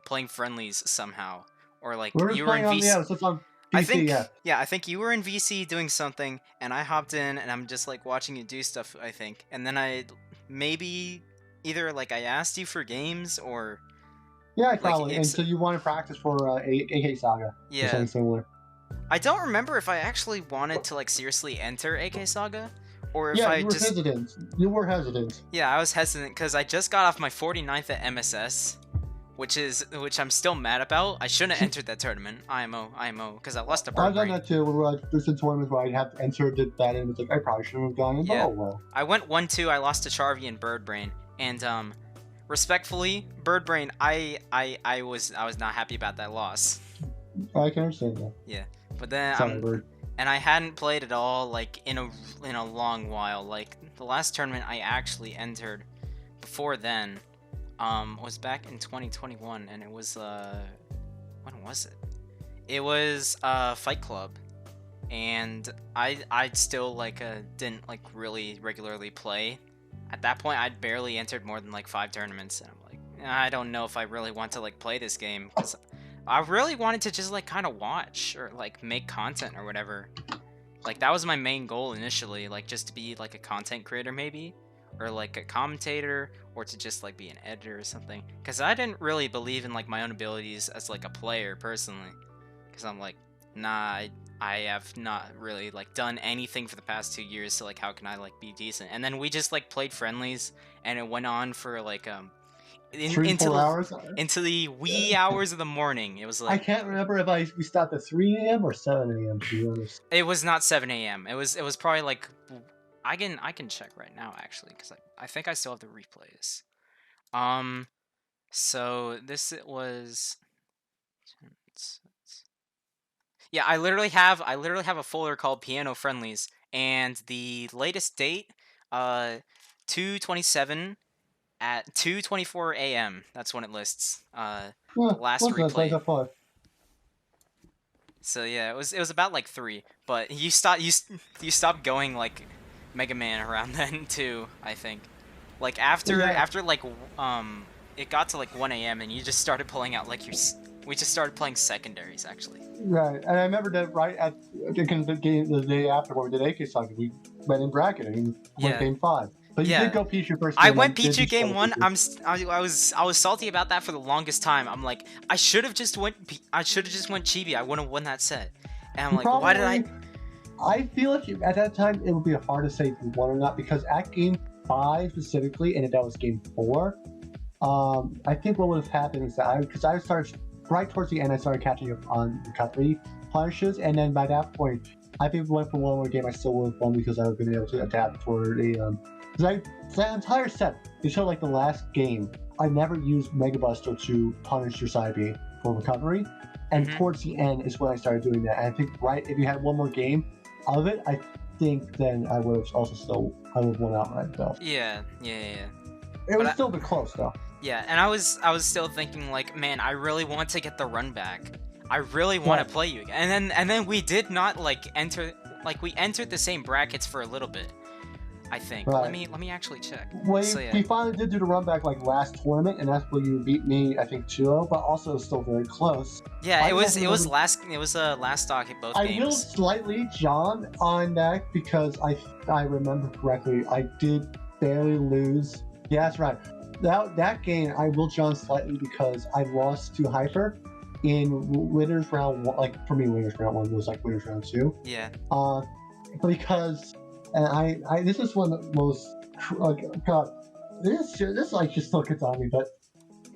playing friendlies somehow, or like We're you were in playing on VC. the it's on PC, I think yeah. I think you were in VC doing something, and I hopped in, and I'm just like watching you do stuff. I think, and then I maybe either like I asked you for games or Yeah, probably. And it's- so you want to practice for AK Saga. Or yeah. something similar. I don't remember if I actually wanted to like seriously enter AK Saga, or if Yeah, I you were just hesitant. You were hesitant. yeah I was hesitant because I just got off my 49th at MSS, which I'm still mad about. I shouldn't have entered that tournament. IMO, because I lost a I've bird done brain. that too. Where there's some tournaments where I have to enter that in. It's like I probably shouldn't have gone in. Yeah. Oh well. I went 1-2. I lost to Charvy and bird brain, and respectfully, bird brain, I was not happy about that loss. I can understand that. Yeah, but then Sorry, Bird. and I hadn't played at all like in a long while. Like the last tournament I actually entered before then was back in 2021, and it was when was it? It was Fight Club, and I still like didn't like really regularly play. At that point, I'd barely entered more than like 5 tournaments, and I'm like, I don't know if I really want to like play this game, because I really wanted to just like kind of watch or like make content or whatever. Like that was my main goal initially, like just to be like a content creator maybe, or like a commentator, or to just like be an editor or something. Because I didn't really believe in like my own abilities as like a player personally. Because I'm like, nah, I have not really like done anything for the past 2 years, so like how can I like be decent? And then we just like played friendlies, and it went on for like into 3-4 hours. into the wee hours of the morning. It was I like can't remember if we stopped at 3 a.m. or 7 a.m. to be honest. it was not 7 a.m. It was probably like I can check right now actually, because I think I still have the replays. So this it was. Yeah, I literally have a folder called Piano Friendlies, and the latest date, 2/27 at 2:24 a.m. That's when it lists. Last replay. Like fun. So yeah, it was about like 3, but you stopped going like Mega Man around then too, I think. Like after like it got to like 1 a.m. and you just started pulling out like we just started playing secondaries actually. Right, and I remember that right at the day after when we did AK Saga, we went in bracketing and went game 5. But you did go Pichu first. I went Pichu game 1. I was salty about that for the longest time. I'm like, I should have just went Chibi. I wouldn't have won that set. And I'm like, why did I? I feel like at that time it would be hard to say if you won or not, because at game 5 specifically, and that was game 4. I think what would have happened is that because I started right towards the end, I started catching up on recovery punishes, and then by that point, I think if we went for one more game, I still would have won because I would have been able to adapt for the that entire set until like the last game. I never used Mega Buster to punish your side B for recovery, and towards the end is when I started doing that. And I think if you had one more game of it, I think then I would have won outright though. Yeah. It would still be close though. Yeah, and I was still thinking like, man, I really want to get the run back. I really want to play you again. And then we did not like we entered the same brackets for a little bit, I think. Right. Let me actually check. Well, So, yeah. we finally did do the run back like last tournament, and that's where you beat me, I think 2-0, but also still very close. Yeah, it was last stock at both games. I will slightly John on that because I remember correctly, I did barely lose. Yeah, that's right. That game I will John slightly because I lost to Hyper in winners round 1. Like for me, winners round 1 was like winners round 2. Yeah. Because and I this is one of the most like God, this like just still gets on me. But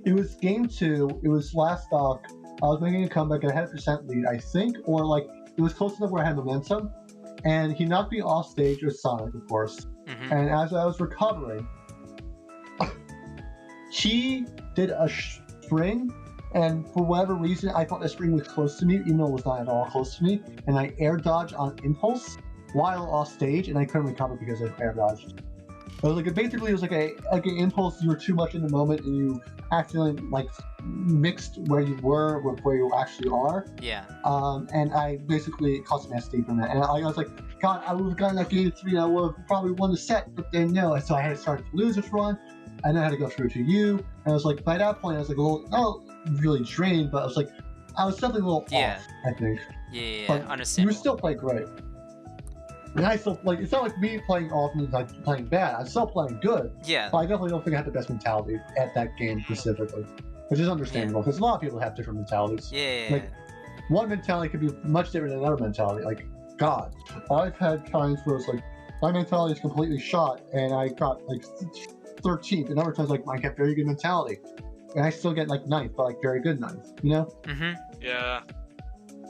it was game 2. It was last stock. I was making a comeback. I had a % lead, I think, or like it was close enough where I had momentum. And he knocked me off stage with Sonic, of course. And as I was recovering, he did a string, and for whatever reason, I thought the string was close to me, even though it was not at all close to me. And I air dodged on impulse while off stage, and I couldn't recover because I air dodged. It was like basically it was like an impulse. You were too much in the moment, and you accidentally like mixed where you were with where you actually are. Yeah. And I basically caused an SD from that, and I was like, God, I would have gotten that game 3, and I would have probably won the set, but then no. So I had to start to lose this run. And then I had to go through to you, and I was like, by that point, I was like a little, not really drained, but I was definitely a little off, I think. Yeah, but understandable. You still play great. And I still, like, it's not like me playing off means like playing bad. I'm still playing good. Yeah. But I definitely don't think I had the best mentality at that game specifically, which is understandable, because a lot of people have different mentalities. Yeah. Like, one mentality could be much different than another mentality. Like, God, I've had times where it's like, my mentality is completely shot, and I got, like, 13th, and other times like I kept very good mentality. and I still get like ninth, but like very good ninth. You know? Mm-hmm. Yeah.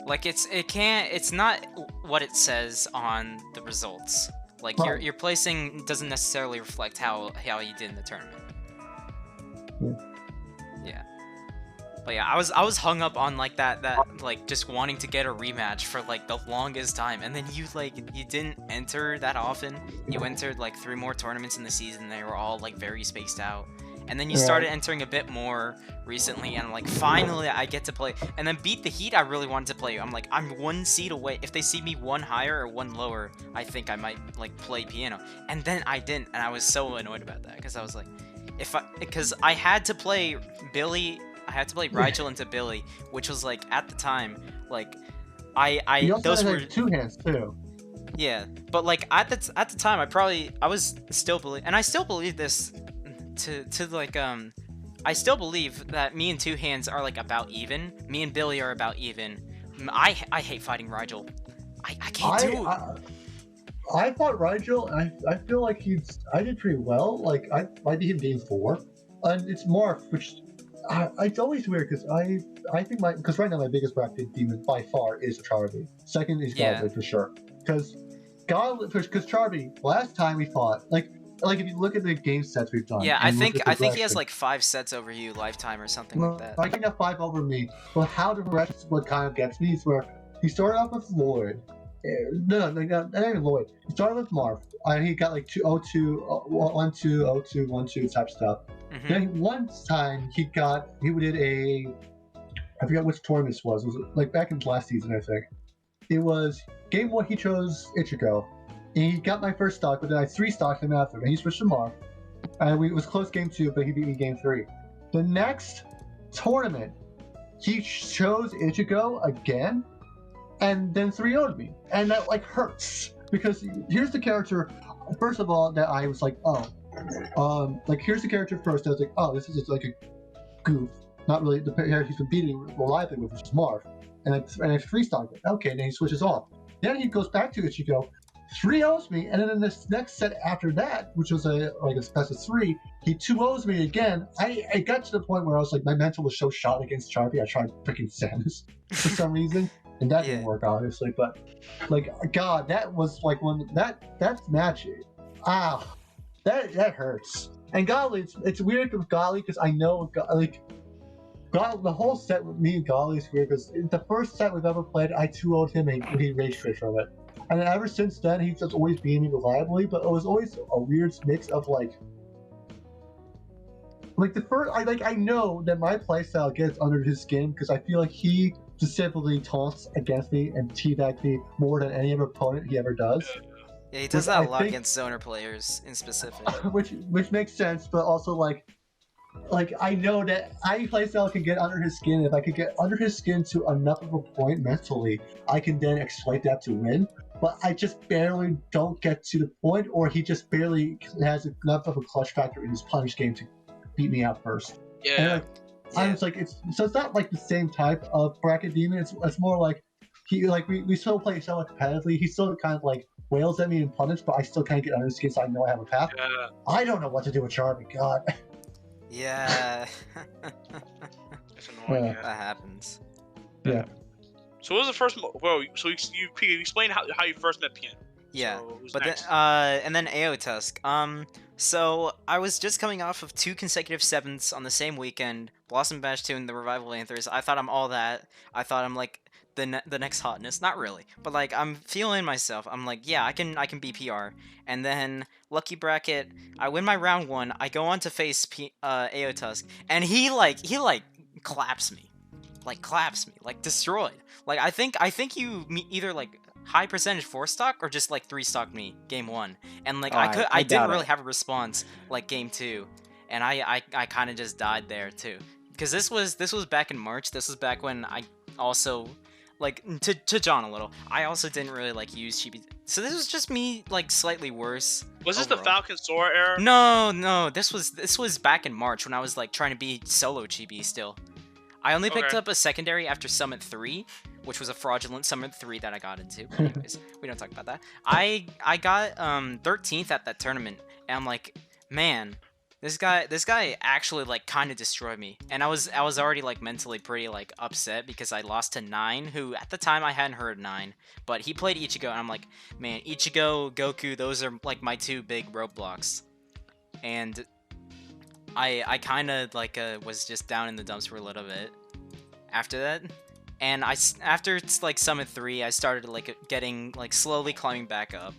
Like it's not what it says on the results. Like Right. your placing doesn't necessarily reflect how you did in the tournament. Yeah. But yeah, I was hung up on like that like just wanting to get a rematch for like the longest time, and then you didn't enter that often. You entered like 3 more tournaments in the season. They were all like very spaced out. And then you started entering a bit more recently, and like finally I get to play. And then Beat the Heat, I really wanted to play. I'm like, I'm 1 seed away. If they see me 1 higher or 1 lower, I think I might like play piano. And then I didn't, and I was so annoyed about that because I was like, because I had to play Billy. I had to play Rigel into Billy, which was like at the time, like You also those had were like 2 hands too. yeah. But like at the time, I was still believe, and I still believe this. To like I still believe that me and 2 hands are like about even. Me and Billy are about even. I hate fighting Rigel. I can't do it. I fought Rigel, and I feel like I did pretty well. Like I beat him game 4, and it's Marth, which it's always weird because I think because right now my biggest bracket demon by far is Charby. Second is Godly for sure. Because Charby, last time we fought, like if you look at the game sets we've done. Yeah, I think he has like 5 sets over you lifetime or something like that. I think he got 5 over me. But how the rest what kind of gets me is where he started off with Lloyd. No, not even Lloyd. He started with Marth. He got like 2-0-2, 1-2, 0-2, 1-2 type stuff. Mm-hmm. Then one time he did I forgot which tournament this was. It was like back in last season, I think. It was game 1. He chose Ichigo. And he got my first stock, but then I 3-stocked him after. And he switched to Marth. And it was close game 2, but he beat me game 3. The next tournament, he chose Ichigo again, and then 3-0'd me. And that like hurts. Because here's the character, first of all, that I was like, like here's the character first. I was like, this is just like a goof. Not really the character he's been beating reliably with, which is Marth. And I 3-stocked it. Okay, and then he switches off. Then he goes back to Ichigo, 3-0s me, and then in this next set after that, which was a best of 3, he 2-0s me again. I got to the point where I was like, my mental was so shot against Charby, I tried freaking Samus for some reason, and that didn't work, obviously. But like, God, that was like that match. That hurts. And Godly, it's weird with Godly because I know the whole set with me and Godly is weird because the first set we've ever played, I 2-0'd him and he rage quit from it. And then ever since then, he's just always beating me reliably, but it was always a weird mix of like the first, I know that my playstyle gets under his skin because I feel like he specifically taunts against me and teabags me more than any other opponent he ever does. Yeah, he does that a lot against Zoner players in specific. which makes sense, but also like I know that my playstyle can get under his skin. If I could get under his skin to enough of a point mentally, I can then exploit that to win. But I just barely don't get to the point, or he just barely has enough of a clutch factor in his punish game to beat me out first. Yeah. And I'm just like, it's not like the same type of bracket demon. It's more like we still play somewhat competitively. He still kind of like wails at me and punish, but I still kind of get under his skin, so I know I have a path. Yeah. I don't know what to do with Charmy. God. Yeah. It's annoying. Yeah. That happens. Yeah. So what was the first? So you explain how you first met Pian. Yeah, So who's but next? then and then AOTUSK. So I was just coming off of 2 consecutive 7ths on the same weekend. Blossom Bash 2 and the Revival Anthers. I thought I'm all that. I thought I'm like the next hotness. Not really, but like I'm feeling myself. I'm like, yeah, I can be PR. And then Lucky Bracket, I win my round 1. I go on to face AOTUSK, and he claps me. Like destroyed. Like I think you either like high percentage 4-stock or just like 3-stock me game 1, and like I didn't really have a response like game 2, and I kind of just died there too, because this was back in March. This was back when I also like to John a little. I also didn't really like use chibi, so this was just me like slightly worse. Was this the Falcon Sora era? No, this was back in March when I was like trying to be solo chibi still. I only picked up a secondary after Summit 3, which was a fraudulent Summit 3 that I got into. But anyways, we don't talk about that. I got 13th at that tournament, and I'm like, man, This guy actually like kind of destroyed me, and I was already like mentally pretty like upset because I lost to 9, who at the time I hadn't heard 9, but he played Ichigo, and I'm like, man, Ichigo, Goku, those are like my 2 big roadblocks, and I kind of like was just down in the dumps for a little bit after that, and after like Summit 3, I started like getting like slowly climbing back up,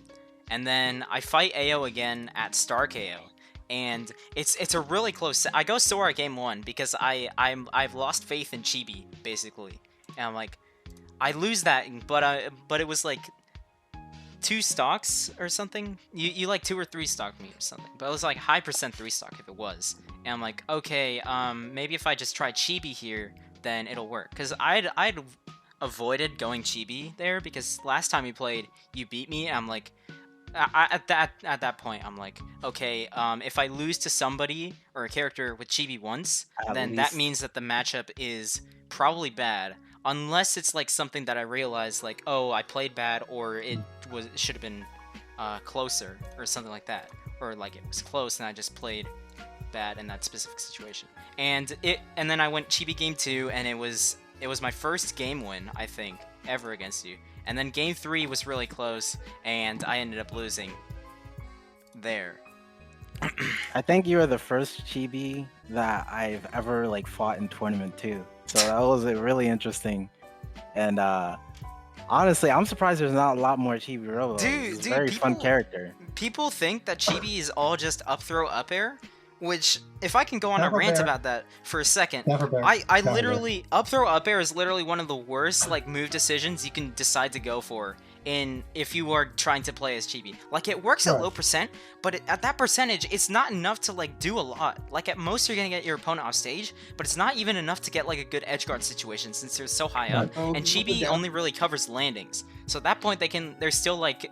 and then I fight AO again at Stark AO. And it's a really close. I go Sora game 1 because I've lost faith in Chibi basically, and I'm like, I lose that, but it was like 2 stocks or something. You like 2 or 3 stock me or something, but it was like high percent 3 stock if it was. And I'm like, okay, maybe if I just try Chibi here, then it'll work. Cause I'd avoided going Chibi there because last time you played, you beat me. And I'm like. At that point, I'm like, okay, if I lose to somebody or a character with Chibi once, then that means that the matchup is probably bad, unless it's like something that I realized, like, oh, I played bad, or it should have been closer, or something like that, or like it was close and I just played bad in that specific situation. And then I went Chibi game 2, and it was my first game win, I think, ever against you. And then game 3 was really close, and I ended up losing there. I think you were the first Chibi that I've ever like fought in tournament too. So that was really interesting. And honestly, I'm surprised there's not a lot more Chibi Robo. He's a very fun character. People think that Chibi is all just up throw up air, which, if I can go on a rant about that for a second, I literally, up throw up air is literally one of the worst like move decisions you can decide to go for if you are trying to play as Chibi. Like, it works at low percent, but at that percentage, it's not enough to like do a lot. Like, at most you're gonna get your opponent off stage, but it's not even enough to get like a good edge guard situation since they're so high up, and Chibi only really covers landings. So at that point, there's still like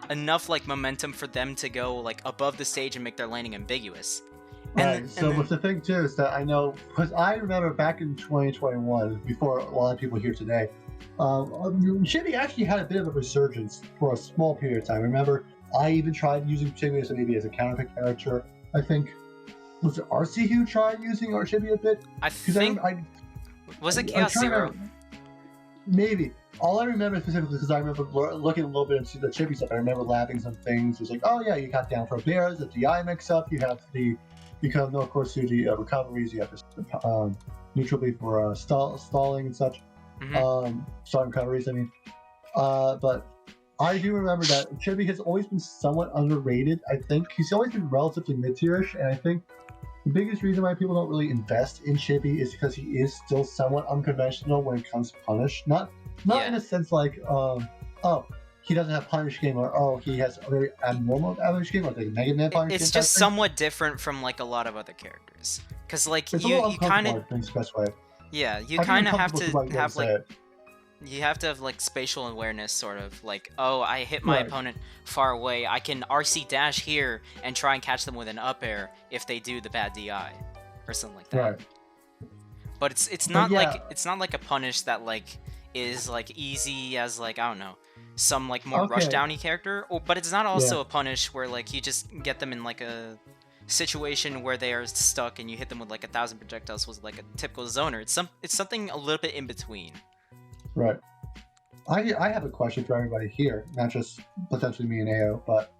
enough like momentum for them to go like above the stage and make their landing ambiguous. Right. But the thing too is that I know, because I remember back in 2021, before a lot of people here today, Chibi actually had a bit of a resurgence for a small period of time. Remember, I even tried using Chibi as maybe as a counterpick character. I think, was it RC who tried using Chibi a bit? I think. Was it Chaos Zero? Maybe. All I remember specifically, because I remember looking a little bit into the Chibi stuff, I remember laughing some things. It was like, oh yeah, you got down for bears, the DI mix-up, you have the. You can, of course, do the recoveries. You have the neutral B for stalling and such. Stalling recoveries, I mean. But I do remember that Chibi has always been somewhat underrated. I think he's always been relatively mid-tierish, and I think the biggest reason why people don't really invest in Chibi is because he is still somewhat unconventional when it comes to punish. Not in a sense like, he doesn't have punish game, or he has a very abnormal punish game, like a Mega Man punish game. It's just somewhat different from like a lot of other characters, because like you kind of you kind of have to have like you have to have like spatial awareness, sort of like, oh, I hit my opponent far away, I can RC dash here and try and catch them with an up air if they do the bad DI or something like that. Right. But it's not like a punish that like is like easy as like, I don't know, some like more rushdowny character, but it's not also a punish where like you just get them in like a situation where they are stuck and you hit them with like 1,000 projectiles with like a typical zoner. It's something a little bit in between. Right. I have a question for everybody here, not just potentially me and AO, but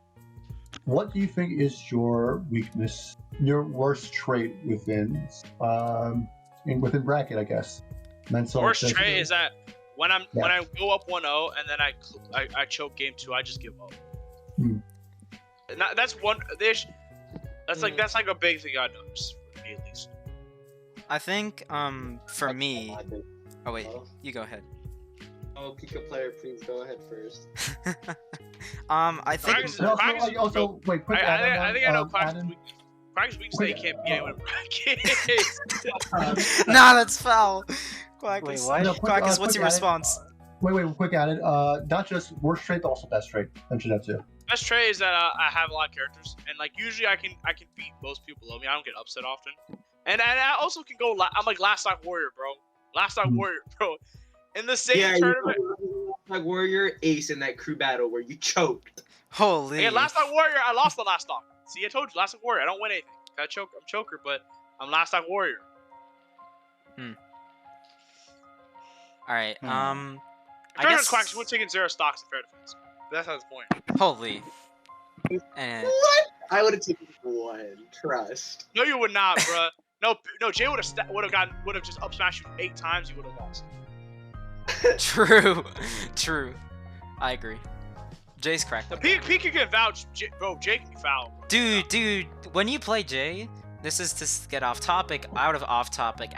what do you think is your weakness, your worst trait within bracket, I guess? Mental. Worst trait is that when I go up 1-0 and then I choke game 2, I just give up. That's one dish. That's like a big thing I noticed for me, at least. I think for me. Oh wait, you go ahead. Oh, Pika player, please go ahead first. I think. I think I know Quackus' weakness that he can't beat anyone in brackets. Nah, that's foul. Quackus. Wait, what? No, Quackus, what's your response? Quick added. Not just worst trait, but also best trait. Mention that too. Best trait is that I have a lot of characters, and like usually I can beat most people below me. I don't get upset often, and I also can go. I'm like last stock warrior, bro. Last stock warrior, bro. In the same tournament, like warrior ace in that crew battle where you choked. Holy. Yeah, last stock warrior. I lost the last stock. See, I told you, last stock warrior. I don't win anything. I'm choker, but I'm last stock warrior. All right. I Fairness, guess. Quackus, we're taking 0 stocks in fair defense. But that's not his point. Holy. And What? I would have taken 1. Trust. No, you would not, bruh. No, Jay would have just up smashed you 8 times. You would have lost. true. I agree. Jay's cracked. The Pika can vouch, bro. Jay can be foul. Dude, when you play Jay, this is to get off topic, out of off topic.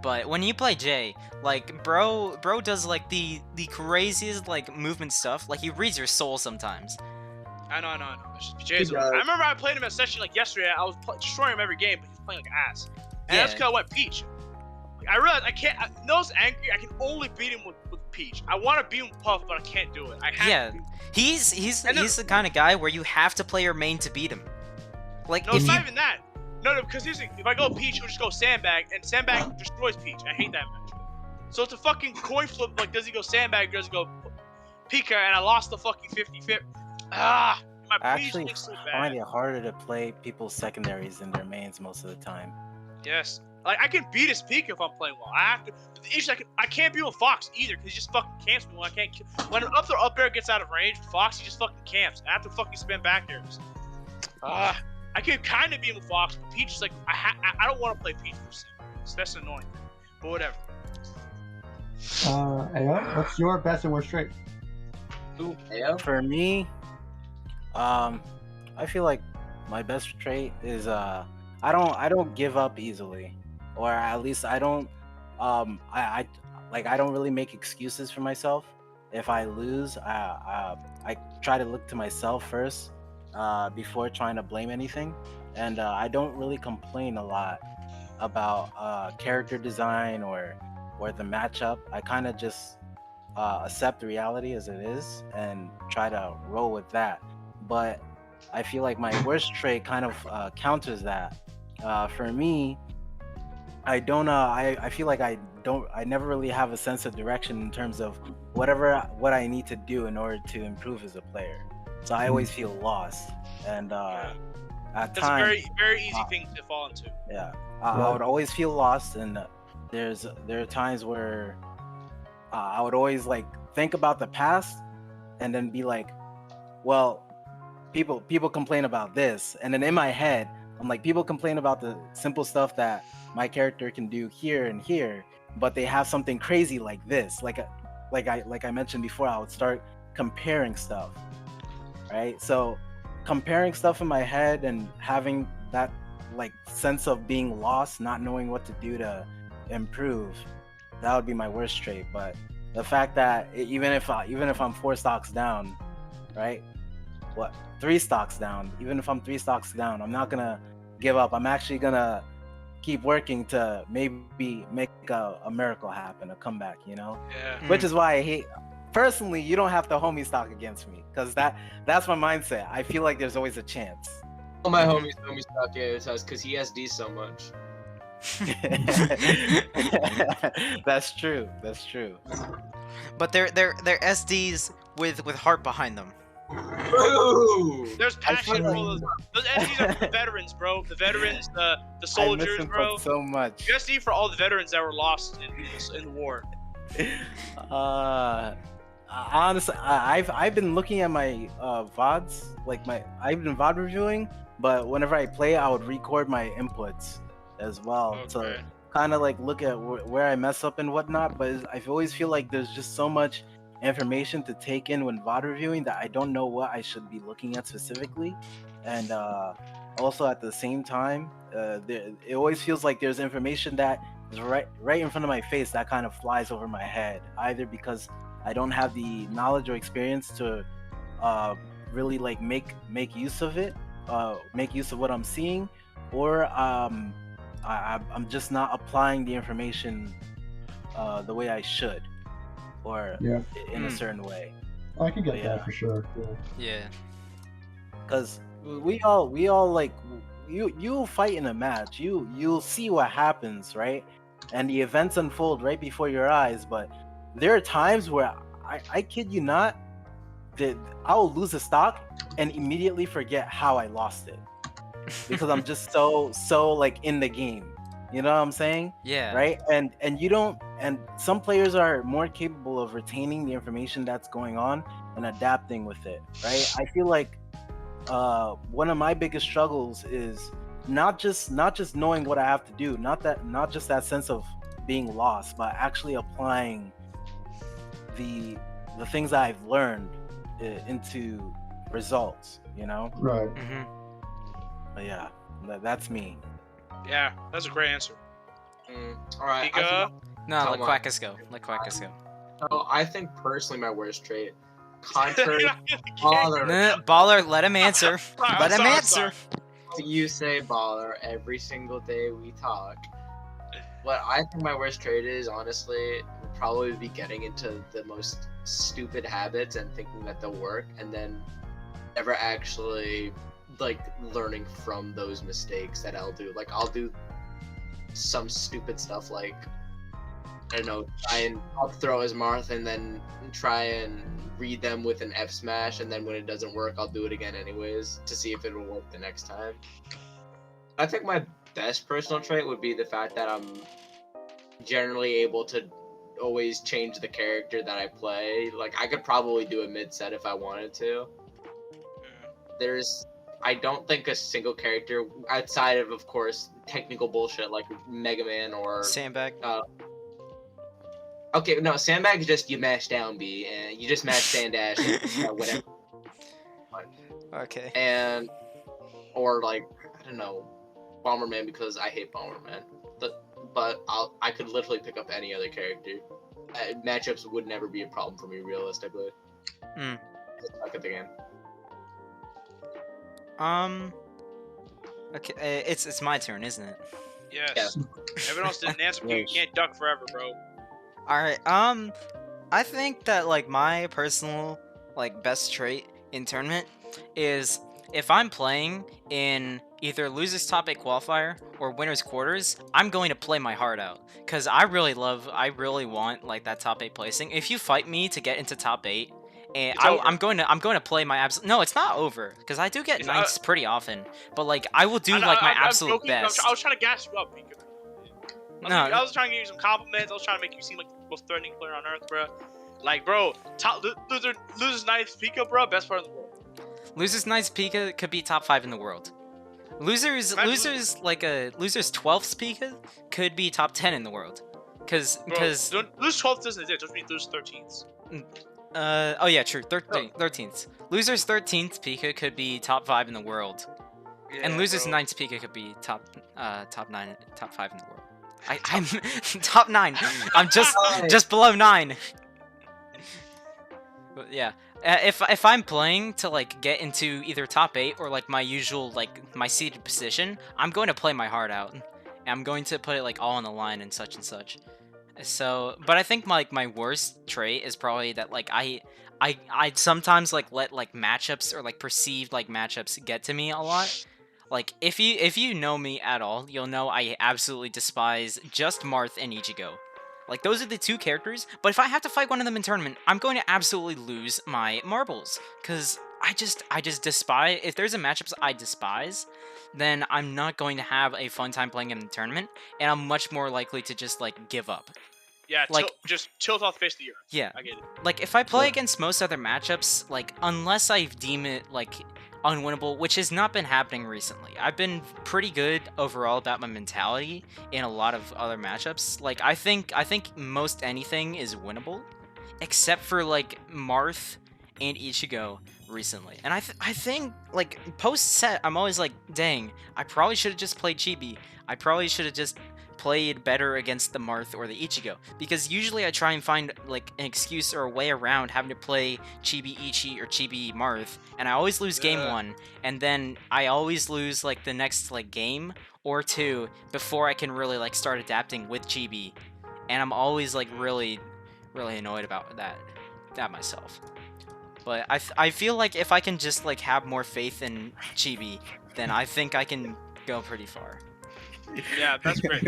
But when you play Jay, like bro does like the craziest like movement stuff. Like he reads your soul sometimes. I know. It's just Jay's. I remember I played him at session like yesterday. I was destroying him every game, but he's playing like ass. And that's because I went Peach. Like, I realized I can't. Noah's angry. I can only beat him with Peach. I want to beat him with Puff, but I can't do it. He's the kind of guy where you have to play your main to beat him. Like no, it's not even that. No, because if I go Peach, he'll just go Sandbag, and Sandbag destroys Peach. I hate that match. So it's a fucking coin flip. Like, does he go Sandbag? Or does he go Pika? And I lost the fucking 50-50. My I Peach actually looks so find bad. it harder to play people's secondaries than their mains most of the time. Yes. Like, I can beat his Pika if I'm playing well. I have to. But the issue I can't beat with Fox either, because he just fucking camps me when I can't. When an up air gets out of range with Fox, he just fucking camps. I have to fucking spin back airs. I can kind of beat him with Fox, but Peach is like, I don't want to play Peach for Sim. So that's annoying. But whatever. Ayo, what's your best and worst trait? Ooh, yeah. For me, I feel like my best trait is I don't give up easily, or at least I don't I don't really make excuses for myself. If I lose, I try to look to myself first before trying to blame anything, and I don't really complain a lot about character design or the matchup. I kind of just accept the reality as it is and try to roll with that. But I feel like my worst trait kind of counters that. For me, I don't. I feel like I never really have a sense of direction in terms of what I need to do in order to improve as a player. So I always feel lost, and at That's times, a very, very easy thing to fall into. yeah, I would always feel lost, and there are times where I would always like think about the past, and then be like, well, people complain about this, and then in my head, I'm like, people complain about the simple stuff that my character can do here and here, but they have something crazy like this. Like I mentioned before, I would start comparing stuff, right? So comparing stuff in my head and having that like sense of being lost, not knowing what to do to improve, that would be my worst trait. But the fact that even if I'm 4 stocks down, right? 3 stocks down, even if I'm 3 stocks down, I'm not gonna give up. I'm actually gonna keep working to maybe make a miracle happen, a comeback, you know? Yeah. Which is why I hate, personally, you don't have to homie stock against me, because that's my mindset. I feel like there's always a chance. All my homies stock AOTUSK because he SD so much. That's true. But they're SDs with heart behind them. Ooh. There's passion for all those. Those SDs are for the veterans, bro. The veterons, the soldiers, I miss bro. him so much. You SD for all the veterans that were lost in the war. Honestly, I've been looking at my VODs, I've been VOD reviewing, but whenever I play, I would record my inputs as well to kind of like look at where I mess up and whatnot. But I always feel like there's just so much information to take in when VOD reviewing that I don't know what I should be looking at specifically. And also at the same time, it always feels like there's information that is right in front of my face that kind of flies over my head, either because I don't have the knowledge or experience to really like make use of it, make use of what I'm seeing, or I'm just not applying the information the way I should, or in a certain way. I can get that for sure. Yeah. Because we all like, you fight in a match, you'll see what happens, right? And the events unfold right before your eyes, but there are times where I kid you not, that I'll lose a stock and immediately forget how I lost it. because I'm just so like in the game. You know what I'm saying? Yeah. Right? And you don't, and some players are more capable of retaining the information that's going on and adapting with it, right? I feel like one of my biggest struggles is not just knowing what I have to do, not just that sense of being lost, but actually applying the things that I've learned into results, you know? Right. But yeah, that's me. Yeah, that's a great answer. All right. Pika? No, let Come on. Quackus go. Let Quackus go. So I think personally my worst trait, contrary Baller. Baller, let him answer. Let him answer. to you say, Baller, every single day we talk. What I think my worst trait is, honestly, would probably be getting into the most stupid habits and thinking that they'll work, and then never actually like learning from those mistakes that I'll do. Like I'll do some stupid stuff like, I don't know, try and up throw as Marth and then try and read them with an F smash, and then when it doesn't work, I'll do it again anyways to see if it will work the next time. I think my best personal trait would be the fact that I'm generally able to always change the character that I play. Like I could probably do a mid set if I wanted to. I don't think a single character outside of course, technical bullshit like Mega Man or Sandbag. Okay, no, Sandbag is just you mash down B and you just mash stand dash and whatever. Okay. And or like I don't know, Bomberman because I hate Bomberman. But I could literally pick up any other character. Matchups would never be a problem for me realistically. I suck at the game. Okay, it's my turn, isn't it? Yes. Everyone else didn't answer. You can't duck forever, bro. All right. I think that like my personal like best trait in tournament is if I'm playing in either losers top 8 qualifier or winners quarters, I'm going to play my heart out because I really want like that top 8 placing. If you fight me to get into top 8, and I'm going to play my absolute. No, it's not over because I do get ninths pretty often, but like I will do like my absolute best. I was trying to gas you up, Pika. I was trying to give you some compliments. I was trying to make you seem like the most threatening player on earth, bro. Like, bro, top losers ninth Pika, bro, best player in the world. Losers ninth Pika could be top 5 in the world. Losers 12th Pika could be top 10 in the world. Cause lose 12th doesn't exist. Just mean lose 13th. Oh yeah, true. 13th. Losers 13th Pika could be top 5 in the world. Yeah, and losers 9th Pika could be top 9, top 5 in the world. I'm top 9. I'm just below 9. But yeah, if I'm playing to like get into either top 8 or like my usual like my seeded position, I'm going to play my heart out. And I'm going to put it like all on the line and such and such. So, but I think like my worst trait is probably that like I sometimes like let like matchups or like perceived like matchups get to me a lot. Like if you know me at all, you'll know I absolutely despise just Marth and Ichigo. Like those are the 2 characters, but if I have to fight one of them in tournament, I'm going to absolutely lose my marbles cuz I just despise if there's a matchups I despise, then I'm not going to have a fun time playing in the tournament, and I'm much more likely to just like give up. Yeah, like just tilt off the face of the earth. Yeah, I get it. Like if I play against most other matchups, like unless I deem it like unwinnable, which has not been happening recently. I've been pretty good overall about my mentality in a lot of other matchups. Like I think most anything is winnable, except for like Marth and Ichigo recently. And I think like post set, I'm always like, dang, I probably should have just played Chibi. I probably should have just played better against the Marth or the Ichigo, because usually I try and find like an excuse or a way around having to play Chibi Ichi or Chibi Marth, and I always lose game 1, and then I always lose like the next like game or 2 before I can really like start adapting with Chibi, and I'm always like really annoyed about that myself. But I feel like if I can just like have more faith in Chibi, then I think I can go pretty far. Yeah, that's great.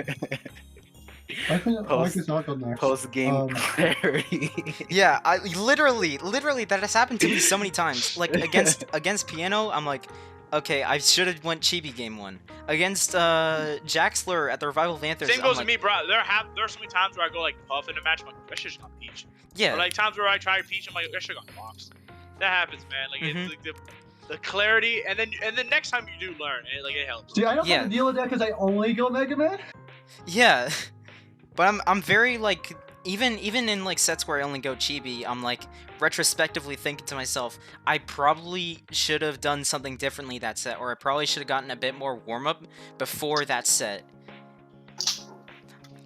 I think I'll go next. Post game clarity. Yeah, I literally that has happened to me so many times. Like against Piano, I'm like, Okay, I should have went Chibi game 1 against Jaxler at the Revival Panthers. Same goes to me, bro. There are so many times where I go like Puff in a match, I'm like, that shit's got Peach. Yeah. Or like times where I try Peach, I'm like, that shit got Fox. That happens, man. Like it's like the clarity, and then next time you do learn, it helps. See, I don't have to deal with that because I only go Mega Man. Yeah, but I'm very like even in like sets where I only go Chibi, I'm like retrospectively thinking to myself, I probably should have done something differently that set, or I probably should have gotten a bit more warm up before that set.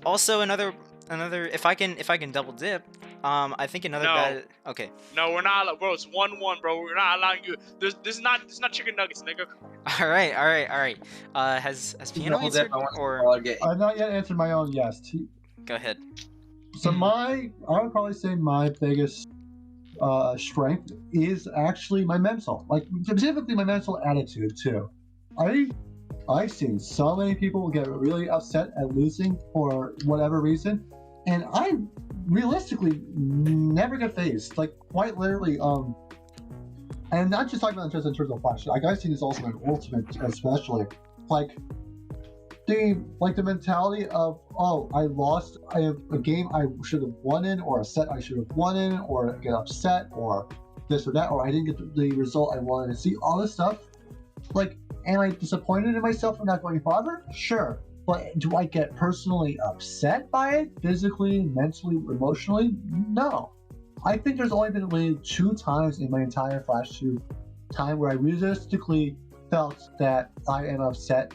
Also, another if I can double dip. I think another bad. Okay. No, we're not, bro. It's 1-1, bro. We're not allowing you. This is not chicken nuggets, nigga. All right. Has Piano answered or? I've not yet answered my own yes. Go ahead. So I would probably say my biggest strength is actually my mental, like specifically my mental attitude too. I've seen so many people get really upset at losing for whatever reason, and I realistically never get phased. Like quite literally, and not just talking about just in terms of Flash. Like I've seen this also in Ultimate, especially like the mentality of, oh, I lost. I have a game I should have won in, or a set I should have won in, or get upset, or this or that, or I didn't get the result I wanted to see. All this stuff, like, am I disappointed in myself for not going farther? Sure. But do I get personally upset by it? Physically, mentally, emotionally? No. I think there's only been really 2 times in my entire Flash 2 time where I realistically felt that I am upset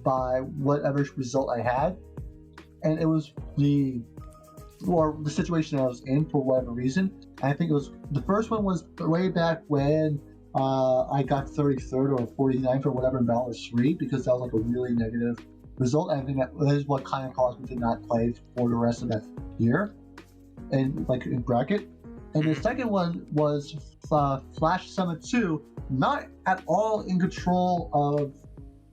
by whatever result I had. And it was the situation I was in for whatever reason. I think it was, the first one was way back when I got 33rd or 49th or whatever in Battle 3, because that was like a really negative result. I think that is what kind of caused me to not play for the rest of that year, and like in bracket. And the second one was Flash Summit 2, not at all in control of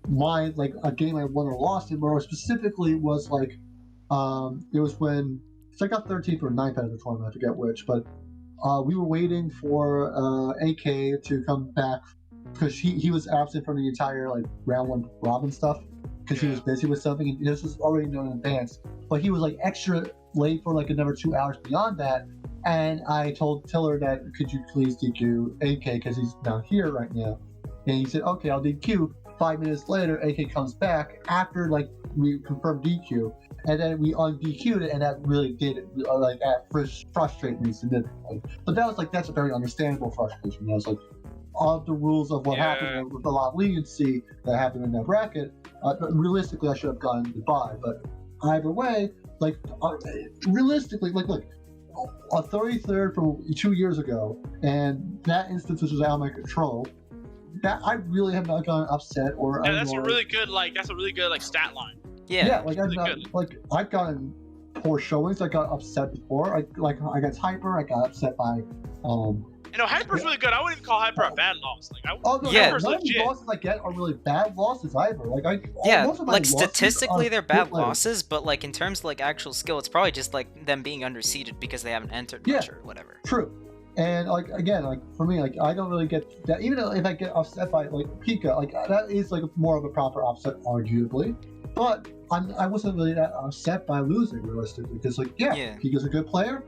my, like, a game I won or lost in, but specifically was like, it was when, so I got 13th or 9th out of the tournament, I forget which, but we were waiting for AK to come back because he was absent from the entire like round 1 Robin stuff because he was busy with something, and this was already known in advance. But he was like extra late for like another 2 hours beyond that, and I told Tiller that, could you please DQ AK because he's not here right now, and he said, okay, I'll DQ. 5 minutes later, AK comes back after like we confirmed DQ, and then we un-DQ'd it, and that really did like at first frustrate me significantly. But that was like, that's a very understandable frustration. It was like, of the rules of what happened with a lot of leniency that happened in that bracket. Realistically, I should have gotten the bye, but either way, like realistically, like look, a 33rd from 2 years ago, and that instance was out of my control. That I really have not gotten upset or. Yeah, that's a really good stat line. Yeah, like I've gotten poor showings. I got upset before. I got hyper. I got upset by. You know, Hyper's really good. I wouldn't even call Hyper a bad loss. Like, Hyper's none of the losses I get are really bad losses either. Most of my like statistically they're bad losses, but like in terms of like actual skill, it's probably just like them being underseeded because they haven't entered much or whatever. True. And like again, like for me, like I don't really get that. Even if I get upset by like Pika, like that is like more of a proper upset, arguably. But I wasn't really that upset by losing realistically, because Pika's a good player.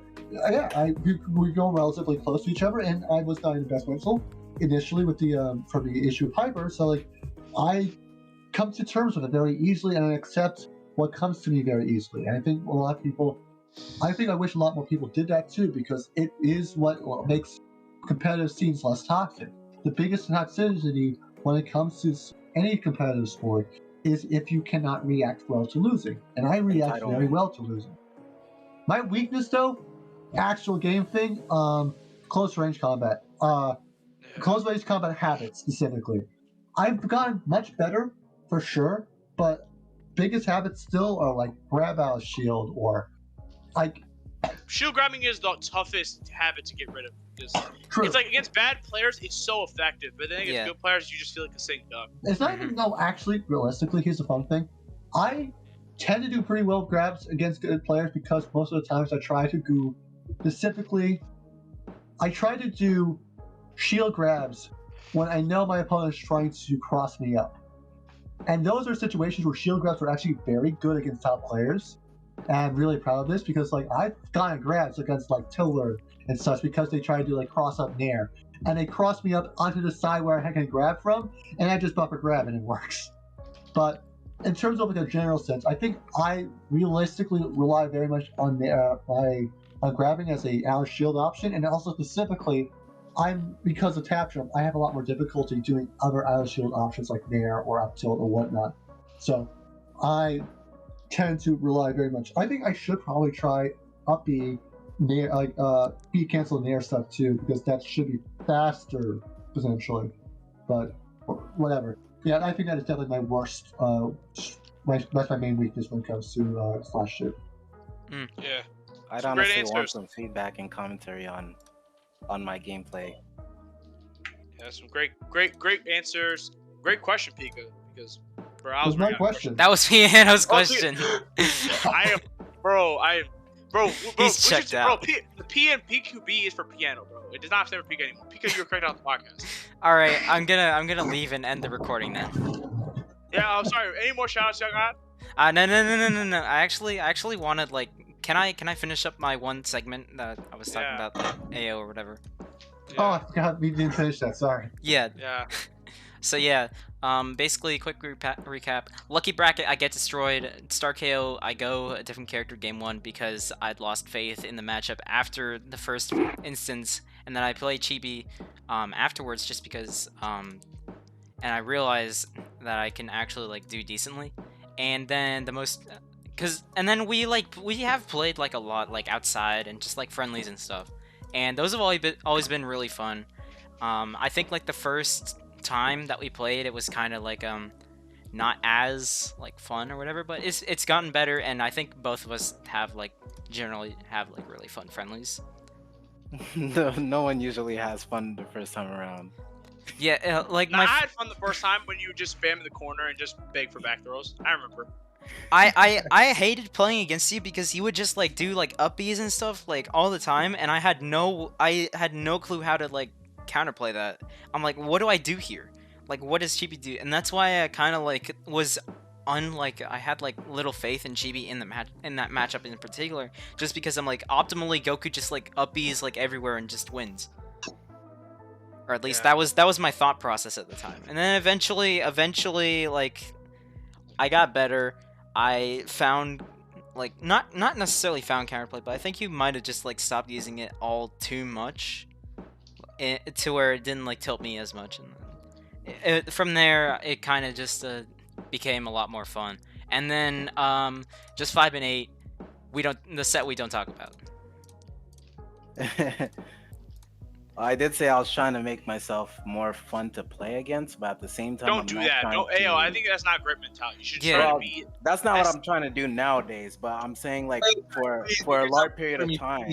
We go relatively close to each other, and I was not in the best mental initially with the from the issue of Hyper. So like I come to terms with it very easily, and I accept what comes to me very easily. And I think a lot of people. I wish a lot more people did that too, because it is what makes competitive scenes less toxic. The biggest toxicity when it comes to any competitive sport is if you cannot react well to losing. And I react very well to losing. My weakness though, actual game thing, close range combat. Close range combat habits specifically. I've gotten much better for sure, but biggest habits still are like grab out a shield or like shield grabbing is the toughest habit to get rid of. It's like against bad players, it's so effective, but then against good players, you just feel like a sink duck. It's not even actually, realistically, here's the fun thing. I tend to do pretty well grabs against good players because most of the times I try to do shield grabs when I know my opponent is trying to cross me up. And those are situations where shield grabs are actually very good against top players. And I'm really proud of this because like I've gotten grabs against like Tiller and such because they try to do like cross up nair. And they cross me up onto the side where I can grab from, and I just buffer grab and it works. But in terms of like a general sense, I think I realistically rely very much on my grabbing as a out shield option, and also specifically, because of tap jump, I have a lot more difficulty doing other out shield options like nair or up tilt or whatnot. So I tend to rely very much. I think I should probably try up B nair, like B cancel nair stuff too, because that should be faster potentially. But whatever. Yeah, I think that is definitely my worst. That's my main weakness when it comes to slash shoot. Yeah. I'd Some great honestly want answers. some feedback and commentary on my gameplay. Yeah, some great answers. Great question, Pika. Because bro, I That was was my running out of question. That was Piano's Oh, question. I am, bro. He's checked out. Bro, the P and PQB is for piano, bro. It does not stand for Pika anymore. Pika, you're correct on the podcast. All right, I'm gonna leave and end the recording then. Yeah, I'm sorry. Any more shoutouts y'all got? No. I actually wanted like, can I finish up my one segment that I was talking Yeah. about, like AO or whatever? Oh, I forgot we didn't finish that. Sorry. Yeah. Yeah. So yeah, basically, quick recap. Lucky bracket, I get destroyed. Star KO, I go a different character game one because I'd lost faith in the matchup after the first instance, and then I play Chibi afterwards just because and I realized that I can actually like do decently. And then and then we have played like a lot like outside and just like friendlies and stuff, and those have always been really fun. I think like the first time that we played, it was kind of like not as like fun or whatever, but it's gotten better, and I think both of us generally have like really fun friendlies. No one usually has fun the first time around. Yeah, like Nah, I had fun the first time when you just spam in the corner and just beg for back throws. I remember. I hated playing against you because you would just like do like up Bs and stuff like all the time, and I had no clue how to like counterplay that. I'm like, what do I do here? Like, what does Chibi do? And that's why I kind of like was I had like little faith in Chibi in that matchup in particular, just because I'm like, optimally Goku just like up Bs like everywhere and just wins. Or at least Yeah. that was my thought process at the time. And then eventually like I got better. I found like not necessarily found counterplay, but I think you might have just like stopped using it all too much, to where it didn't like tilt me as much. And from there, it kind of just became a lot more fun. And then just 5 and 8, we don't talk about. I did say I was trying to make myself more fun to play against, but at the same time, Don't I'm do not that. trying Don't. to- Ayo, I think that's not great mentality. You should Yeah. try to be. That's not what That's- I'm trying to do nowadays, but I'm saying like for a large period of time,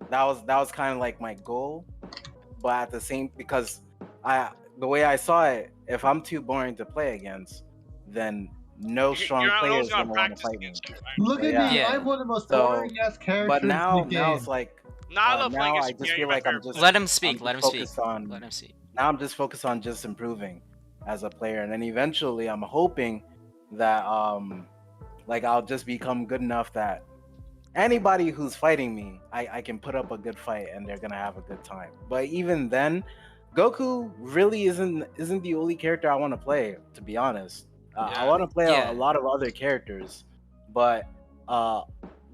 that was kind of like my goal. But at the same, because the way I saw it, if I'm too boring to play against, then no strong You're not player always is gonna gonna want to practice fight me. against you. Right? Look at Yeah. me. Yeah. I'm one of the most So- boring ass characters But now in the game. it's like Nah, I love playing now I against just you. feel You're my like I'm favorite just player. Let him speak. I'm Let him just speak. focused on Let him speak. now I'm just focused on just improving as a player, and then eventually I'm hoping that like I'll just become good enough that anybody who's fighting me, I can put up a good fight and they're gonna have a good time. But even then, Goku really isn't the only character I want to play, to be honest. I Yeah. want to play Yeah. a lot of other characters, but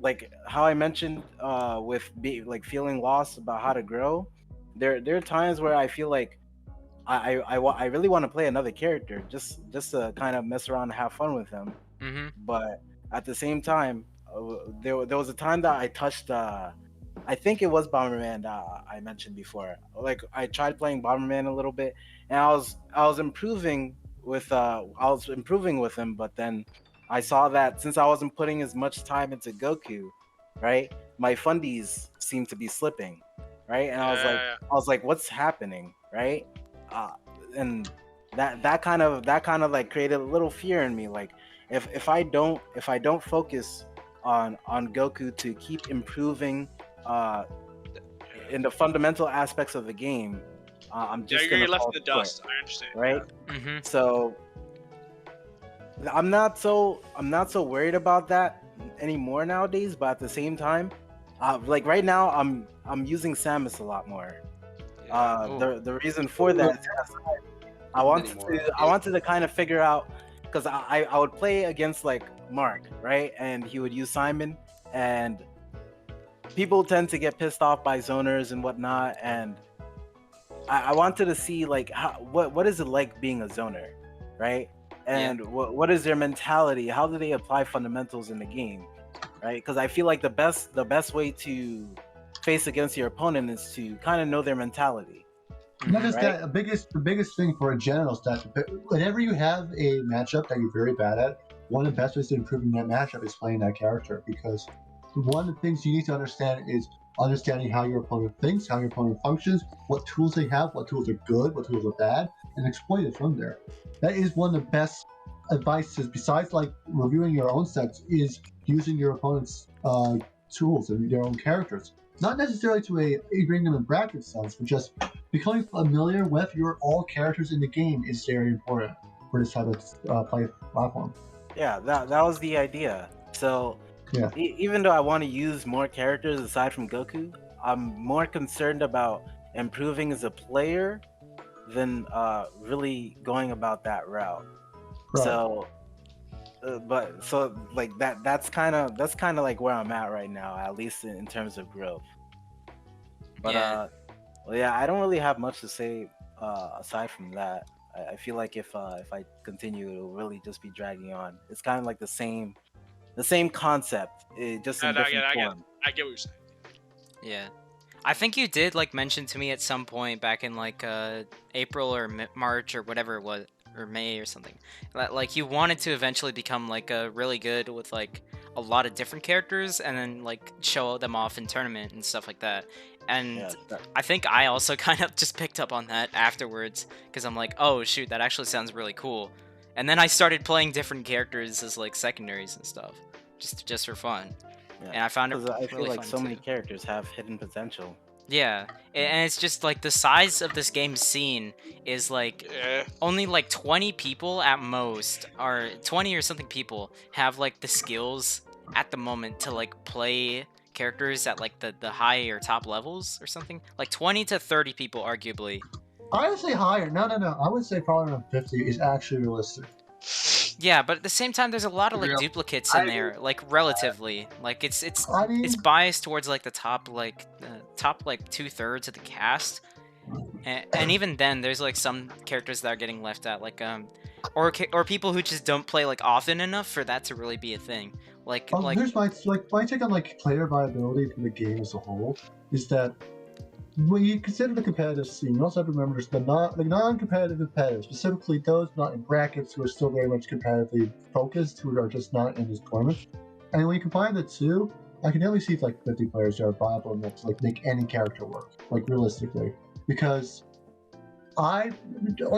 like how I mentioned with like feeling lost about how to grow, there are times where I feel like I really want to play another character just to kind of mess around and have fun with him. Mm-hmm. But at the same time, there was a time that I touched I think it was Bomberman that I mentioned before. Like I tried playing Bomberman a little bit, and I was improving with him, but then I saw that since I wasn't putting as much time into Goku, right, my fundies seemed to be slipping, right, and I was like, what's happening, right, and that kind of like created a little fear in me, like if I don't focus on Goku to keep improving in the fundamental aspects of the game, I'm just you're gonna left fall in the short, dust. I understand. right? Mm-hmm. So I'm not so worried about that anymore nowadays. But at the same time, like right now, I'm using Samus a lot more. The reason for that is I wanted to kind of figure out, because I would play against like Mark, right, and he would use Simon, and people tend to get pissed off by zoners and whatnot, and I wanted to see like what is it like being a zoner, right? And what is their mentality? How do they apply fundamentals in the game, right? Because I feel like the best way to face against your opponent is to kind of know their mentality. Not just Right. that, the biggest thing for a general stat, whenever you have a matchup that you're very bad at, one of the best ways to improve in that matchup is playing that character, because one of the things you need to understand is understanding how your opponent thinks, how your opponent functions, what tools they have, what tools are good, what tools are bad, and exploit it from there. That is one of the best advices, besides like reviewing your own sets, is using your opponent's tools and their own characters. Not necessarily to a bring them in bracket sense, but just becoming familiar with all characters in the game is very important for this type of play platform. Yeah, that was the idea. So Yeah. Even though I want to use more characters aside from Goku, I'm more concerned about improving as a player than really going about that route. Right. So, like that's kind of like where I'm at right now, at least in terms of growth. But well, yeah, I don't really have much to say aside from that. I feel like if I continue, it'll really just be dragging on. It's kind of like the same concept, just in different form. I get what you're saying. Yeah. I think you did like mention to me at some point back in like April or March or whatever it was, or May or something, that like you wanted to eventually become like really good with like a lot of different characters and then like show them off in tournament and stuff like that. And Yeah, I think I also kind of just picked up on that afterwards, because I'm like, oh shoot, that actually sounds really cool. And then I started playing different characters as like secondaries and stuff, just for fun. yeah. And I found it 'Cause I feel really like fun so too. many characters have hidden potential. Yeah, and it's just like the size of this game's scene is like only like 20 people at most, or 20 or something people have like the skills at the moment to like play characters at like the high or top levels or something. Like 20 to 30 people arguably. I would say higher. No. I would say probably around 50 is actually realistic. Yeah, but at the same time, there's a lot of like Real- duplicates in there, like relatively. Like it's biased towards like the top like 2/3 of the cast, and even then, there's like some characters that are getting left out, like or people who just don't play like often enough for that to really be a thing. Like Here's my take on like player viability for the game as a whole is that when you consider the competitive scene, you also have to remember there's the non-competitive competitors, specifically those not in brackets who are still very much competitively focused, who are just not in this tournament. And when you combine the two, I can definitely see like 50 players that are viable enough to like make any character work, like realistically. Because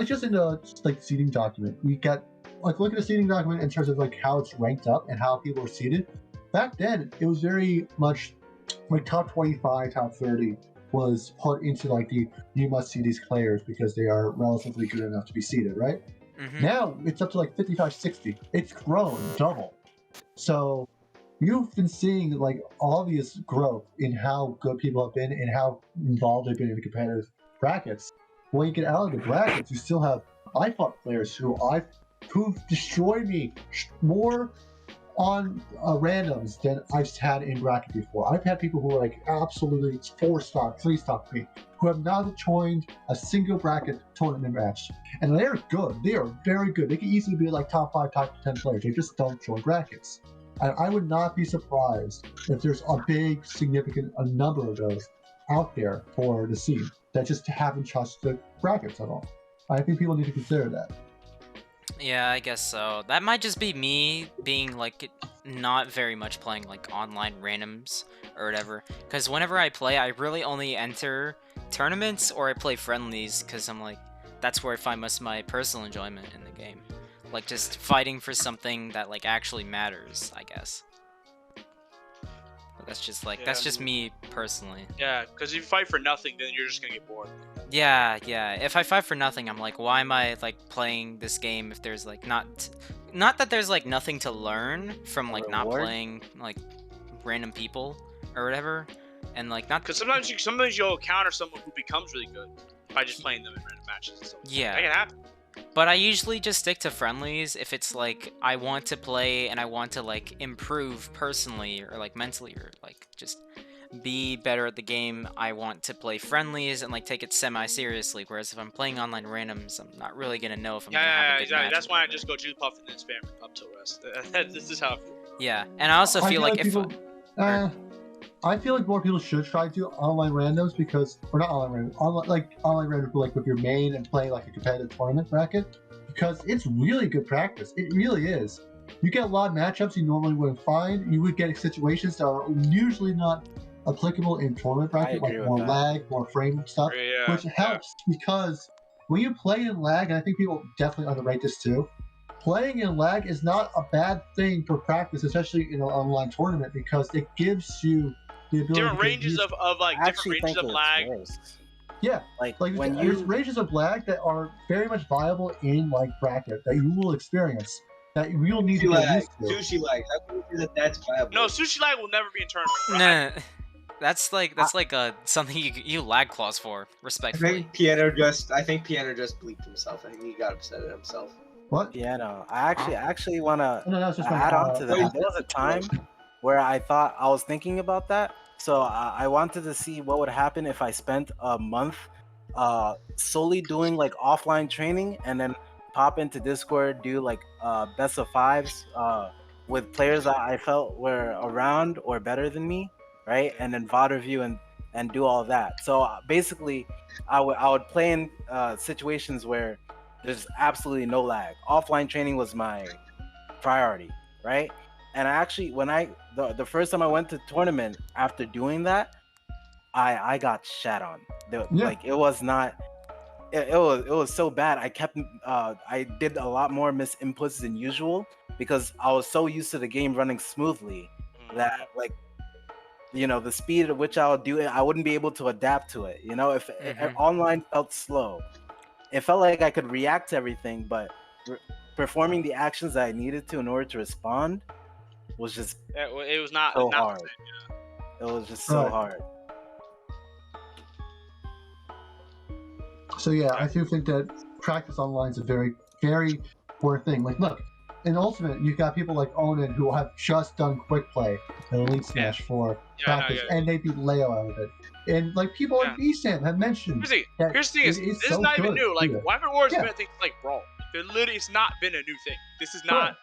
just in the like seeding document, we get like look at the seeding document in terms of like how it's ranked up and how people are seeded. Back then, it was very much like top 25, top 30 was put into like you must see these players because they are relatively good enough to be seeded, right? Mhm. Now it's up to like 55, 60. It's grown double. So you've been seeing like obvious growth in how good people have been and how involved they've been in the competitive brackets. When you get out of the brackets, you still have fought players who've destroyed me more on randoms than I've had in bracket before. I've had people who are like absolutely 4-stock, 3-stock me, who have not joined a single bracket tournament match. And they're good. They are very good. They can easily be like top 5, top 10 players. They just don't join brackets. And I would not be surprised if there's a big, significant number of those out there for the scene that just haven't touched the brackets at all. I think people need to consider that. Yeah, I guess so. That might just be me being like not very much playing like online randoms or whatever. Because whenever I play, I really only enter tournaments or I play friendlies, because I'm like, that's where I find most of my personal enjoyment in the game. Like just fighting for something that like actually matters, I guess. But that's just like that's just me personally. Yeah, because if you fight for nothing, then you're just gonna get bored. Yeah, yeah. If I fight for nothing, I'm like, why am I like playing this game if there's like not that there's like nothing to learn from like not Reward? playing like random people or whatever, and like not Because sometimes you'll encounter someone who becomes really good by just playing them in random matches and stuff. Yeah. That can happen. But I usually just stick to friendlies if it's like I want to play and I want to like improve personally or like mentally or like just be better at the game. I want to play friendlies and like take it semi-seriously. Whereas if I'm playing online randoms, I'm not really gonna know if I'm gonna have a good Exactly. match. That's why I just go Jigglypuff and then spam up till rest. This is how I feel. Yeah, and I also feel like if people, I feel like more people should try to do online randoms because, or not online randoms, online randoms like with your main and playing like a competitive tournament bracket, because it's really good practice. It really is. You get a lot of matchups you normally wouldn't find. You would get situations that are usually not applicable in tournament bracket, like more lag, more frame stuff, which helps because when you play in lag, and I think people definitely underrate this too, playing in lag is not a bad thing for practice, especially in an online tournament, because it gives you the ability different ranges of like different ranges of lag. Yeah, like when there's ranges of lag that are very much viable in like bracket that you will experience that you'll need to get used to. Sushi lag. I wouldn't say that's viable. No, sushi lag will never be in tournament. Nah, that's like something you lag clause for, respectfully. I think Piano just bleeped himself. I think he got upset at himself. What? Piano. I actually want to just add on to that. There was a time where I thought I was thinking about that. So I wanted to see what would happen if I spent a month solely doing like offline training and then pop into Discord, do like best of fives with players that I felt were around or better than me, right? And then VOD review and do all that. So basically, I would play in situations where there's absolutely no lag. Offline training was my priority, right? And I actually, when the first time I went to tournament after doing that, I got shat on. Like it was not, it was so bad. I did a lot more miss inputs than usual because I was so used to the game running smoothly that like, the speed at which I would do it, I wouldn't be able to adapt to it. If online felt slow, it felt like I could react to everything, but performing the actions that I needed to in order to respond was just it was not so not hard. It was just so hard. So yeah, I do think that practice online is a very, very important thing. Like, look, in Ultimate, you've got people like Onan who have just done quick play in Elite Smash for practice, and they beat Leo out of it. And like people like Esam have mentioned. Here's the thing: this is not even new. Like, Weapon Wars has been a thing like Brawl. It's not been a new thing. This is not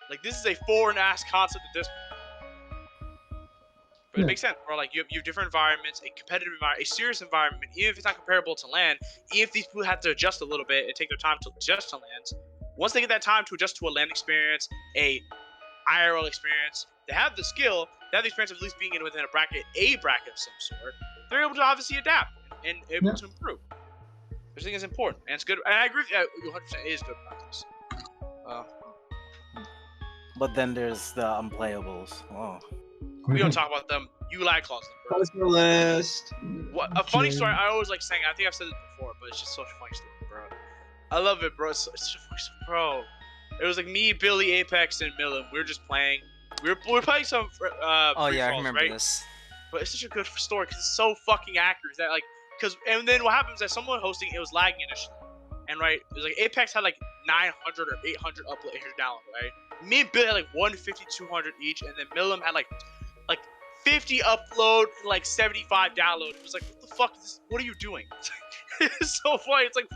like this is a foreign ass concept at this point. But it makes sense, bro. Like you have different environments, a competitive environment, a serious environment. Even if it's not comparable to LAN, even if these people have to adjust a little bit and take their time to adjust to LANs, once they get that time to adjust to a LAN experience, a IRL experience, they have the skill, they have the experience of at least being within a bracket of some sort. They're able to obviously adapt and able to improve. Which I think is important, and it's good. And I agree with you 100%. It is good practice. But then there's the unplayables. Oh. We don't talk about them. You lag clause them, bro. What's the list? What a funny story. I always like saying. I think I've said it before, but it's just such a funny story, bro. I love it, bro. It's such a funny story, bro. It was like me, Billy, Apex, and Millen. We were just playing. We were playing some. I remember right? this. But it's such a good story because it's so fucking accurate. That like, and then what happens is someone hosting it was lagging initially, and right, it was like Apex had like 900 or 800 upload, 800 download, right? Me and Billy had like 150, 200 each, and then Millen had like 50 upload, like 75 download. It was like, what the fuck is this? What are you doing? It's so funny. It's like,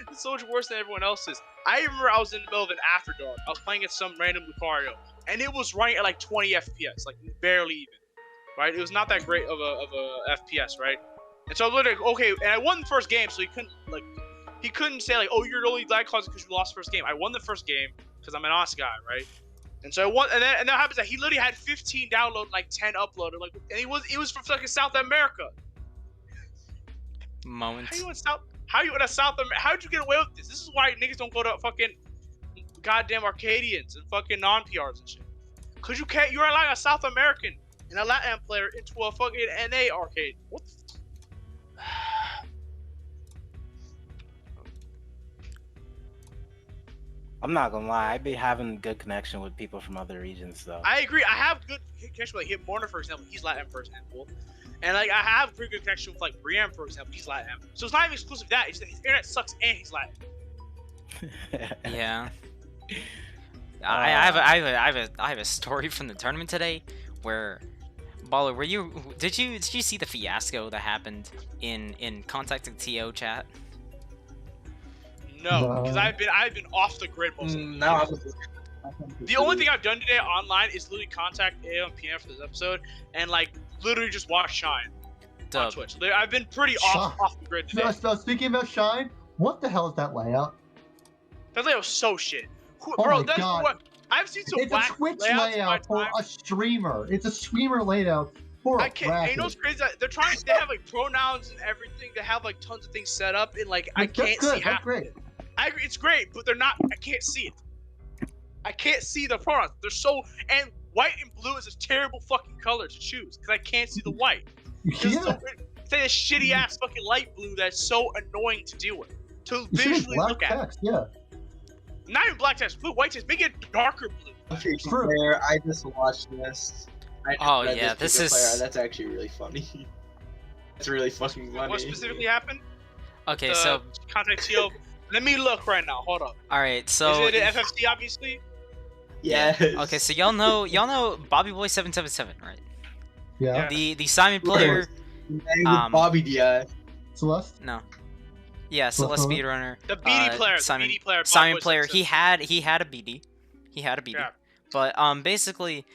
it's so much worse than everyone else's. I remember I was in the middle of an After Dark. I was playing at some random Lucario, and it was running at like 20 FPS, like barely even, right? It was not that great of a FPS, right? And so I was literally like, okay, and I won the first game, so he couldn't say like, oh, you're only lag causing because you lost the first game. I won the first game because I'm an honest guy, right? And so I won, and that happens that he literally had 15 download, like 10 uploaded, like, and he was from fucking South America. Moments. How you in South America? How'd you get away with this? This is why niggas don't go to fucking goddamn Arcadians and fucking non-PRs and shit. Cause you can't. You're like a South American and a Latin player into a fucking NA arcade. What? I'm not gonna lie, I be having good connection with people from other regions though. I agree. I have good connection with like Morner, for example. He's Latin, for example. And like I have pretty good connection with like Briam, for example. He's Latin. So it's not even exclusive to that. It's that his internet sucks and he's Latin. Yeah. I have a story from the tournament today where Baller, did you see the fiasco that happened in contacting TO chat? No, because I've been off the grid most of the No. The only thing I've done today online is literally contact AO and PM for this episode and like literally just watch Shine on Twitch. I've been pretty off the grid today. So speaking about Shine, what the hell is that layout? That layout was so shit. Oh Bro, my that's God. what I've seen some It's a whack Twitch layouts in my layout for time. a streamer. It's a streamer layout for I a can't. And you know what's graphic. crazy? They have like pronouns and everything. They have like tons of things set up, and like I That's can't good. see half. That's great. I agree, it's great, but they're not. I can't see it. I can't see the pronouns. They're so and white and blue is a terrible fucking color to choose because I can't see the white. Yeah. Say a shitty ass fucking light blue that's so annoying to deal with, to You should use visually black look at. text. Yeah. Not even black text, blue, white text. Make it darker blue. Okay, True. player, I just watched this. I just Oh, read yeah, this Pika is- player. That's actually really funny. It's really fucking funny. What specifically happened? Okay, The so contact TO. Let me look right now. Hold up. all right, so Is it an FFC obviously? Yes. okay, so y'all know Bobby Boy 777, right? Yeah. The Simon player, Bobby DI. Celeste. no, yeah, Celeste Uh-huh. speedrunner. The BD player. Simon, the BD player. Simon Bobby player. Boy He had a BD, Yeah. but basically,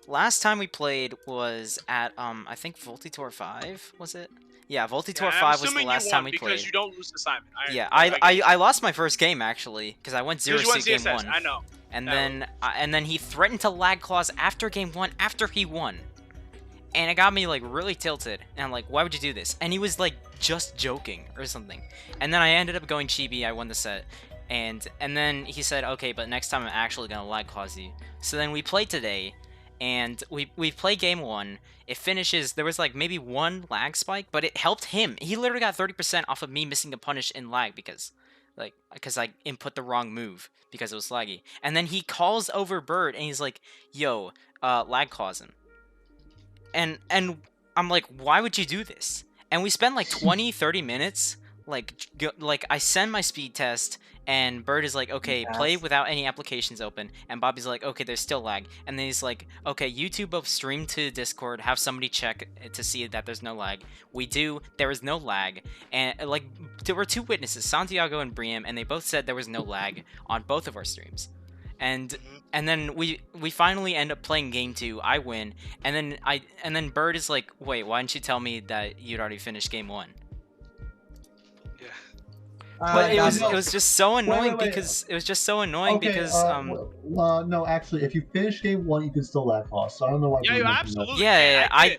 last time we played was at I think Voltitour 5, was it? Yeah, Voltitour 5 was the last time we because played. you don't lose to Simon. Yeah, I lost my first game actually because I went 0-2 game CSS, 1. I know. And That then he threatened to lag clause after game 1 after he won. And it got me like really tilted. And I'm like, why would you do this? And he was like just joking or something. And then I ended up going chibi, I won the set. And then he said, okay, but next time I'm actually gonna lag clause you. So then we played today, and we played game 1. It finishes, there was like maybe one lag spike, but it helped him. He literally got 30% off of me missing a punish in lag because I input the wrong move because it was laggy. And then he calls over Bird and he's like, yo, lag clause him. And I'm like, why would you do this? And we spent like 20-30 minutes like I send my speed test and Bird is like, okay, play without any applications open, and Bobby's like, okay, there's still lag, and then he's like, okay, you two both stream to Discord, have somebody check to see that there's no lag. We do, there is no lag, and like there were two witnesses, Santiago and Briam, and they both said there was no lag on both of our streams. And then we finally end up playing game 2. I win, and then Bird is like, wait, why didn't you tell me that you'd already finished game 1? But it was just so annoying because it was just so annoying because no, actually, if you finish game 1, you can still lag clause. So I don't know why. Yeah, you absolutely. Yeah, I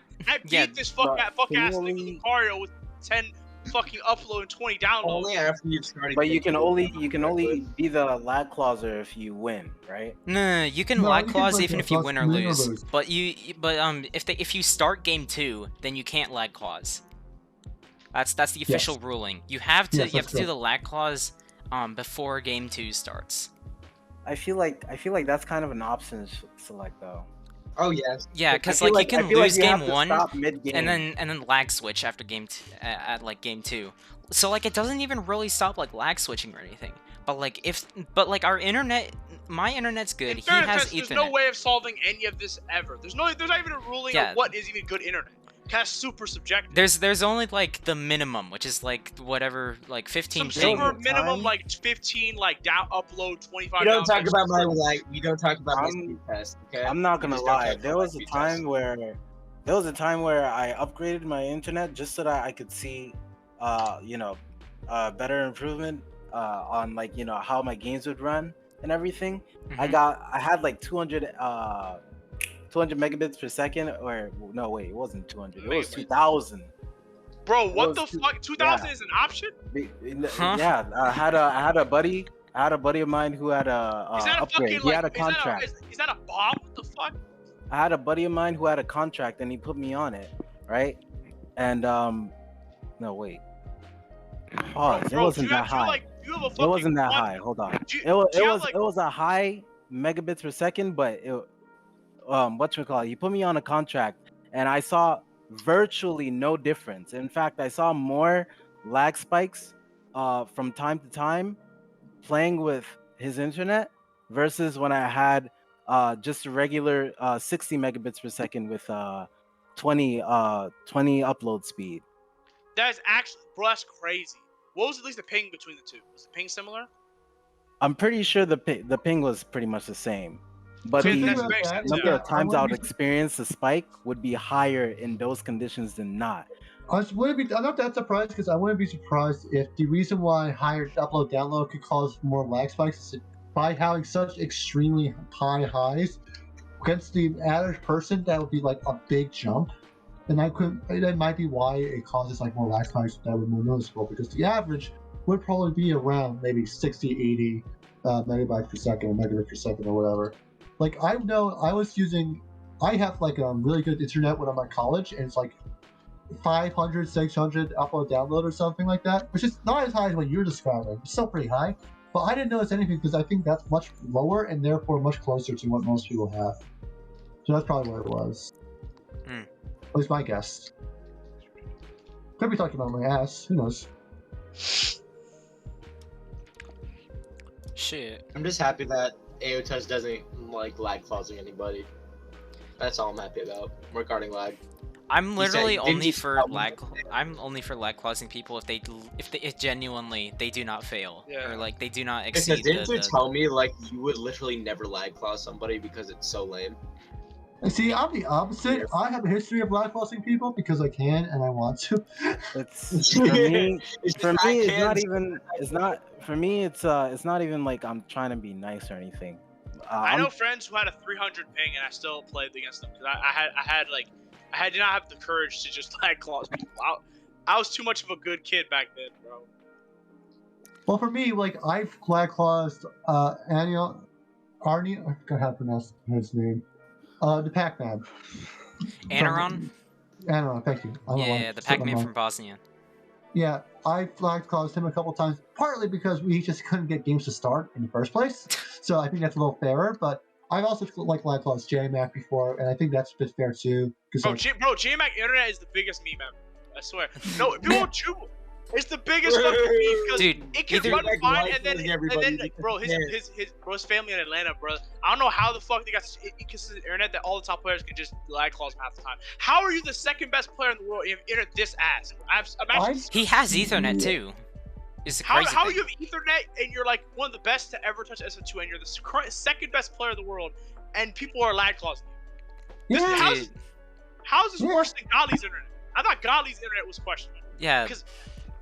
beat this fuck ass nigga Lucario with 10 fucking upload and 20 download. Only after you've started. But you can only be the lag clauser if you win, right? No, you can lag clause even if you win or lose. But if you start game 2, then you can't lag clause. That's the official ruling. You have to do the lag clause before game 2 starts. I feel like that's kind of an option select though. Oh yes. Yeah, because I feel like you can I feel lose like you have game to 1 stop mid-game. and then lag switch after game at like game 2. So like it doesn't even really stop like lag switching or anything. But like our internet, my internet's good. He has Ethernet. There's no way of solving any of this ever. There's not even a ruling of what is even good internet. That's super subjective. There's only like the minimum, which is like whatever, like 15 Some ping. super minimum like 15 like down upload 25. We don't talk about my we don't talk about my speed test. Okay. I'm not gonna lie. There was a time where I upgraded my internet just so that I could see, better improvement on like how my games would run and everything. I had like 200 megabits per second, or no, wait, it wasn't 200. It was 2,000. Bro, what the fuck? 2,000 is an option? Huh? Yeah, I had a buddy of mine who had a upgrade. He had a contract. Is that a bomb? What the fuck? I had a buddy of mine who had a contract, and he put me on it, right? And no, wait. Pause. It wasn't that high. you have a fucking It wasn't that quad- high. Hold on. do you- It was do you have, like- it was a high megabits per second, but it whatchamacallit, he put me on a contract and I saw virtually no difference. In fact, I saw more lag spikes from time to time playing with his internet versus when I had just a regular 60 megabits per second with 20 upload speed. That's actually, bro, that's crazy. What was at least the ping between the two? Was the ping similar? I'm pretty sure the ping was pretty much the same, but Okay, the that about makes that, sense. number Yeah. of times I I would wouldn't experience the spike would be higher in those conditions than not. I'm not that surprised because I wouldn't be surprised if the reason why higher upload download could cause more lag spikes is by having such extremely high highs against the average person. That would be like a big jump, and that might be why it causes like more lag spikes that would be more noticeable because the average would probably be around maybe 60, 80 megabytes per second or megabits per second or whatever. Like I know I have like a really good internet when I'm at college, and it's like 500, 600 upload download or something like that, which is not as high as what you're describing. It's still pretty high, but I didn't notice anything because I think that's much lower and therefore much closer to what most people have. So that's probably what it was. At least my guess. Could be talking about my ass. Who knows? Shit. I'm just happy that AOTUSK doesn't like lag clausing anybody. That's all I'm happy about regarding lag. I'm literally didn't only you for tell me lag. that? I'm only for lag clausing people if genuinely they do not fail Yeah. or like they do not Because exceed didn't you the tell me like you would literally never lag clause somebody because it's so lame? And see, I'm the opposite. Yes. I have a history of lag crossing people because I can and I want to. It's for me. It's just For I me, it's can't- not even. It's not for me. It's not even like I'm trying to be nice or anything. I know friends who had a 300 ping, and I still played against them because I did not have the courage to just lag clause people. I was too much of a good kid back then, bro. Well, for me, like I've lag claused Arnie. I forgot how to pronounce his name. The Pac-Man. Anaron. Anaron, thank you. I don't know why Yeah, it the slipped my Pac-Man mind. from Bosnia. Yeah, I flag caused him a couple times, partly because we just couldn't get games to start in the first place. So I think that's a little fairer. But I've also like flag caused J-Mac before, and I think that's a bit fair too. Bro, J-Mac Internet is the biggest meme ever. I swear. No, people don't chew. It's the biggest fucking meme because Dude, it can either- run Like, fine, like and then like, bro, his family in Atlanta, bro. I don't know how the fuck they got such inconsistent internet that all the top players can just lag clause him half the time. How are you the second best player in the world if internet this ass? I'm actually. He has Ethernet too. Is the crazy How thing. you have Ethernet and you're like one of the best to ever touch SM2 and you're the second best player in the world and people are lag clausing you? Yeah, Dude, How's this Yeah. worse than Golly's internet? I thought Golly's internet was questionable. yeah. Because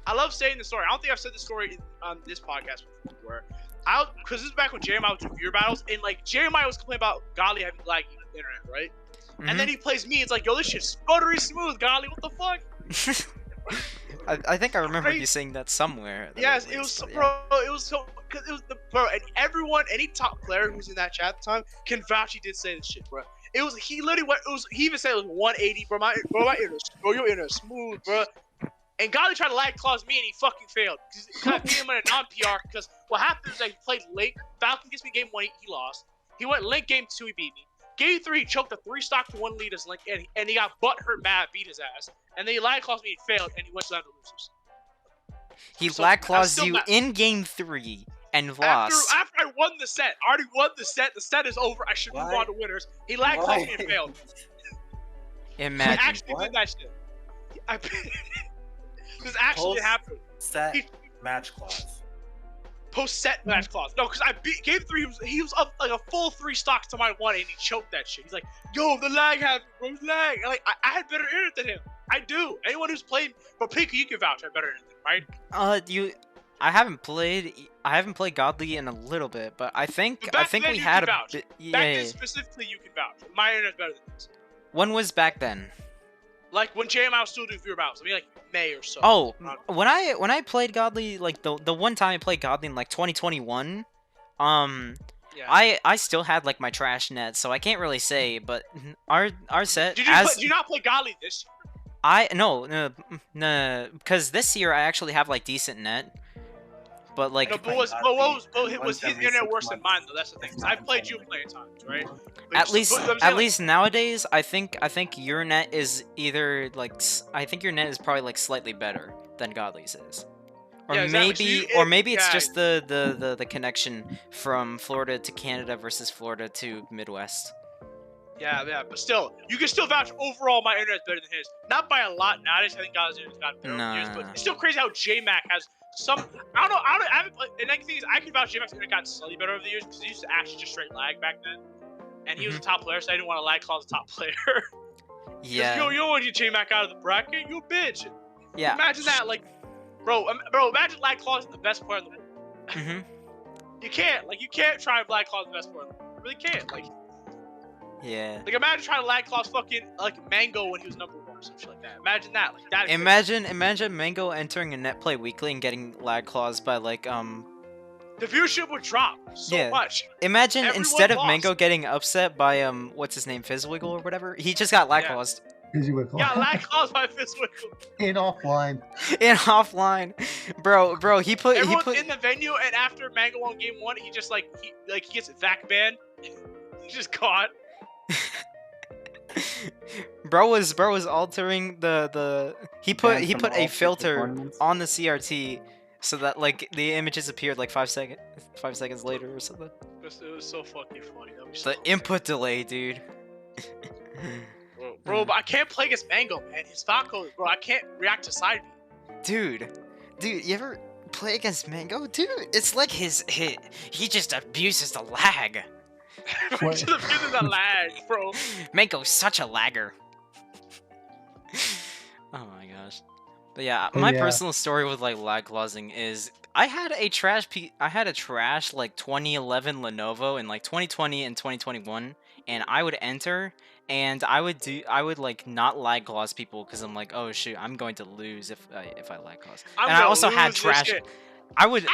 I love saying the story. I don't think I've said the story on this podcast before. Because this is back when Jeremiah was doing viewer battles, and like Jeremiah was complaining about Golly having laggy internet, right? Mhm. And then he plays me. It's like, yo, this shit's buttery smooth, Golly. What the fuck? I think I remember Crazy. you saying that somewhere. Yes, at it was, least, so, but bro. It was so, cause it was the bro, and everyone, any top player who was in that chat at the time can vouch he did say this shit, bro. It was he literally went. It was he even said it was 180, bro. My internet, bro, your internet smooth, bro. And Golly tried to lag clause me and he fucking failed. Cause I beat him in a non-PR. Because what happened is that he played Link. Falcon gets me game 1, he lost. He went Link game 2, he beat me. Game 3, he choked a 3-stock to 1 lead as Link, and he got butthurt mad, beat his ass. And then he lag claused me, he failed, and he went down to losers. he So, lag I'm claused still you not- in game 3 and After lost. I won the set, I already won the set is over, I should move What? on to winners. He lag claused me and failed. He Imagine. actually did that shit. This actually Post- happened. Set match clause. Post-set match clause. No, because I beat game 3. He was up like a full 3 stocks to my 1, and he choked that shit. He's like, "Yo, the lag happened, bro. It's lag." And, like I had better internet than him. I do. Anyone who's played, but Pika, you can vouch. I had better internet, right? I haven't played Godly in a little bit, but I think Back then we you had could a vouch. bit. Back Yeah. then specifically, you can vouch. My internet's better than this. When was back then? Like when JMI was still doing viewer battles. I mean, like May or so. Oh, Uh, when I played Godly, like the one time I played Godly in like 2021, yeah. I still had like my trash net, so I can't really say. But our set Did you not play Golly this year? no, because this year I actually have like decent net. But like, No, but was his internet worse than mine though? That's the thing. 'Cause I've played you plenty of times, right? But at so- least but I'm saying, at like, least nowadays, I think your net is either like I think your net is probably like slightly better than Godly's is. Or Yeah, exactly. maybe So it's yeah. just the connection from Florida to Canada versus Florida to Midwest. Yeah, but still, you can still vouch overall my internet's better than his. Not by a lot nowadays. I think God's internet's gotten better over the years, but Nah. it's still crazy how J-Mac has some. I haven't played. And the thing is, I can vouch J-Mac's internet got slightly better over the years because he used to actually just straight lag back then. And he was a top player, so I didn't want to lag cause a top player. Yeah. Yo, you don't want to get J-Mac out of the bracket, you a bitch. Yeah. Imagine that, like, bro, imagine lag clause the best player in the world. Mhm. You can't try and lag clause the best player in the world. You really can't. Yeah. Like imagine trying to lag clause fucking like Mango when he was number 1 or some shit like that. Imagine that. Like that. Imagine Mango entering a net play weekly and getting lag clause by like The viewership would drop so much. Imagine Everyone instead of lost. Mango getting upset by what's his name, Fizzwiggle or whatever, he just got lag claused Yeah, lag clause by Fizzwiggle. In offline. in offline. Bro, he put Everyone's in the venue, and after Mango won game 1, he just he gets vac banned. He's just caught. bro was altering the he put Banned from a all future filter tournaments. on the CRT so that like the images appeared like 5 seconds later or something. It was so fucking funny. That was so The input delay, dude. Bro, but I can't play against Mango, man. His stock code, bro. I can't react to side B. Dude, you ever play against Mango? Dude, it's like he just abuses the lag. Just abusing the lag, bro. Mango's such a lagger. Oh my gosh. But yeah, Oh, my yeah. personal story with like lag clausing is I had a trash like 2011 Lenovo in like 2020 and 2021, and I would enter and I would like not lag clause people because I'm like, oh shoot, I'm going to lose if I lag clause. I'm And I gonna also had lose this trash. shit. I would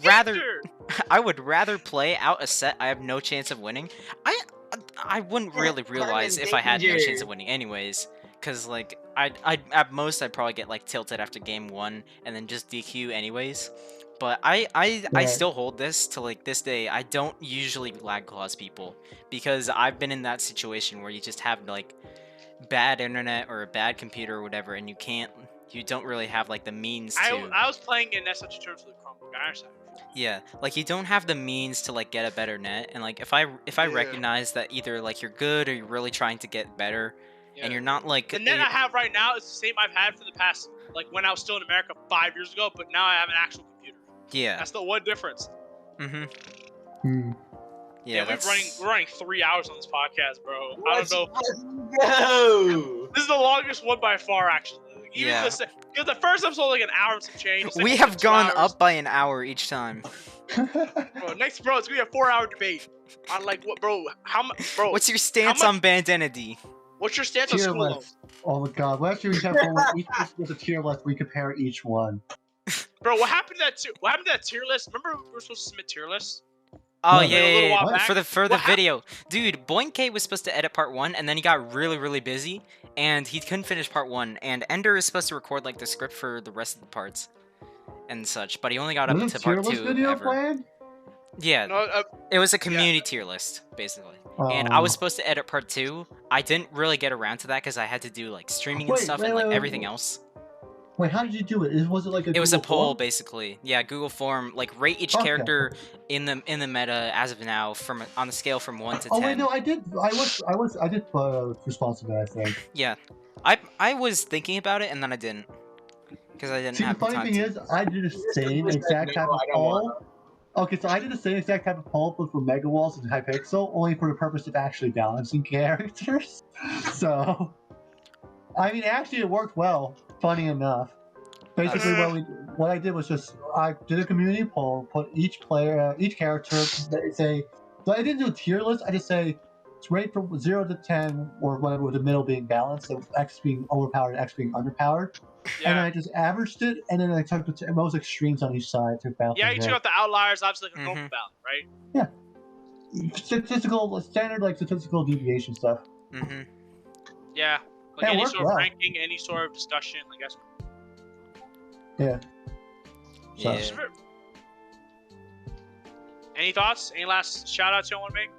rather Victor! I would rather play out a set I have no chance of winning. I wouldn't really realize if I had no chance of winning anyways, cause like I at most I'd probably get like tilted after game 1 and then just DQ anyways. But I still hold this to like this day. I don't usually lag clause people because I've been in that situation where you just have like bad internet or a bad computer or whatever, and you don't really have like the means to. I was playing in SFG terms with the Chromebook. I understand. Yeah, like you don't have the means to like get a better net, and like if I recognize that either like you're good or you're really trying to get better, and you're not like The net I have right now is the same I've had for the past like when I was still in America 5 years ago, but now I have an actual computer. yeah. That's the one difference. Mhm. Hmm. Yeah, we're running 3 hours on this podcast, bro. I don't know. Go. This is the longest one by far, actually. Even Yeah. because the first episode was like an hour and some change. The We second have was 2 gone hours. up by an hour each time. Bro, it's gonna be a 4-hour debate. On like what, bro? How much, bro? What's your stance much- on Bandana D? What's your stance on Tier school list. Oh my god. Last year we had each person with a tier list. We compare each one. loans? Bro, what happened to that tier list? Remember we were supposed to submit tier lists? Oh Like, yeah, a little yeah, while yeah. back? For the What video, dude. Boink was supposed to edit part 1, and then he got really busy, and he couldn't finish part 1. And Ender is supposed to record like the script for the rest of the parts, and such. But he only got up Was to a tier part list 2 video ever. planned? Yeah, No, it was a community tier list basically. And I was supposed to edit part 2. I didn't really get around to that because I had to do like streaming and Wait, stuff wait, and like wait, everything wait. else. Wait, how did you do it? Was it like a It was a Google poll form? basically. Yeah, Google form. Like rate each Okay. character in the meta as of now from on the scale from 1 to 10. Oh wait, no, I did. I did respond to that. I think. Yeah, I was thinking about it and then I didn't because I didn't See, the have the funny time thing to. is, I did the same exact type of I don't poll. Okay, so I did the same exact type of poll, but for Mega Walls and Hypixel, only for the purpose of actually balancing characters. So, I mean, actually, it worked well. Funny enough. Basically, what I did was just I did a community poll, put each character, say. So I didn't do a tier list. I just say it's rate from 0 to 10, or whatever, with the middle being balanced, so X being overpowered and X being underpowered. And then I just averaged it, and then I took the most extremes on each side to balance. yeah, you took out the outliers, obviously like a normal Mhm. balance, right? statistical deviation stuff. Mhm. Yeah. Like That any worked sort of well. ranking, any sort of discussion, I guess. Yeah. Yeah. So- Any thoughts? Any last shout outs you want to make?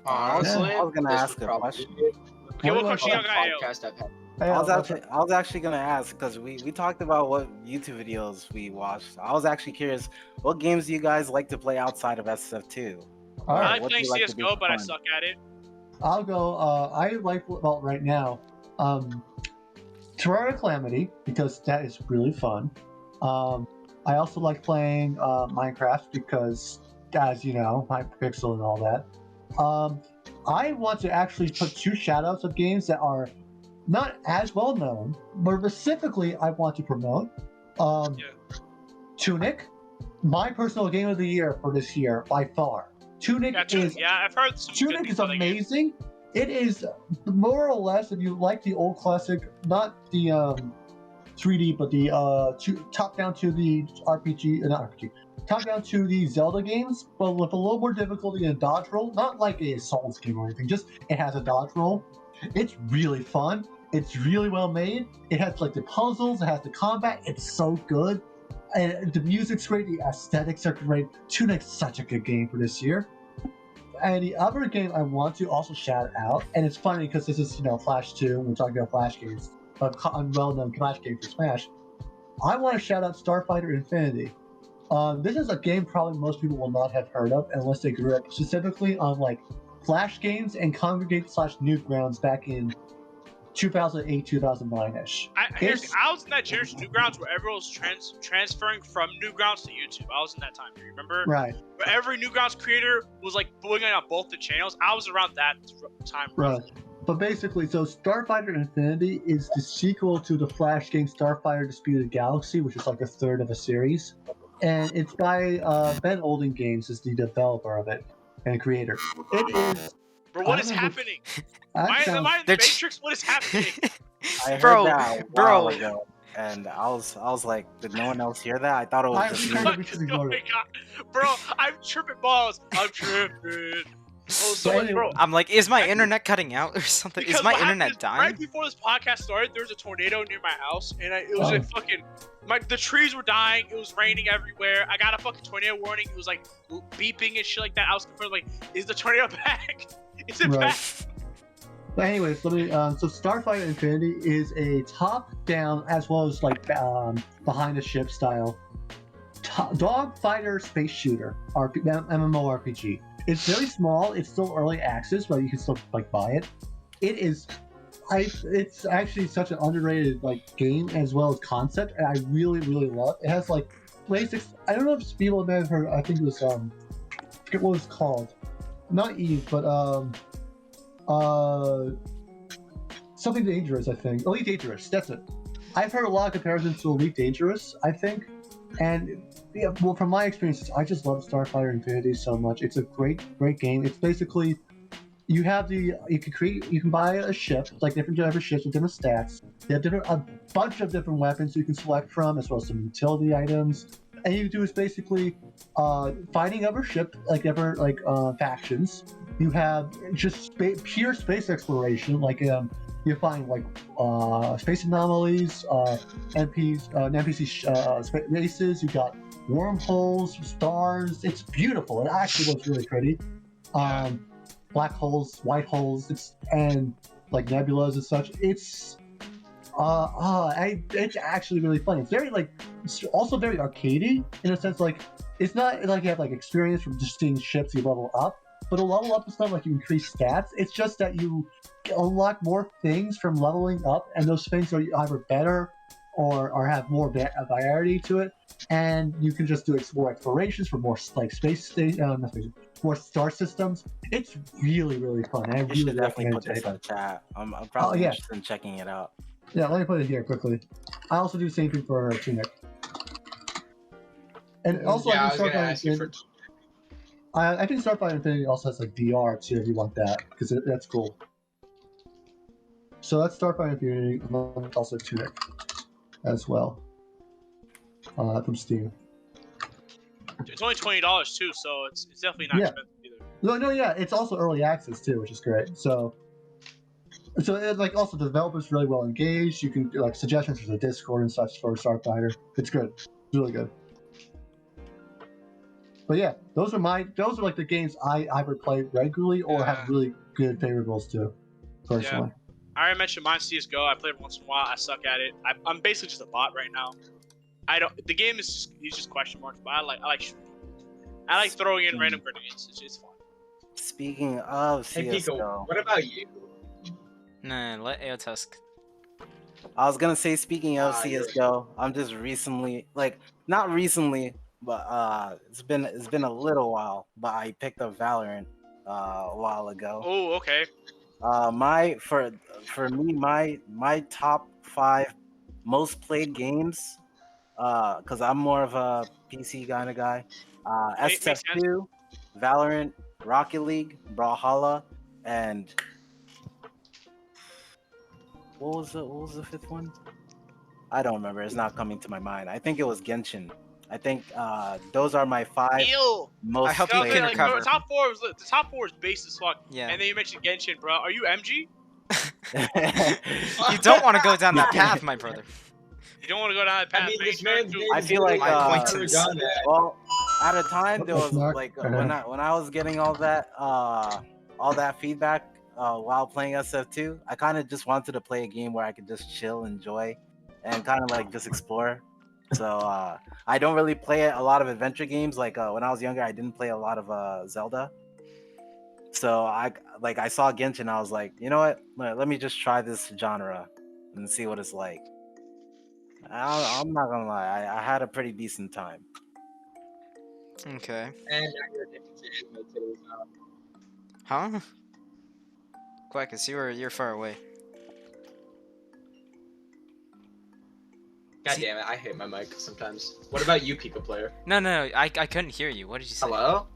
Honestly, I was gonna this ask would a probably question. be Okay, what question you the got, AO? podcast I've had. I was actually gonna ask because we talked about what YouTube videos we watched. I was actually curious, what games do you guys like to play outside of SSF2? All I right. like What do playing you like to do CS:GO, for but I fun? suck at it. I'll go. I like well right now. Terraria Calamity because that is really fun. I also like playing Minecraft because, as you know, Hypixel and all that. I want to actually put two shout-outs of games that are not as well known, but specifically I want to promote. Tunic, my personal game of the year for this year by far. Tunic is I've heard some good Tunic things is about the game. amazing. It is more or less, if you like the old classic, not the 3D, but the top down to the top down to the Zelda games, but with a little more difficulty in dodge roll. Not like a Souls game or anything, just it has a dodge roll. It's really fun. It's really well made. It has like the puzzles, it has the combat. It's so good. And the music's great, the aesthetics are great. Tunic's such a good game for this year. And the other game I want to also shout out, and it's funny because this is, Flash 2, we're talking about Flash games, a well-known Flash game for Smash. I want to shout out Starfighter Infinity. This is a game probably most people will not have heard of unless they grew up specifically on like Flash games and Congregate/Newgrounds back in 2008, 2009-ish. I was in that generation Newgrounds where everyone was transferring from Newgrounds to YouTube. I was in that time. Do you remember? Right. Where every Newgrounds creator was like booing on both the channels. I was around that time. Right. But basically, so Starfighter Infinity is the sequel to the Flash game Starfighter Disputed Galaxy, which is like a third of a series. And it's by Ben Olden Games, is the developer of it and creator. It is. Bro, what is happening? Am I in the They're Matrix? What is happening? I heard Bro, that a bro. while ago, and I was like, did no one else hear that? I thought it was just me. What is going on? Bro, I'm tripping balls. I'm tripping. Oh, so Anyway. bro. I'm like, is my internet cutting out or something? Because Is my what internet happened is, dying? Right before this podcast started, there was a tornado near my house, and it was like fucking. The trees were dying. It was raining everywhere. I got a fucking tornado warning. It was like beeping and shit like that. I was confirmed, like, is the tornado back? Is it back? But anyways, let me. So Starfighter Infinity is a top-down as well as like behind the ship style dog fighter space shooter MMORPG. It's very small. It's still early access, but you can still like buy it. It is. It's actually such an underrated like game as well as concept, and I really love it. It has like basics. I don't know if people may have heard. I think it was I forget what it was called. Not Eve, but something dangerous. I think Elite Dangerous. That's it. I've heard a lot of comparisons to Elite Dangerous. I think, and yeah, well, from my experiences, I just love Starfighter Infinity so much. It's a great game. It's basically you can buy a ship, like different ships with different stats. They have a bunch of different weapons you can select from, as well as some utility items. And you do is basically fighting other ships, like different factions. You have just pure space exploration, like you find like space anomalies, NPC races. You got wormholes, stars. It's beautiful. It actually looks really pretty. Black holes, white holes, and like nebulas and such. It's actually really fun. It's very it's also very arcadey in a sense. Like it's not like you have like experience from just seeing ships you level up, but a level up is not like you increase stats. It's just that you unlock more things from leveling up, and those things are either better or have more variety to it. And you can just do more explorations for more like more star systems. It's really fun. I You really should definitely recommend put this it. in the chat. I'm probably interested in checking it out. Yeah, let me put it here quickly. I also do the same thing for Tunic. And also, Yeah, I I was think gonna ask you for. I think Starfighter Infinity also has like VR too if you want that, because that's cool. So that's Starfighter Infinity, and also Tunic as well from Steam. It's only $20 too, so it's definitely not expensive either. No, yeah, it's also early access too, which is great. So it's like also the developers really well engaged. You can do like suggestions for the Discord and such for Starfighter. It's good. It's really good. But yeah, those are like the games I either play regularly or have really good favorables to, personally. I already mentioned mine CS:GO. I play it once in a while. I suck at it. I'm basically just a bot right now. I don't. The game is just question marks, but I like shooting. I like throwing in random grenades. It's fun. Speaking of Hey, CS:GO, Pika, what about you? No, let AOTUSK. I was gonna say, speaking of you're CS:GO, I'm just recently, like, not recently, but it's been a little while, but I picked up Valorant a while ago. Oh, okay. For me, my top 5 most played games, because I'm more of a PC kind of guy. Makes sense. SF2, Valorant, Rocket League, Brawlhalla, and what was the 5th one? I don't remember. It's not coming to my mind. I think it was Genshin. I think those are my 5 Ew. most I hope No, you played. can like, recover. the top four is base as fuck. Yeah. And then you mentioned Genshin, bro. Are you MG? You don't want to go down that path, my brother. You don't want to go down that path. I mean, man. this man's You name I is feel like, literally point to never this. done that. Well, at a time there was Mark, like when I was getting all that feedback while playing SF2, I kind of just wanted to play a game where I could just chill, enjoy, and kind of like just explore. So I don't really play a lot of adventure games. Like when I was younger, I didn't play a lot of Zelda. So I saw Genshin, I was like, you know what? Let me just try this genre and see what it's like. I'm not gonna lie, I had a pretty decent time. Okay. And now you're addicted to imitators now. Huh? Quackus, you're far away. God damn it, I hate my mic sometimes. What about you, Pika player? No, I couldn't hear you. What did you say? Hello?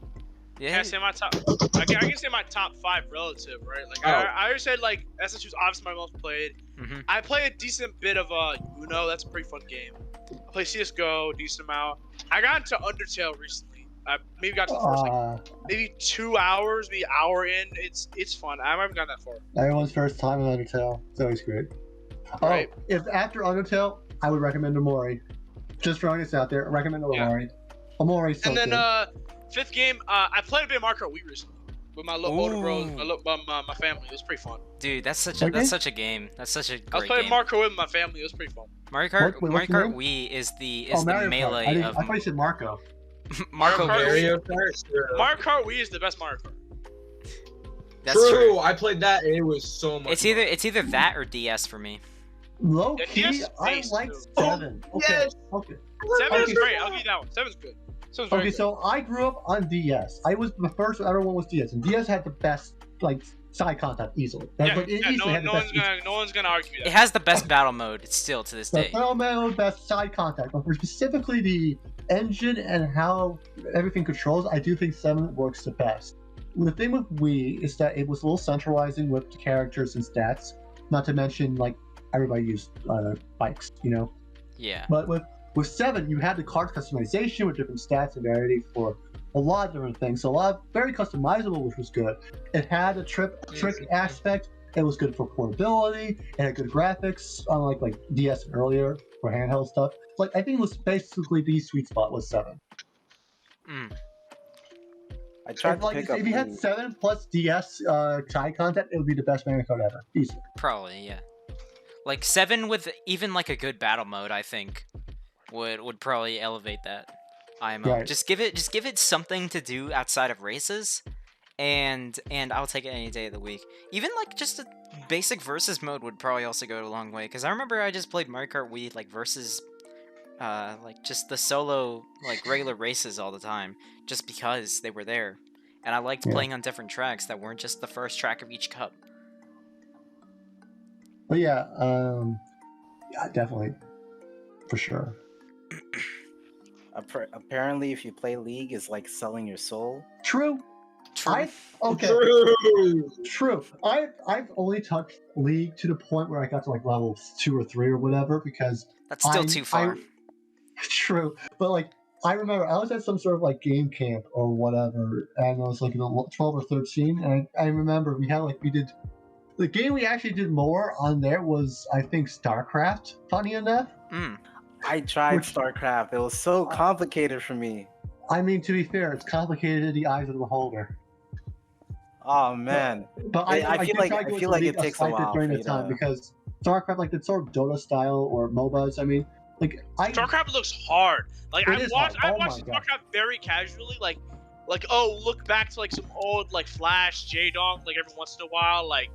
Can I Yeah. say my top? I can say my top 5 relative, right? Like Oh. I already said, like SSU is obviously my most played. Mhm. I play a decent bit of Uno. That's a pretty fun game. I play CS:GO, decent amount. I got into Undertale recently. I maybe got to the first like maybe 2 hours, maybe hour in. It's fun. I haven't gotten that far. Everyone's first time in Undertale. It's always great. Right. Oh, if after Undertale, I would recommend Amori. Just throwing this out there, I recommend Amori. Amori's so And then good. 5th game, I played a bit of Mario Kart Wii recently with my little older bros, Ooh. my family. It was pretty fun. Dude, that's such Okay. a game. That's such a I was great playing game. Mario Kart with my family. It was pretty fun. Mario Kart Wait, Mario what's the Kart name? Wii is the Mario Kart. melee I of thought you said Marco. Marco Mario Kart. Mario Kart? Sure. Mario Kart Wii is the best Mario Kart. That's True, true. I played that and it was so much It's either that or DS for me. Low Yeah, key, DS I based, like too. 7. Okay. yes. Okay. 7 is Okay. great. I'll give you that one. 7's good. 7's very Okay, good. so I grew up on DS. I was the first everyone was DS, and DS had the best like side content easily. Yeah, Like, it yeah, easily had the best. no one's gonna argue It that. has the best battle mode still to this The day. phenomenal best side content, but for specifically the engine and how everything controls, I do think 7 works the best. The thing with Wii is that it was a little centralizing with the characters and stats. Not to mention, like everybody used bikes, you know. Yeah. But with 7, you had the card customization with different stats and variety for a lot of different things. So a lot of very customizable, which was good. It had a trick aspect. It was good for portability. It had good graphics, unlike like DS and earlier for handheld stuff. Like I think it was basically the sweet spot was 7. Mm. I tried If, to like, pick up if you had Wii. 7 plus DS side content, it would be the best Mario Kart ever. Easily. Probably, yeah. Like 7 with even like a good battle mode, I think would probably elevate that IMO. Right. Just give it something to do outside of races, and I'll take it any day of the week. Even like just a basic versus mode would probably also go a long way. Cause I remember I just played Mario Kart Wii like versus, like just the solo like regular races all the time, just because they were there, and I liked Yeah. playing on different tracks that weren't just the first track of each cup. But yeah, definitely, for sure. Apparently, if you play League, it's like selling your soul. True. True. Okay. True. True. I've only touched League to the point where I got to like level 2 or 3 or whatever because That's still too far. True, but like I remember I was at some sort of like game camp or whatever, and I was like in 12 or 13, and I remember we did the game we actually did more on there was I think StarCraft. Funny enough, Mm. I tried Which- StarCraft. It was so complicated for me. I mean, to be fair, it's complicated in the eyes of the beholder. Oh man, But I feel like it takes a slight bit while during for the you time to. because StarCraft, like the sort of Dota style or MOBAs. I mean, like StarCraft looks hard. Like It I've is watched, hard. I Oh watched my God. StarCraft very casually. Like oh, look back to like some old like Flash, J-Donk, like every once in a while. Like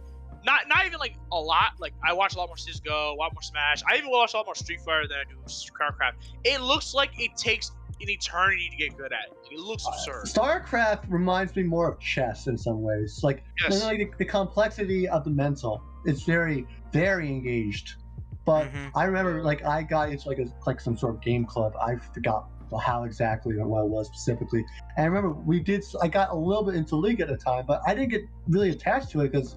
not even like a lot. Like I watch a lot more CS:GO, a lot more Smash. I even watch a lot more Street Fighter than I do StarCraft. It looks like it takes an eternity to get good at it. It looks absurd. StarCraft reminds me more of chess in some ways. Like, Yes. like the complexity of the mental. It's very, very engaged. But Mhm. I remember, like, I got into like some sort of game club. I forgot how exactly or what it was specifically. And I remember I got a little bit into League at the time, but I didn't get really attached to it because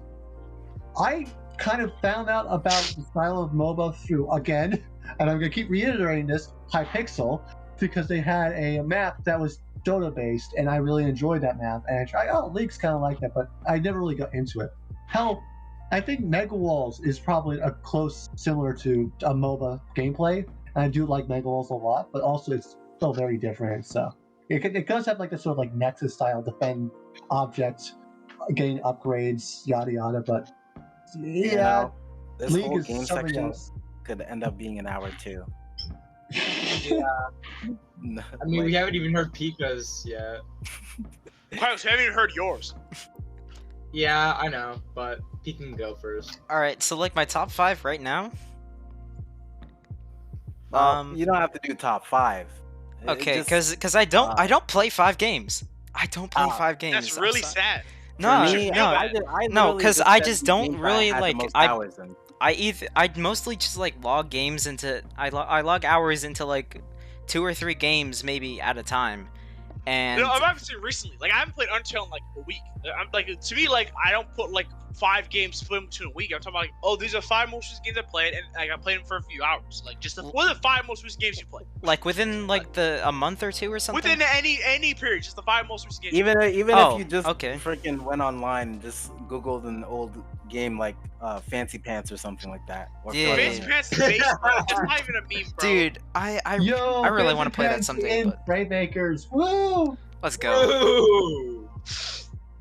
I kind of found out about the style of MOBA through, again, and I'm gonna keep reiterating this, Hypixel, because they had a map that was Dota based, and I really enjoyed that map. And I tried, League's kind of like that, but I never really got into it. Hell, I think Mega Walls is probably a close similar to a MOBA gameplay, and I do like Mega Walls a lot, but also it's still very different. So it does have like this sort of like Nexus style defend object, getting upgrades, yada yada. But You yeah, know, this League whole is game something section else. could end up being an hour too. I mean, we haven't even heard Pika's yet. Quackus, I haven't even heard yours. Yeah, I know, but Pika can go first. All right, so like my top 5 right now. You don't have to do top 5. It Okay, just- because I don't play 5 games. I don't play 5 games. That's I'm really sorry. sad. No, For me, no, no, because I just don't really like. I I mostly just like log games into. I log hours into like 2 or 3 games maybe at a time, and I've obviously recently, like, I haven't played Until in like a week. I'm like, to me, like, I don't put like 5 games split between a week. I'm talking about like, oh, these are 5 most recent games I played, and like I played them for a few hours. Like, just what are the 5 most recent games you played? like within like a month or 2 or something. Within any period, just the 5 most recent games. even if you just okay. freaking went online and just googled an old game like Fancy Pants or something like that. Or Yeah. Fancy Pants is based, bro. It's not even a meme, bro. Dude, I Yo, I really Fancy want to play that Pants someday, in but Rainmakers. Woo! let's go. Ooh.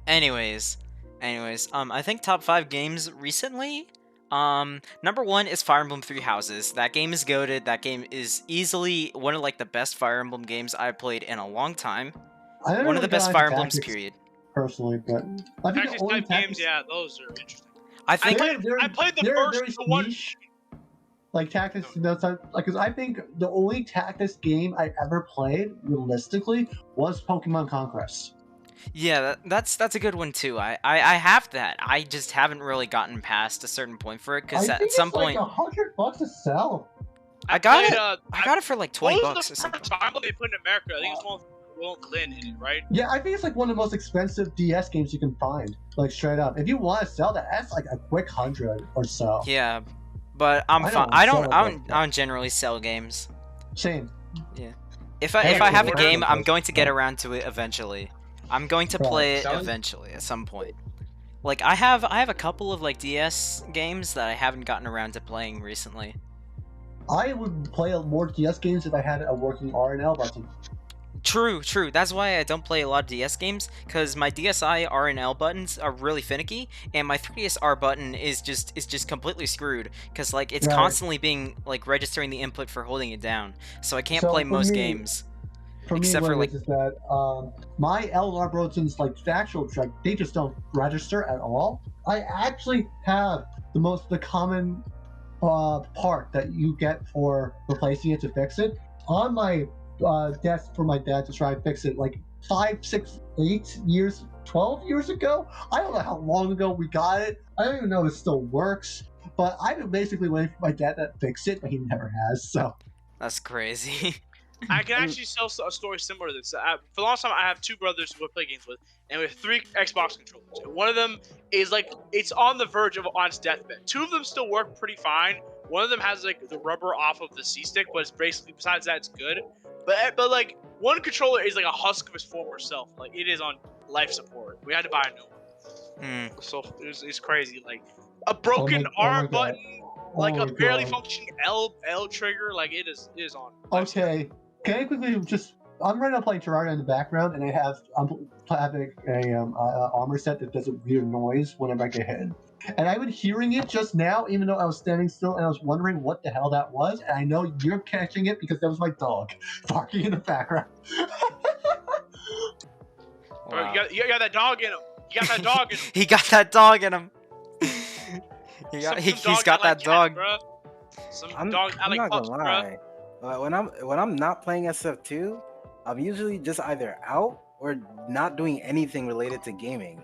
Anyways, I think top 5 games recently. Number 1 is Fire Emblem 3 Houses. That game is goated. That game is easily one of like the best Fire Emblem games I've played in a long time. I never One of the really got best into Fire Emblems, tactics period. personally, but I think Tactics the only type games, yeah, those are interesting. I think I played the first one. Niche, like tactics, like because I think the only tactics game I ever played realistically was Pokemon Conquest. yeah, that's a good one too. I have that. I just haven't really gotten past a certain point for it because I think at some it's point like $100 to sell. I got played, it. I got it for like 20 what bucks was or the something. first title they put in America? I think it's one with Will Lynn in it, right? Yeah, I think it's like one of the most expensive DS games you can find. Like straight up, if you want to sell that, that's like a quick 100 or so. Yeah, but I'm I fine. don't I sell don't generally sell games. Same. If I Hey, have a what game, happened? I'm going to get around to it eventually. I'm going to play it Selling? eventually at some point. Like I have a couple of like DS games that I haven't gotten around to playing recently. I would play more DS games if I had a working R and L button. True. That's why I don't play a lot of DS games, because my DSi R and L buttons are really finicky, and my 3DS R button is just completely screwed, because like it's Right. constantly being like registering the input for holding it down, so I can't So play for most me- games. For Except me, for, what like- it is that my L and R buttons, like actual track, they just don't register at all. I actually have the common part that you get for replacing it to fix it on my desk for my dad to try and fix it like 5, 6, 8 years, 12 years ago. I don't know how long ago we got it. I don't even know if it still works. But I've been basically waiting for my dad to fix it, but he never has. So That's crazy. I can actually tell a story similar to this. For the longest time, I have 2 brothers who I play games with, and we have 3 Xbox controllers. And one of them is like, it's on the verge of on its deathbed. 2 of them still work pretty fine. One of them has like the rubber off of the C-stick, but it's basically, besides that, it's good. But like, one controller is like a husk of his former self. Like, it is on life support. We had to buy a new one. So it's crazy. Like a broken Oh my R God. button, like Oh a my barely God. functioning L trigger. Like it is on. Okay, can I quickly just I'm right now playing Terraria in the background, and I'm having a armor set that does a weird noise whenever I get hit. And I've been hearing it just now, even though I was standing still, and I was wondering what the hell that was. And I know you're catching it because that was my dog barking in the background. Bro, Wow. you got that dog in him. You got that dog in him. He got that dog in him. He's Some got dogs that like dog. Cats, bruh. Some I'm dogs I like not pups, gonna bro. lie. When I'm not playing SF2, I'm usually just either out or not doing anything related to gaming.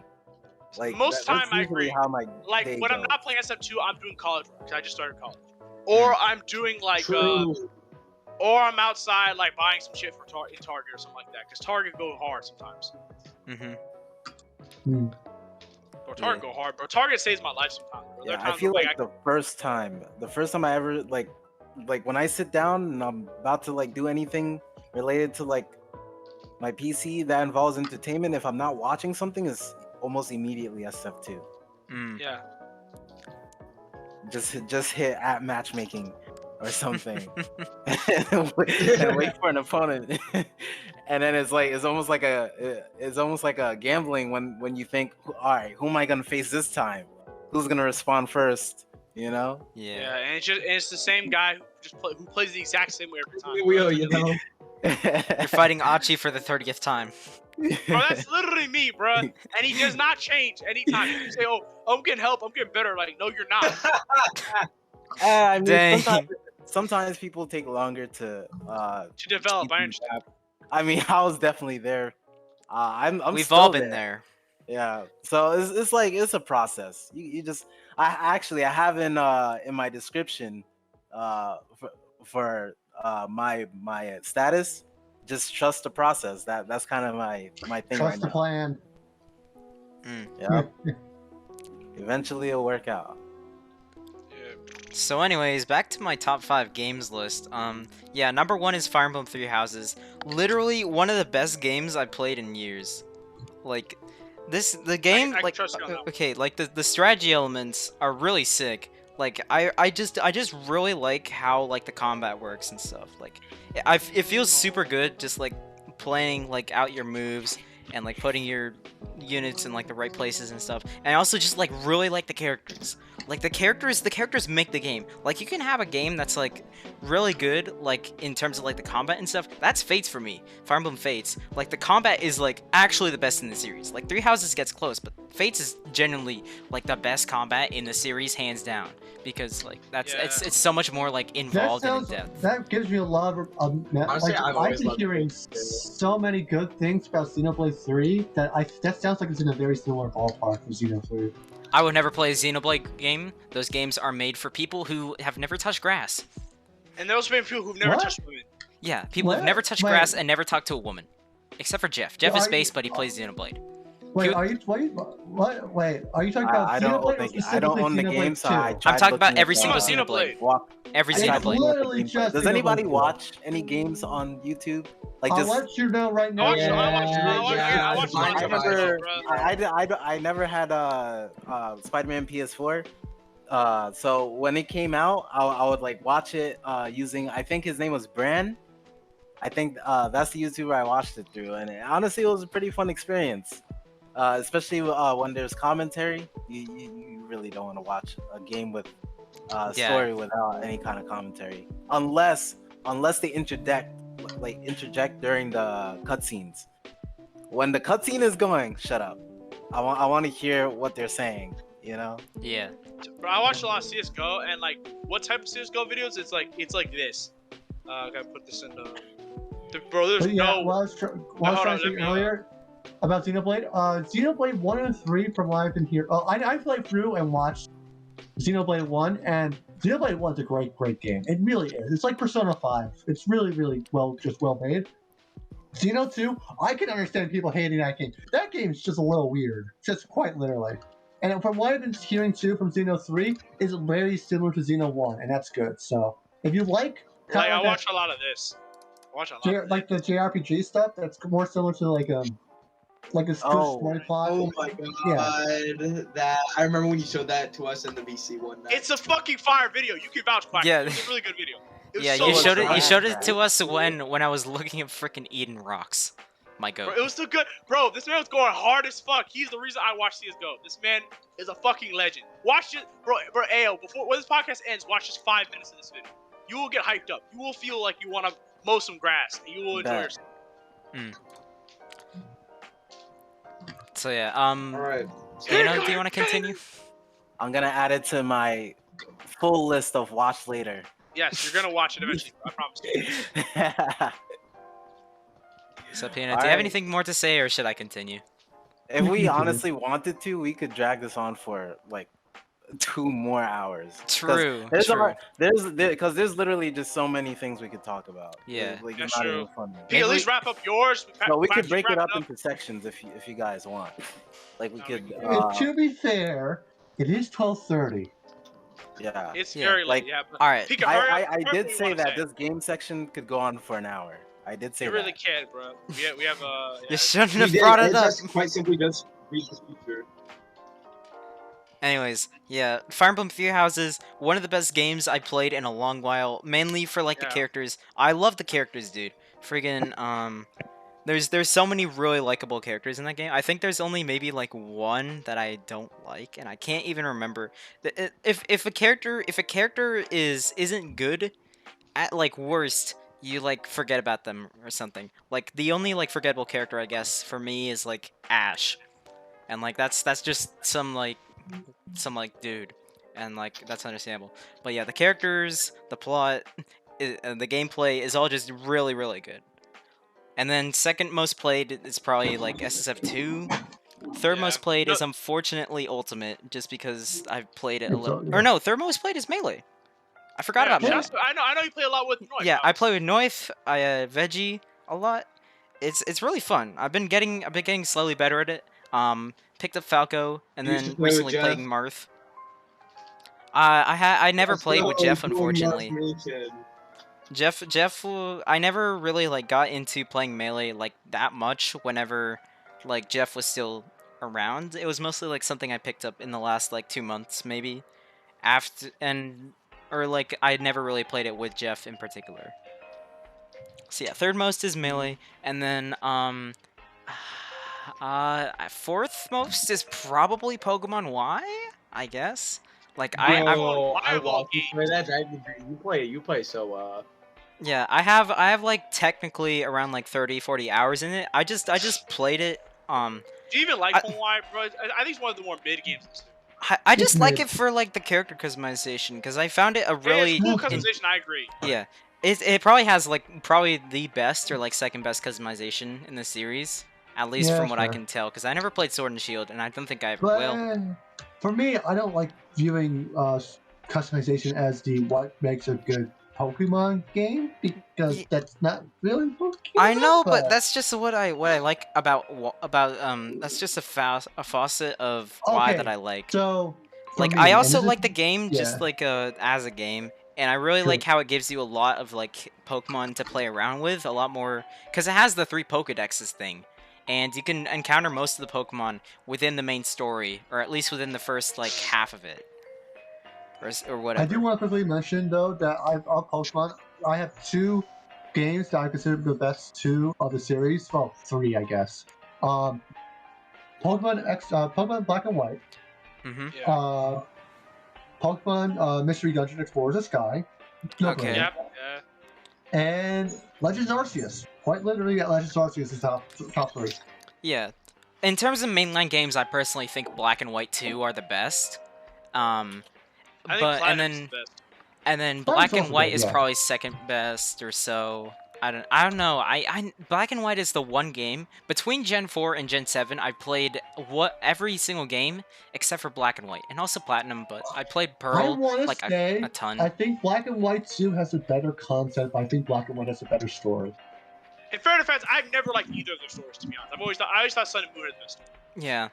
Like Most that's time I usually agree. how my Like day when I'm goes. not playing SF2, I'm doing college work because I just started college, or I'm doing like True. or I'm outside like buying some shit for in Target or something like that because Target go hard sometimes. Mm-hmm. Bro, Target go hard, bro. Target saves my life sometimes, bro. There Yeah, are I times feel where, like the first time I ever like when I sit down and I'm about to like do anything related to like my PC that involves entertainment, if I'm not watching something, is almost immediately SF2. Mm. yeah. Just hit at matchmaking or something and wait for an opponent. And then it's almost like a gambling when you think, all right, who am I gonna face this time? Who's gonna respond first? You know? Yeah, and it's the same guy who plays the exact same way every time. You know. You're fighting Achi for the 30th time. Bro, that's literally me, bro. And he does not change anytime. You say, "Oh, I'm getting help. I'm getting better." Like, no, you're not. I mean, Dang. sometimes people take longer to To develop, I keep understand. them up. I mean, I was definitely there. I'm We've still all been there. Yeah. So it's a process. You just I have in my description for my status, just trust the process. That's kind of my thing Trust the right plan. now. Yeah. Eventually it'll work out. Yeah. So anyways, back to my top 5 games list. Yeah, number 1 is Fire Emblem Three Houses. Literally one of the best games I've played in years. Like the game I can like trust you on that one. okay, like the strategy elements are really sick. Like I just really like how like the combat works and stuff. Like it feels super good just like planning like out your moves and like putting your units in like the right places and stuff. And I also just like really like the characters. Like the characters make the game. Like you can have a game that's like really good like in terms of like the combat and stuff. That's Fates for me. Fire Emblem Fates. Like the combat is like actually the best in the series. Like Three Houses gets close, but Fates is genuinely like the best combat in the series hands down because like that's Yeah. it's so much more like involved and in depth. That gives me a lot of Honestly, I've I've always been loved hearing so many good things about Xenoblade 3 that sounds like it's in a very similar ballpark for Xenoblade 3. I would never play a Xenoblade game. Those games are made for people who have never touched grass. And those are people who've never What? touched women. Yeah, people who've What? never touched Wait. grass and never talked to a woman. Except for Jeff. Jeff Well, is are space, you- but he plays Xenoblade. Wait, Who- are you Wait, are you talking about I don't Xenoblade or own the specifically own the Xenoblade game, so 2? I tried talking about looking every at, single Xenoblade. Every It's I tried Xenoblade. looking at the literally gameplay. just Does anybody Xenoblade. watch any games on YouTube? Like I'll just let you know right now. I watched I Naruto, never, bro. I never had Spider-Man PS4. So when it came out, I would like watch it using, I think his name was Bran. I think that's the YouTuber I watched it through, and honestly, it was a pretty fun experience. Especially when there's commentary. You really don't want to watch a game with story without any kind of commentary, unless they interject during the cutscenes. When the cutscene is going, shut up. I want to hear what they're saying. You know? Yeah. Bro, I watched a lot of CS:GO, and like, what type of CS:GO videos? It's like this. I gotta put this in. Bro, there's But yeah, no. what I was hold trying on, to let say me- earlier about Xenoblade, Xenoblade 1 and 3 from what I've been here. I played through and watched Xenoblade 1, and Xenoblade 1 is a great game. It really is. It's like Persona 5. It's really well made. Xeno 2, I can understand people hating that game. That game's just a little weird, just quite literally. And from what I've been hearing too from Xeno 3, is very similar to Xeno 1, and that's good. So if you like, Like, I that- watch a lot of this. I watch a lot. Of like the JRPG stuff, that's more similar to like a good story plot. Oh my god. That I remember when you showed that to us in the VC one night. It's a fucking fire video. You can vouch, Quackus. Yeah. It's a really good video. It was Yeah, so you much showed it. fun. You showed it to us when I was looking at freaking Eden Rocks. My Bro, goat. it was too good. Bro, this man was going hard as fuck. He's the reason I watch CSGO. This man is a fucking legend. Watch it, bro, AO, when this podcast ends, watch just 5 minutes of this video. You will get hyped up. You will feel like you want to mow some grass, and you will enjoy Bet. yourself. So yeah. All right. Dano, do you want to continue? I'm gonna add it to my full list of watch later. Yes, you're gonna watch it eventually. I promise you. So Pina, do you have anything more to say, or should I continue? If we honestly wanted to, we could drag this on for like 2 more hours. True. There's True. there's literally just so many things we could talk about. Yeah. Like, That's it's not true. even funny. P, at least wrap up yours. No, we could Actually break it wrap up into sections if you guys want. Like we No, could. we And to be fair, it is 12:30. Yeah. It's Yeah, very like, late. Yeah, but All right. Pika, hurry up. I Hurry up did what you say wanna that this game section could go on for an hour. I did say You that. really can't, bro. We have You shouldn't We have did. brought it It's up. just quite simply just read this feature. Anyways, yeah, Fire Emblem Three Houses, one of the best games I played in a long while, mainly for like the Yeah. characters. I love the characters, dude. Friggin' there's so many really likable characters in that game. I think there's only maybe like one that I don't like, and I can't even remember. If a character isn't good, at like worst, you like forget about them or something. Like the only like forgettable character I guess for me is like Ash, and like that's just some like dude, and like that's understandable. But yeah, the characters, the plot, the gameplay is all just really good. And then second most played is probably like SSF2. Third Yeah. most played No- is unfortunately Ultimate, just because I've played it a It's little. all- Or no, third most played is Melee. I forgot about Melee. I know you play a lot with Noise. Yeah, I play with Noith, Veggie a lot. It's really fun. I've been getting slowly better at it. Picked up Falco, and You used then to play with recently playing Jeff? Marth. I never played with Jeff, unfortunately. Jeff, I never really like got into playing Melee like that much. Whenever like Jeff was still around, it was mostly like something I picked up in the last like 2 months maybe. Or like I never really played it with Jeff in particular. So yeah, third most is Melee, and then fourth most is probably Pokemon Y, I guess. Like I I watched you play that Dragon Breed. You play so yeah, I have like technically around like 30-40 hours in it. I just played it. Do you even like Pokemon Y, bro? I think it's one of the more mid games. I just It's like mid. it for like the character customization because I found it a really Cool customization. I agree. yeah. It probably has like the best or like second best customization in the series, at least Yeah, from what I sure. can tell. Because I never played Sword and Shield, and I don't think I ever will. But for me, I don't like viewing customization as what makes a good Pokemon game because Ye- that's not really Pokemon. I know, but that's just what I like about that's just a faucet of why Okay, that I like. So for Like me, I and also this is- like the game just yeah. like as a game, and I really True. like how it gives you a lot of like Pokemon to play around with, a lot more because it has the 3 Pokedexes thing, and you can encounter most of the Pokemon within the main story, or at least within the first like half of it, or whatever. I do want to quickly mention though that of Pokemon, I have 2 games that I consider the best 2 of the series. Well, 3, I guess. Pokemon Black and White. Mm-hmm. Yeah. Pokemon Mystery Dungeon Explorers of Sky. Okay. Yep. Yeah. And Legends Arceus. Quite literally, Legends Arceus is top 3. Yeah. In terms of mainline games, I personally think Black and White 2 are the best. I think But Platinum's and then the best. And then Platinum's Black and also White good, is yeah. probably second best or so. I don't know. I Black and White is the one game between Gen 4 and Gen 7 I played every single game except for Black and White, and also Platinum, but I played I Pearl want to like say, a ton. I think Black and White 2 has a better concept. I think Black and White has a better story. In fair defense, I've never liked either of their stories, to be honest. I always thought Sun and Moon had the best story. Yeah.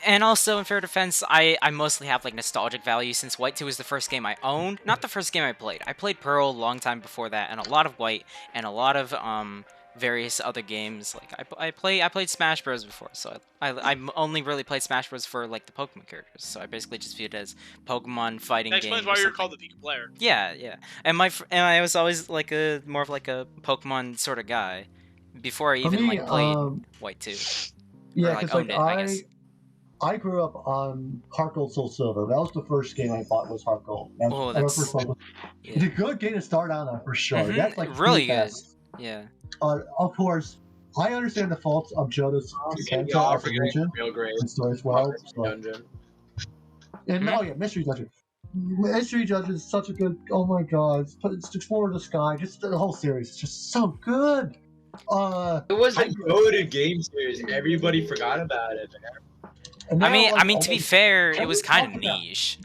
And also in fair defense, I mostly have like nostalgic value since White 2 was the first game I owned, not the first game I played. I played Pearl a long time before that, and a lot of White and a lot of various other games. Like I played Smash Bros before, so I only really played Smash Bros for like the Pokemon characters. So I basically just viewed it as Pokemon fighting That game. explains or why you're something. called the Pika player. Yeah, yeah. And I was always like more of like a Pokemon sort of guy before I even like played White 2. Yeah, or, like, because owned it, I guess. I grew up on Heart Gold Soul Silver. That was the first game I bought was Heart Gold. That's It's a good game to start out on for sure. Mhm, That's like really the good. best. Yeah. Of course, I understand the faults of Jota's We Kenta all as a forget dungeon real great. and story as well. So. Dungeon. And oh yeah, Mystery Dungeon. Mystery Dungeon is such a good. Oh my god, it's Explore the Sky. Just the whole series is just so good. It was a goated game series. Everybody forgot about it, man. And I now, mean, to be fair, can it was we kind talk of about- niche.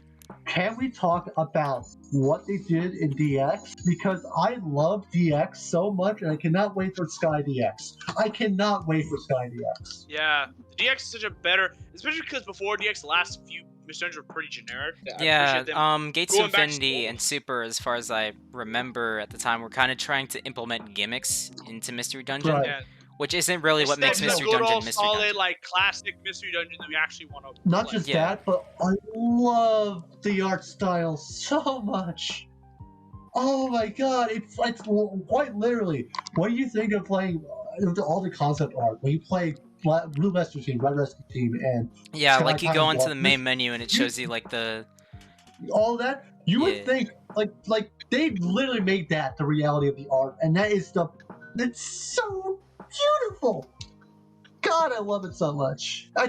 Can we talk about what they did in DX? Because I love DX so much, and I cannot wait for Sky DX. I cannot wait for Sky DX. Yeah, the DX is such a better, especially because before DX, the last few Mystery Dungeons were pretty generic. I Yeah, appreciate them Gates of going back to Infinity school. and Super, as far as I remember at the time, were kind of trying to implement gimmicks into Mystery Dungeon, Right. Yeah. which isn't really what makes Instead of Mystery the good Dungeon old Mystery solid, Dungeon. like classic Mystery Dungeon that we actually want to Not play. just Yeah. that, but I love the art style so much. Oh my god, it's quite literally. What do you think of playing all the concept art? When you play Blue Rescue Team, Red Rescue Team, and Yeah, Sky like you go Times into Walk, the main menu and it shows you like the all that, you Yeah. would think like they literally made that the reality of the art, and that's so beautiful. God, I love it so much. I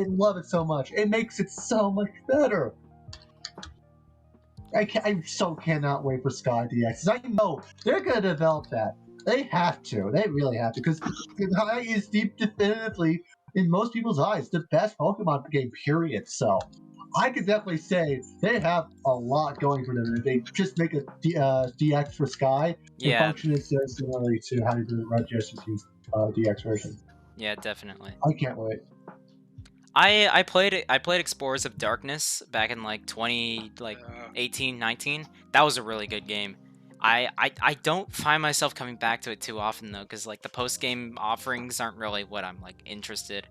love it so much. It makes it so much better. I so cannot wait for Sky DX. 'Cause I know they're gonna develop that. They have to. They really have to. Because Sky is definitively, in most people's eyes, the best Pokemon game. Period. So I could definitely say they have a lot going for them. If they just make a DX for Sky, and yeah, function is similarly to how you do the Red Jersey Team's DX version. yeah, definitely. I can't wait. I played Explorers of Darkness back in like 2018, 19. That was a really good game. I don't find myself coming back to it too often though, because like the post game offerings aren't really what I'm like interested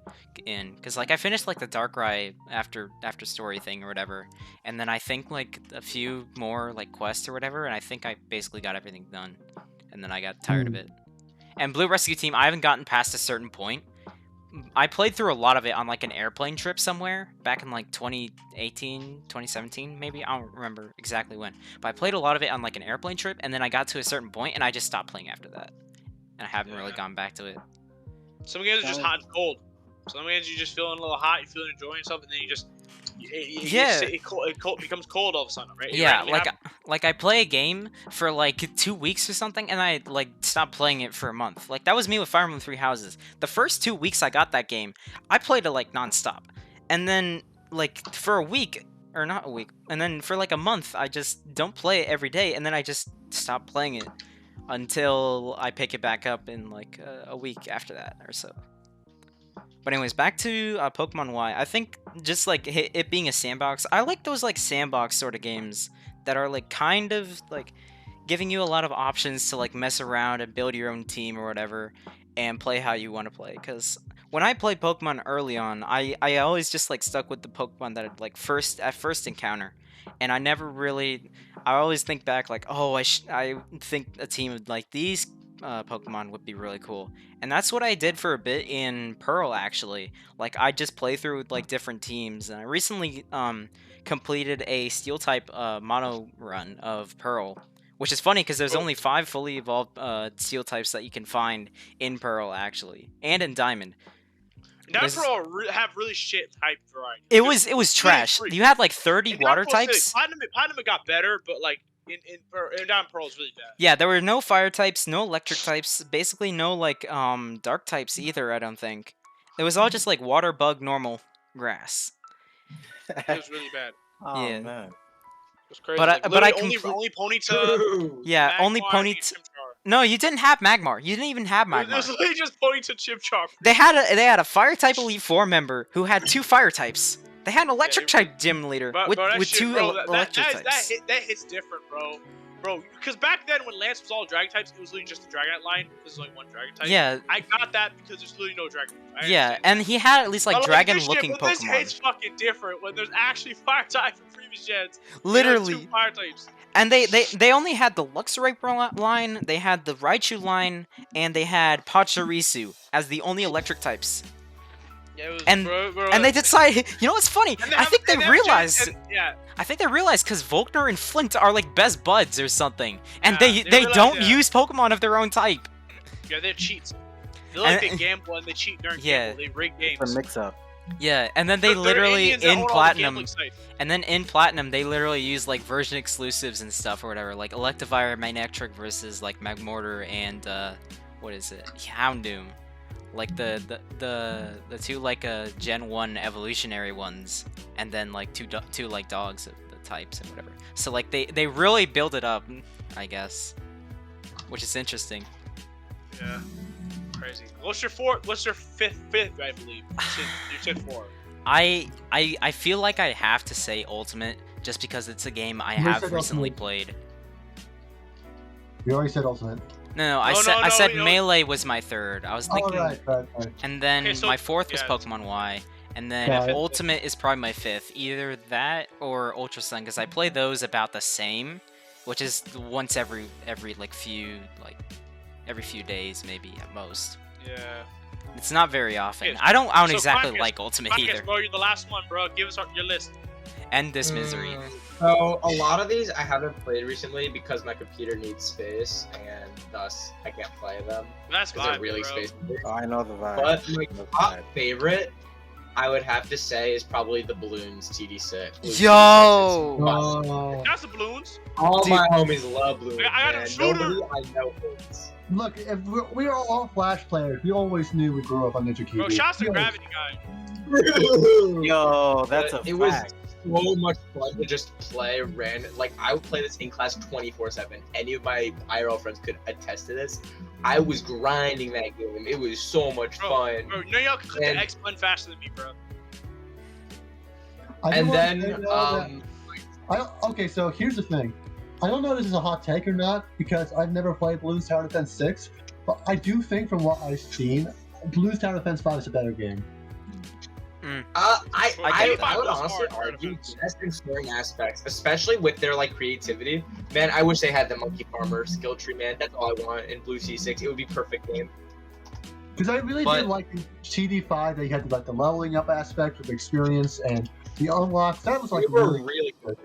in. Because like I finished like the Darkrai after story thing or whatever, and then I think like a few more like quests or whatever, and I think I basically got everything done, and then I got tired of it. And Blue Rescue Team, I haven't gotten past a certain point. I played through a lot of it on like an airplane trip somewhere back in like 2018, 2017 maybe. I don't remember exactly when. But I played a lot of it on like an airplane trip, and then I got to a certain point and I just stopped playing after that. And I haven't really gone back to it. Some games are just hot and cold. Some games you just feeling a little hot, you feeling enjoying yourself, and then you just it becomes cold all of a sudden, right? Yeah, like I play a game for like 2 weeks or something, and I like stop playing it for a month. Like that was me with Fire Emblem Three Houses. The first 2 weeks I got that game, I played it like nonstop, and then like for a week or not a week, and then for like a month I just don't play it every day, and then I just stop playing it until I pick it back up in like a week after that or so. But anyways, back to Pokemon Y. I think just like it being a sandbox, I like those like sandbox sort of games that are like kind of like giving you a lot of options to like mess around and build your own team or whatever and play how you want to play. Because when I played Pokemon early on, I always just like stuck with the Pokemon that I'd like at first encounter, and I never really. I always think back like, oh, I think a team of like these Pokemon would be really cool, and that's what I did for a bit in Pearl actually. Like I just play through with like different teams, and I recently completed a Steel type mono run of Pearl, which is funny because there's only 5 fully evolved Steel types that you can find in Pearl actually, and in Diamond. Pearl have really shit type variety. It was trash. You had like 30 water types. Platinum got better, but like in Diamond Pearl is really bad. Yeah, there were no fire types, no electric types, basically no like dark types either, I don't think. It was all just like water, bug, normal, grass. It was really bad. Oh Yeah. man. It was crazy. But like, I only Ponyta. Yeah, only Magmar, Pony. and Chimchar. No, you didn't have Magmar. You didn't even have It was Magmar. literally just Ponyta Chimchar. They had a fire type Elite Four member who had 2 fire types. They had an electric type gym leader with that shit, 2 bro, electric that types. hits different, bro. Bro, because back then when Lance was all dragon types, it was literally just the Dragonite line. There's only one dragon type. Yeah. I got that because there's literally no dragon. Yeah, and he had at least like But, dragon-looking this shit, but Pokemon. this hits fucking different when there's actually fire type from previous gens. Literally. Two fire types. And they only had the Luxray line, they had the Raichu line, and they had Pachirisu as the only electric types. Yeah, it was, And- bro, And they decided, you know what's funny? I think they realized. Yeah. I think they realized because Volkner and Flint are like best buds or something, and Yeah, they they realized, don't yeah. use Pokemon of their own type. Yeah, they're cheats. They like And- they gamble and they cheat during Yeah. gamble. They rig It's games. a mix-up. Yeah, and then they They're literally Indians that in own all the Platinum, gambling sites. and then in Platinum they literally use like version exclusives and stuff or whatever, like Electivire, Manectric versus like Magmortar and what is it, Houndoom, like the two like Gen 1 evolutionary ones, and then like two like dogs of the types and whatever. So like they really build it up, I guess, which is interesting. Yeah. Crazy. What's your fifth, I believe. You said 4. I feel like I have to say Ultimate just because it's a game I You have said recently Ultimate. played. You already said Ultimate. No, I No, said no, I said you know- Melee was my third. I was thinking, right. and then Okay, so- my fourth was yeah. Pokemon Y, and then Got it. Ultimate is probably my fifth. Either that or Ultra Sun, because I play those about the same, which is once every few days maybe at most. Yeah. It's not very often. Okay, I don't so exactly Quackus- like Ultimate Quackus, either. bro, you're the last one, bro. Give us your list. End this misery. So a lot of these I haven't played recently because my computer needs space and thus I can't play them That's because fine, they're really bro. space. Oh, I know the vibe. But my I know the top vibe. favorite, I would have to say, is probably the Balloons TD6. Balloons Yo! TD6 is Oh. That's the balloons. all Dude. my homies love Balloons. I got a man. shooter. Nobody I know hates. Look, if we are all Flash players. We always knew we grew up on Ninja Bro, Kiwi. shouts to We always- Gravity Guy. Yo, that's a It was fact. so much fun to just play random. Like I would play this in class 24/7. Any of my IRL friends could attest to this. I was grinding that game. It was so much Bro, fun. Bro, no, y'all can click And- the X button faster than me, bro. I do And wanna then say, though, that- um, okay, so here's the thing. I don't know if this is a hot take or not because I've never played Blues Tower Defense 6, but I do think from what I've seen, Blues Tower Defense 5 is a better game. I would goes honestly hard, argue defense. yes in certain aspects, especially with their like creativity. Man, I wish they had the Monkey Farmer skill tree. Man, that's all I want in Blue C6. It would be perfect game. Because I really But- did like in CD5 that you had like the leveling up aspect with experience and the unlocks. That was like We were really really good.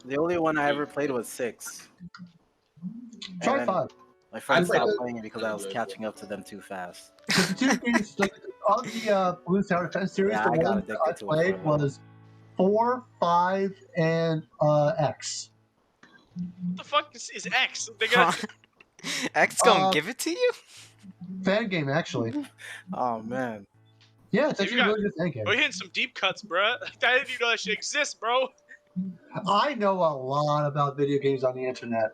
The only one I ever played was 6. Try And 5. My friends played stopped it. playing it because I was catching up to them too fast. Because the two games, like on the Blue Tower Defense series, Yeah, the I got one addicted I to it played for a while. was 4, 5, and X. What the fuck is X? They Huh? got X gonna Uh, give it to you? Fan game, actually. Oh man. Yeah, it's You actually a got- really good fan game. We're hitting some deep cuts, bro. I didn't even know that shit exists, bro. I know a lot about video games on the internet.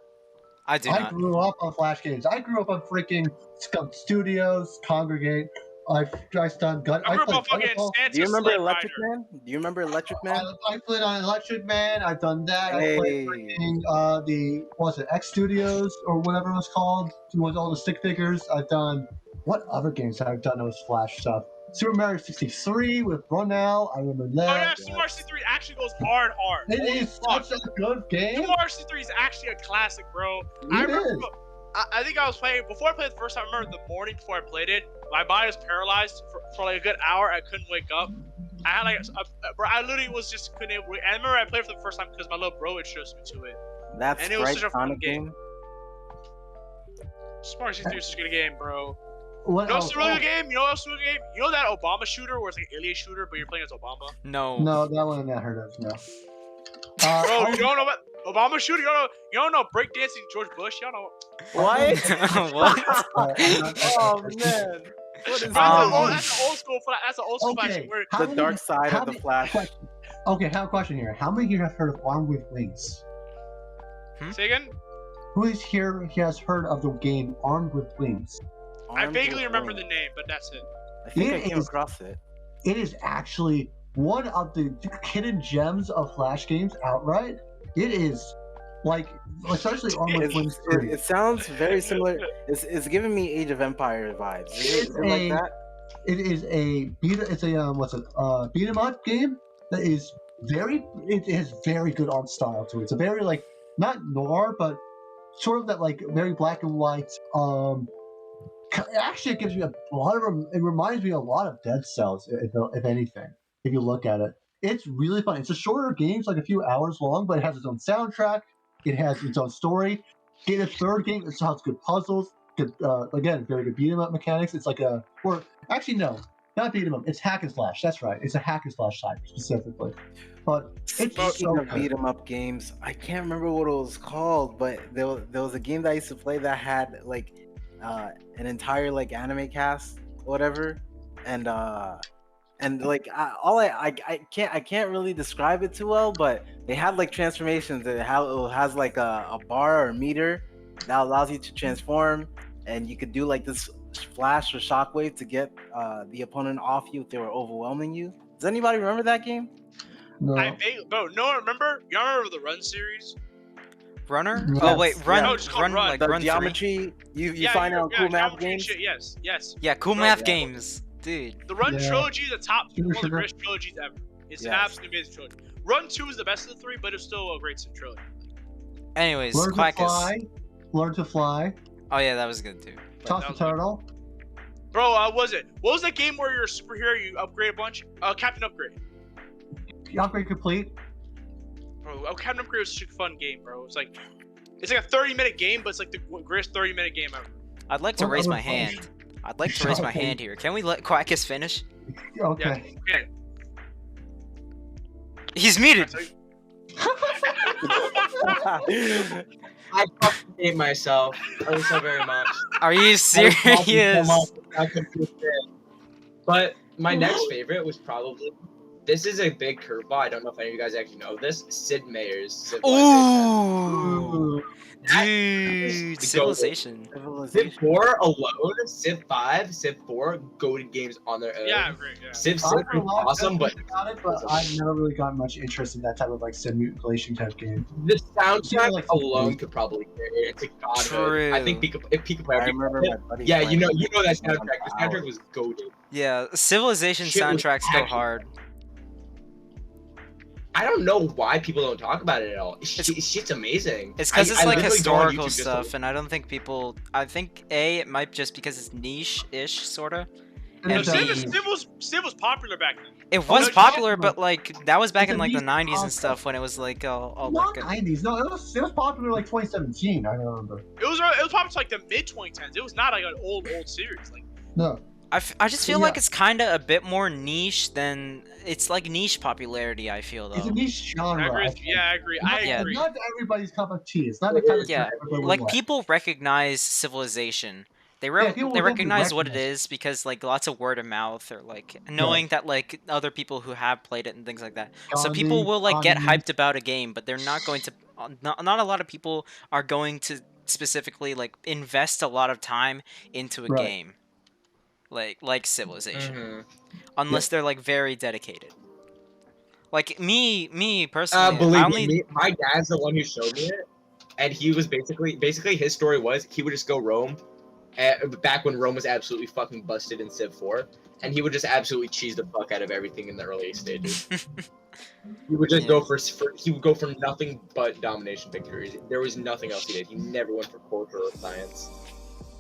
I do I not. grew up on Flash games. I grew up on freaking Skunk Studios, Congregate. I've done Gun. I grew up on played fucking Titanfall. Santa Do you remember Sled Electric Rider. Man? Do you remember Electric Man? I played on Electric Man. I've done that. I Hey. played freaking the what was it X Studios or whatever it was called. It was all the stick figures. I've done what other games have I done those Flash stuff? Super Mario 63 with Brunel. I remember Oh yeah, that. Super Mario 63 actually goes hard. It Holy is fuck. such a good game. Super Mario 63 is actually a classic, bro. I It remember. is. I think I was playing before I played it the first time. I remember the morning before I played it, my body was paralyzed for like a good hour. I couldn't wake up. I had like, bro, I literally was just couldn't able. I remember I played it for the first time because my little bro introduced me to it. That And it was Sprite such a fun Sonic game. game. Super Mario 63 is such a good game, bro. What You know else? what's a really good game? You know what's a really good game? You know that Obama shooter where it's like an alien shooter, but you're playing as Obama? No. No, that one I've not heard of. No. Bro, you don't know about Obama shooter? You don't know breakdancing George Bush? Y'all know. What? What? Oh man. What is That's an old school. That's an old school Okay. fashion word. How The many- dark side how of the many- Flash. Okay, I have a question here. How many here have heard of Armed with Wings? Say again? Who is here has heard of the game Armed with Wings? I Armed vaguely with remember Wings. the name, but that's it. I think I It came is- across it. It is actually one of the hidden gems of Flash games outright. It is Like, especially Armored Wing 3. It sounds very similar. It's giving me Age of Empires vibes. Is it like that? It is a beat 'em up game that is it has very good art style to it. It's a very like not noir, but sort of that like very black and white. Actually, it gives me a lot of. It reminds me a lot of Dead Cells, if anything. If you look at it, it's really fun. It's a shorter game, it's like a few hours long, but it has its own soundtrack. It has its own story. Get a third game. It has good puzzles. Good, again, very good beat 'em up mechanics. It's like actually no, not beat 'em up. It's hack and slash. That's right. It's a hack and slash type specifically. But it's Speaking of beat 'em up games, I can't remember what it was called, but there was a game that I used to play that had like an entire like anime cast or whatever, and like I can't really describe it too well, but they had like transformations. It has like a bar or meter that allows you to transform, and you could do like this flash or shockwave to get the opponent off you if they were overwhelming you. Does anybody remember that game? no. Remember? Y'all remember the Run series? Runner? Yes. Oh wait, Run, No, it's called Run, Run. like The Run 3. geometry you find out cool math geometry games. shit, yes. Yeah, cool Run, math yeah. games, dude. The Run Yeah. trilogy is the top Sugar, one of the sugar. greatest trilogies ever. It's an Yes. absolutely amazing trilogy. Run 2 is the best of the three, but it's still a great sim trilogy. Anyways, Learn to Quackus. fly. Learn to fly. Oh yeah, that was good too. Toss that the was- turtle. Bro, what was that game where you're a superhero, you upgrade a bunch? Captain Upgrade. Upgrade complete. Bro, Captain Upgrade was such a fun game, bro. It's like a 30-minute game, but it's like the greatest 30-minute game ever. I'd like to What raise other my fun? hand. I'd like to raise my Okay. hand here. Can we let Quackus finish? Okay. Yeah. He's muted. I fucking hate myself so very much. Are you I was talking so serious? much, I completely did. But my next favorite was probably. This is a big curveball. I don't know if any of you guys actually know this. Sid Meier's Civilization. Ooh, dude, The Civilization. Civ 4 alone, Civ 5, Civ 4, goated games on their own. Yeah, I agree. Yeah. Civ 6 I've heard a was lot of awesome, but good things about it, but I've never really gotten much interest in that type of like simulation type game. the soundtrack like- alone could probably carry it. It's a godhood. I think True. if Pika I remember my buddy. yeah, you know playing that it for soundtrack. The soundtrack hours. was goated. Yeah, Civilization Shit was soundtracks go actually- hard. I don't know why people don't talk about it at all. Shit's amazing. It's because it's I like literally go on historical YouTube just to- stuff, and I don't think people. I think it might just because it's niche-ish, sorta. And And it's B- Civ was popular back then. It Oh, was no, popular, it's but like that was back it's in a like the niche 90s and concept. stuff when it was like all not like. 90s. No, it was popular like 2017. I remember. It was popular to like the mid 2010s. It was not like an old series. Like No. I just feel Yeah. like it's kind of a bit more niche than it's like niche popularity. I feel It's a though. niche genre. I I agree. think. Yeah, I agree. I Yeah. agree. Not everybody's cup of tea. It's not the kind of Yeah, thing everybody would Like like. people recognize Civilization. They Yeah, people they will definitely recognize what it recognize is because like lots of word of mouth or like knowing that like other people who have played it and things like that. So people Gandhi, will like get Gandhi. hyped about a game, but they're not going to. Not a lot of people are going to specifically like invest a lot of time into a Right. game, like Civilization, Mhm. unless they're like very dedicated. Like me personally, I Believe only me, my dad's the one who showed me it, and he was basically his story was he would just go roam, back when Rome was absolutely fucking busted in Civ 4, and he would just absolutely cheese the fuck out of everything in the early stages. He would just Yeah. go for he would go for nothing but domination victories. There was nothing else he did. He never went for culture or science.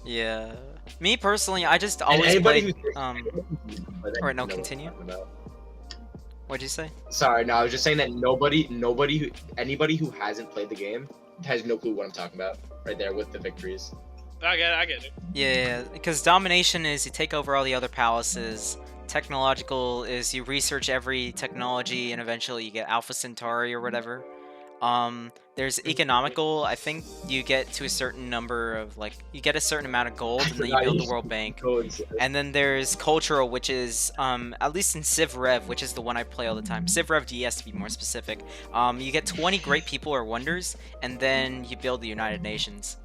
yeah. Me personally, I just And always anybody play. Alright, no, continue. What'd you say? Sorry, no, I was just saying that anybody who hasn't played the game has no clue what I'm talking about. Right there with the victories. I get it. Yeah, because domination is you take over all the other palaces. Technological is you research every technology and eventually you get Alpha Centauri or whatever. There's economical. I think you get to a certain number of like you get a certain amount of gold and then you build the World Bank. And then there's cultural, which is at least in Civ Rev, which is the one I play all the time. Civ Rev DS to be more specific. You get 20 great people or wonders, and then you build the United Nations.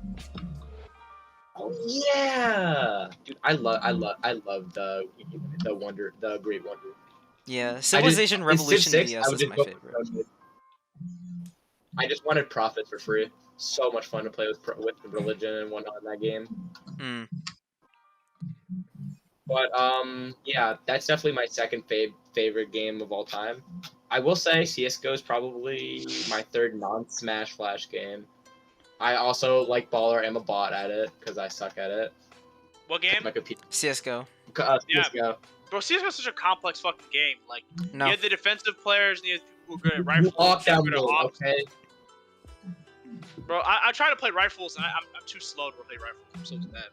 Oh yeah, dude, I love the Great Wonder. Yeah, Civilization in Civ Revolution 6, DS I would is just my go favorite. I just wanted profit for free. So much fun to play with religion and whatnot in that game. Mm. But yeah, that's definitely my second favorite game of all time. I will say CS:GO is probably my third non-Smash Flash game. I also, like Baller, am a bot at it because I suck at it. What game? My computer. CS:GO. Yeah. CS:GO. Bro, CS:GO is such a complex fucking game. Like, No. you have the defensive players and you have people who are good at rifles. Lockdown good at mode, ops. okay? Bro, I try to play rifles and I'm too slow to play rifles. I'm so bad.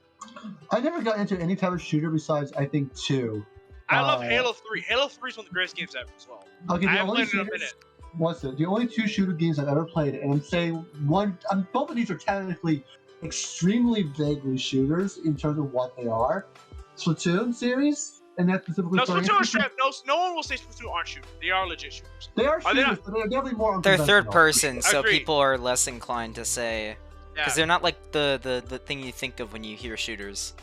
I never got into any type of shooter besides, I think, 2. I love Halo 3. Halo 3 is one of the greatest games ever as well. Okay, I the haven't only played it in a shooters, minute. what's it? The only 2 shooter games I've ever played, and I'm saying both of these are technically extremely vaguely shooters in terms of what they are. Splatoon series, and that's specifically. No, for Splatoon is Anthem. no one will say Splatoon aren't shooters. They are legit shooters. They are Are they shooters, not? but they're definitely more. They're third unconventional. person, so Agreed. people are less inclined to say Yeah. because they're not like the thing you think of when you hear shooters.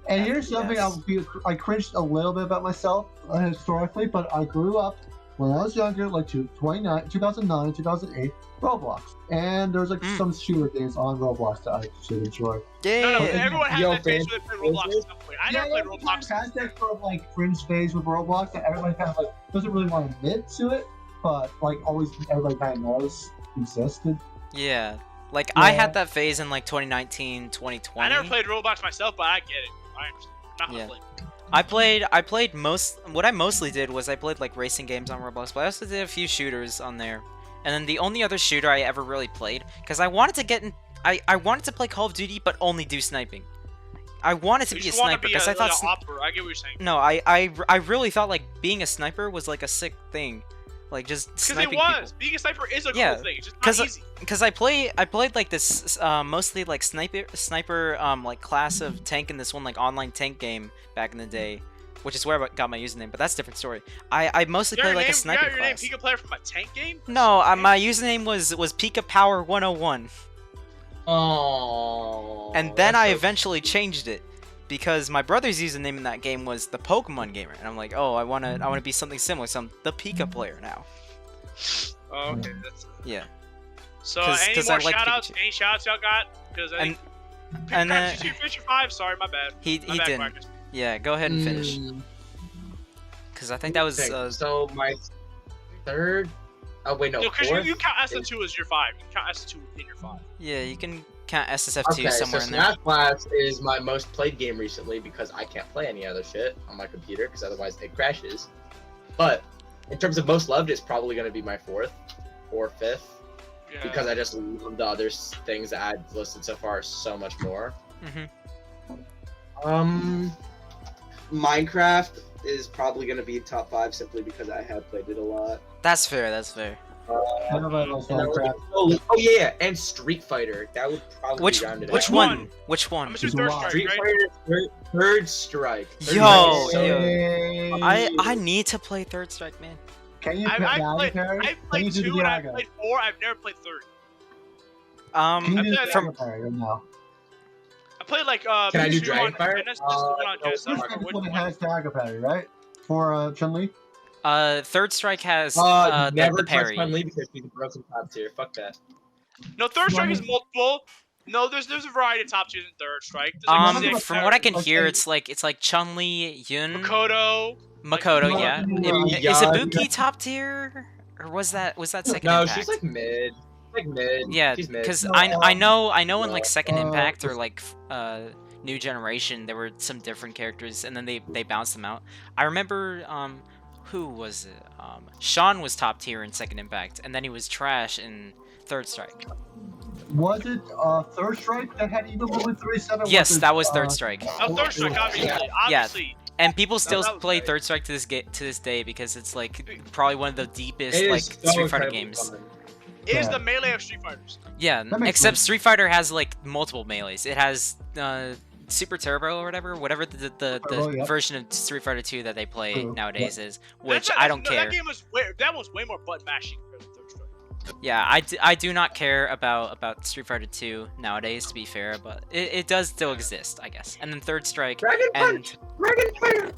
And here's something Yes. I cringed a little bit about myself historically, but I grew up when I was younger, like 2009, 2008, Roblox, and there's like some shooter games on Roblox that I should enjoy. No, Yeah. everyone has Yo, that phase fans, where they play Roblox at some point. I never played Roblox. Has that sort of like cringe phase with Roblox that everybody kind of like doesn't really want to admit to it, but like always everybody kind of knows existed. Yeah. Like I Yeah. had that phase in like 2019, 2020. I never played Roblox myself, but I get it. I understand. I'm not gonna Yeah. play. I played what I mostly did was I played like racing games on Roblox, but I also did a few shooters on there. And then the only other shooter I ever really played, because I wanted to get in, I wanted to play Call of Duty, but only do sniping. I wanted to You be a just want to sniper be because I thought. an opera. I get what you're saying. No, I really thought like being a sniper was like a sick thing, like just Because it sniping was. people. Being a sniper is a Yeah, cool thing. It's just 'cause not easy. Because I played like this mostly like sniper like class of tank in this one like online tank game back in the day, which is where I got my username. But that's a different story. I mostly You got played your like a name, sniper you got your name class. Pika player from a tank game? No, my username was Pika Power 101, Oh. and then I eventually changed it because my brother's username in that game was the Pokemon Gamer, and I'm like, oh, I wanna be something similar, so I'm the Pika player now. Oh, okay. That's Yeah. So, 'Cause- any 'cause more I like shout-outs? Pikachu. Any shout-outs y'all got? Because I think and Pikachu, did you finish your 5? Sorry, my bad. He My bad, didn't. Quackus. Yeah, go ahead and finish. Because I think that was So my third. Oh wait, no. No, because fourth you count SO2 as your 5. You count SO2 in your 5. yeah, you can count SSF2 Okay, somewhere so in there. Smash Blast is my most played game recently because I can't play any other shit on my computer because otherwise it crashes. But in terms of most loved, it's probably going to be my fourth or fifth Yeah. because I just love the other things that I've listed so far so much more. Mhm. Minecraft is probably going to be top 5 simply because I have played it a lot. That's fair. That's fair. Everybody loves And Minecraft. oh yeah, and Street Fighter. That would probably Which be rounded which out. one? Which I'm one? assuming Third Strike, Street right? Fighter Third Strike. Third Yo, Strike. yo. Hey. I need to play Third Strike, man. Can you I've put played, Diagon Parry? I've Can you played do the 2 and I've Diagon? played 4. I've never played 3. Can you do the I've from- Diagon Parry or no? I played like Can I do PS2 Dragon on Fire? NS, just the one on No, Genesis. I This don't remember is which one that one. has Diagon Parry, right? For Chun-Li? Third Strike has Never the touch parry. Chun-Li because she's a broken top tier. Fuck that. No, Third Strike is multiple. No, there's a variety of top tiers in Third Strike. There's like Six, 6, From what I can Okay. hear, it's like Chun-Li, Yun, Makoto. Makoto. Yeah. Like, Is Yeah. Ibuki top tier, or was that second No, impact? she's like mid. Like mid. Yeah, she's mid. because No, I know in like second uh, impact or like new generation there were some different characters and then they bounced them out. I remember who was it? Sean was top tier in second impact and then he was trash in Third Strike. Was it Third Strike that had even movement 3-7? Yes, that was Third Strike. Oh, Third Strike, obviously. Obviously. And people still that was play great. Third Strike to this day because it's like probably one of the deepest It like is so Street Fighter incredibly games. fun. It is Yeah. the melee of Street Fighters. Yeah, That makes except sense. Street Fighter has like multiple melees. It has Super Turbo or whatever the Turbo, yep. version of Street Fighter 2 that they play True, nowadays is, which That's- I don't no, care. That game was way more button mashing compared to Third Strike. Yeah, I do not care about Street Fighter 2 nowadays, to be fair, but it does still exist, I guess. And then Third Strike, Dragon and Punch! Dragon Fire!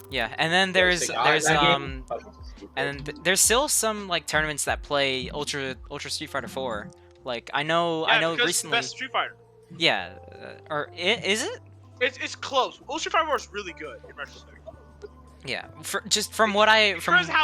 yeah, and then there's that game. And there's still some like tournaments that play Ultra Street Fighter 4. Like I know because recently. Best Street Fighter. Yeah, is it? It's close. Ultra Street Fighter 4 is really good in retrospect. Yeah, from what I've Because seen.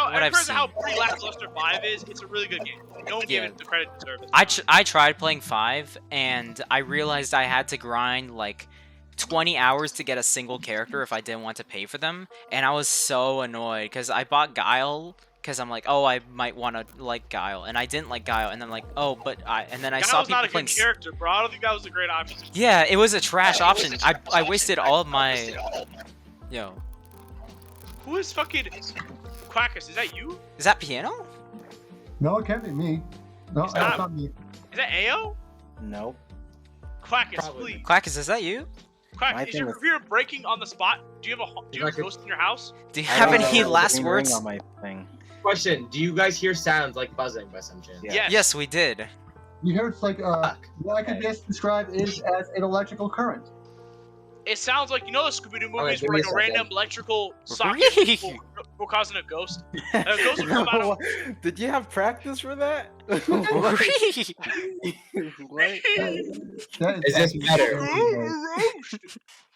how pretty lackluster 5 is, it's a really good game. No one gave Yeah. it the credit it deserves. I tried playing 5 and I realized I had to grind like 20 hours to get a single character if I didn't want to pay for them, and I was so annoyed because I bought Guile because I'm like, oh, I might want to like Guile, and I didn't like Guile, and then like, oh, but and then I saw Guile's people not a playing. good character, bro. I don't think that was a great option. Yeah, it was a trash option. I wasted all of my. Yo, Who is fucking Quackus? Is that you? is that piano? No, it can't be me. No, It's that's not. not me. Is that AO? Nope. Quackus, Probably. please. Quackus, is that you? My Quackus, is thing your is- computer breaking on the spot? Do you have a a- ghost in your house? Do you I have don't any know, last green ring words? on my thing. Question: do you guys hear sounds like buzzing by some chance? Yeah. Yes. Yes, we did. You hear it's like Fuck. what I could best describe is as an electrical current. It sounds like, you know, the Scooby-Doo movies give where me like a a random second. electrical socket will cause a ghost. A ghost will come out of... Did you have practice for that? What? That Is this actually better? very good.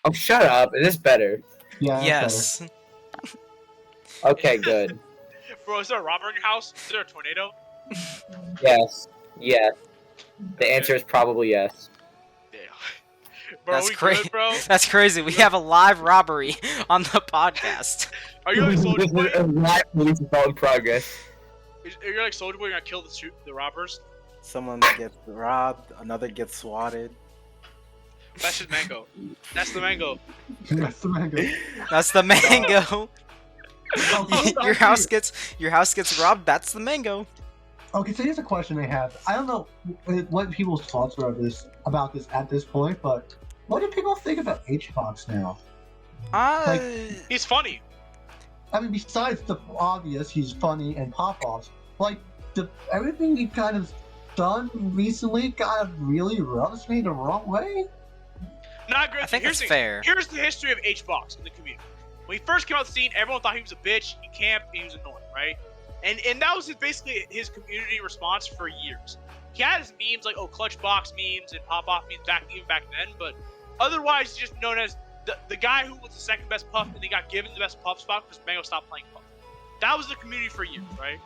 Oh, shut up! Is this better? Yeah. that's Yes. Okay, good. Bro, is there a robber in your house? Is there a tornado? Yes. Yes. The answer is probably yes. Yeah. Bro, That's we great. good, bro? That's crazy. We have a live robbery on the podcast. Are you like Soldier This Boy? is a live police assault in progress. Are you like Soldier Boy? You're gonna kill the robbers? Someone gets robbed, another gets swatted. That's just Mango. That's the Mango. better. That's the mango. That's the mango. Oh, your house gets robbed. That's the mango. Okay, so here's a question I have. I don't know what people's thoughts are of this about this at this point, but what do people think about HBox now? He's funny. I mean, besides the obvious, he's funny and pop-offs. Like, everything he kind of done recently kind of really rubs me the wrong way. Not good. I think here's it's fair. Here's the history of HBox in the community. When he first came out the scene, everyone thought he was a bitch. He camped. And he was annoying, right? And that was basically his community response for years. He had his memes like clutch box memes and pop off memes even back then, but otherwise he's just known as the guy who was the second best puff and he got given the best puff spot because Mango stopped playing puff. That was the community for years, right?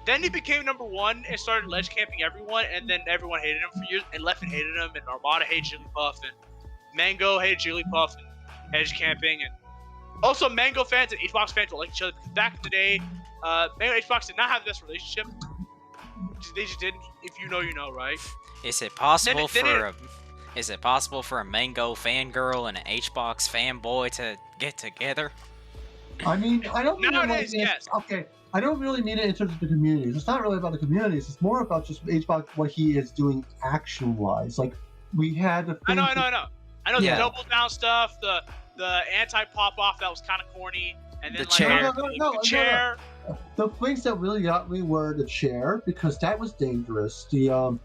Then he became number one and started ledge camping everyone, and then everyone hated him for years, and Leffen hated him, and Armada hated Jigglypuff, and Mango hated Jigglypuff and edge camping, and also Mango fans and HBox fans don't like each other because back in the day, Mango and HBox did not have the best relationship. They just didn't. If you know, you know, right? Is it possible Then it- for a Is it possible for a mango fangirl and an HBox fanboy to get together? I mean, I don't mean Nowadays, it like yes. okay. I don't really mean it in terms of the communities. It's not really about the communities. It's more about just HBox, what he is doing action-wise. Like, we had the I know. Yeah. The double down stuff, the anti pop off that was kind of corny, and then The like chair. the chair. The things that really got me were the chair, because that was dangerous. The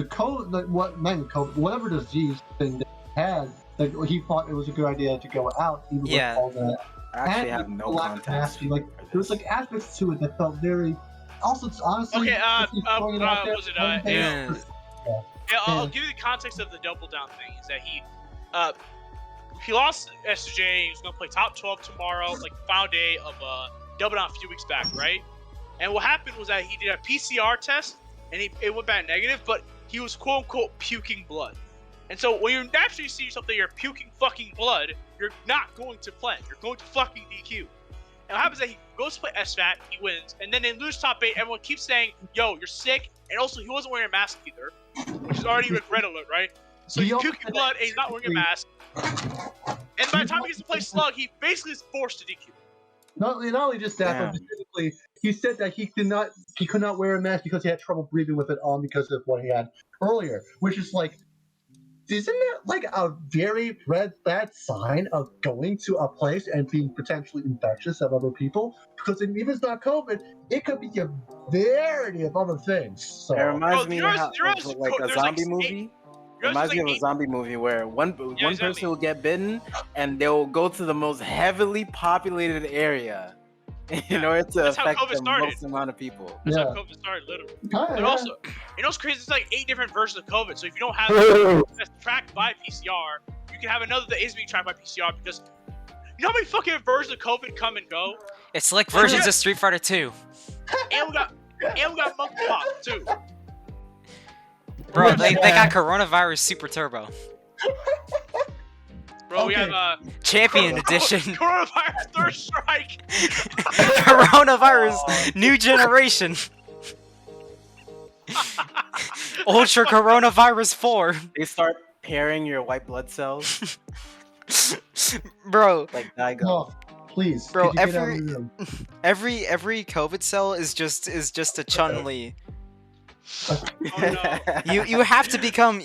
code, like whatever disease thing that he had, like he thought it was a good idea to go out, even Yeah. with all that. I actually And have the no lack of context. mastery. Like there was like aspects to it that felt very. Also, it's honestly. Okay, just throwing it out there, was it, one thing- yeah. Yeah, I'll Yeah. give you the context of the double down thing. Is that he lost SJ. He was gonna play top 12 tomorrow, like the final day of double down a few weeks back, right? And what happened was that he did a PCR test, and it went back negative, but he was quote unquote puking blood. And so when you naturally see yourself that you're puking fucking blood, you're not going to play. You're going to fucking DQ. And what happens is that he goes to play SFAT, he wins, and then they lose top 8. Everyone keeps saying, "Yo, you're sick," and also he wasn't wearing a mask either, which is already a red alert, right? So he's He puking also- blood and he's not wearing a mask. And by the time he gets to play Slug, he basically is forced to DQ. Not only just that, Damn. but specifically, he said that he could not wear a mask because he had trouble breathing with it on because of what he had earlier, which is like, isn't that like a very bad sign of going to a place and being potentially infectious of other people? Because even if it's not COVID, it could be a variety of other things. So It reminds Oh, me there's- of there's- like a there's like zombie eight- movie. It Yours reminds is me like of a zombie movie where one exactly. person will get bitten and they'll go to the most heavily populated area in order to That's how affect COVID the started. most amount of people. That's Yeah. how COVID started, literally. Kinda, But yeah. also, you know what's crazy? There's like 8 different versions of COVID. So if you don't have one that's tracked by PCR, you can have another that is being tracked by PCR because you know how many fucking versions of COVID come and go? It's like versions of Street Fighter 2. And we got monkeypox too. Bro, they got coronavirus super turbo. Bro, we Okay. have Champion edition. coronavirus third strike. Coronavirus new generation. Ultra Coronavirus 4. They start pairing your white blood cells Bro, like Daigo. No, please. Bro, could you get out of the room? every COVID cell is just a Chun-Li. Oh no. You have to become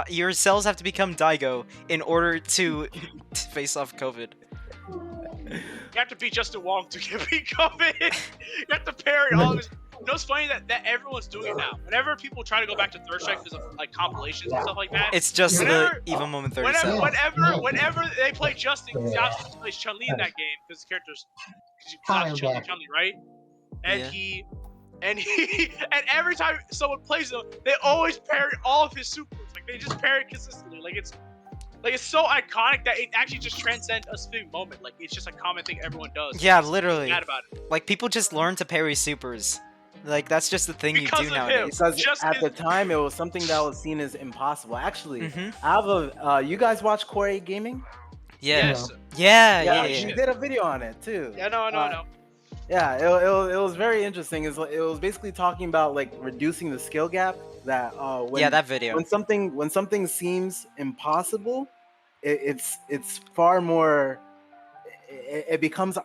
your cells have to become Daigo in order to face off COVID. You have to beat Justin Wong to beat COVID. You have to parry all of his. You know, it's funny that everyone's doing it now. Whenever people try to go back to third strike because of like compilations and stuff like that, It's just Whenever- the Evil Moment 37. whenever they play Justin, because he obviously plays Chun-Li in that game because his character's Hi, I'm back. Chun-Li, right? And Yeah. and every time someone plays him, they always parry all of his supers. Like they just parry consistently. Like it's so iconic that it actually just transcends a specific moment. Like it's just a common thing everyone does. Yeah, It's literally. mad about it. Like people just learn to parry supers. Like that's just the thing Because you do of him. nowadays. Because Just at his- the time it was something that was seen as impossible. Actually, Mhm. I have a. You guys watch Core 8 Gaming? Yeah. Yes. Yeah. He did a video on it too. Yeah. No. Yeah, it was very interesting. It was basically talking about like reducing the skill gap. That when, Yeah, that video. when something seems impossible, it's far more. It becomes an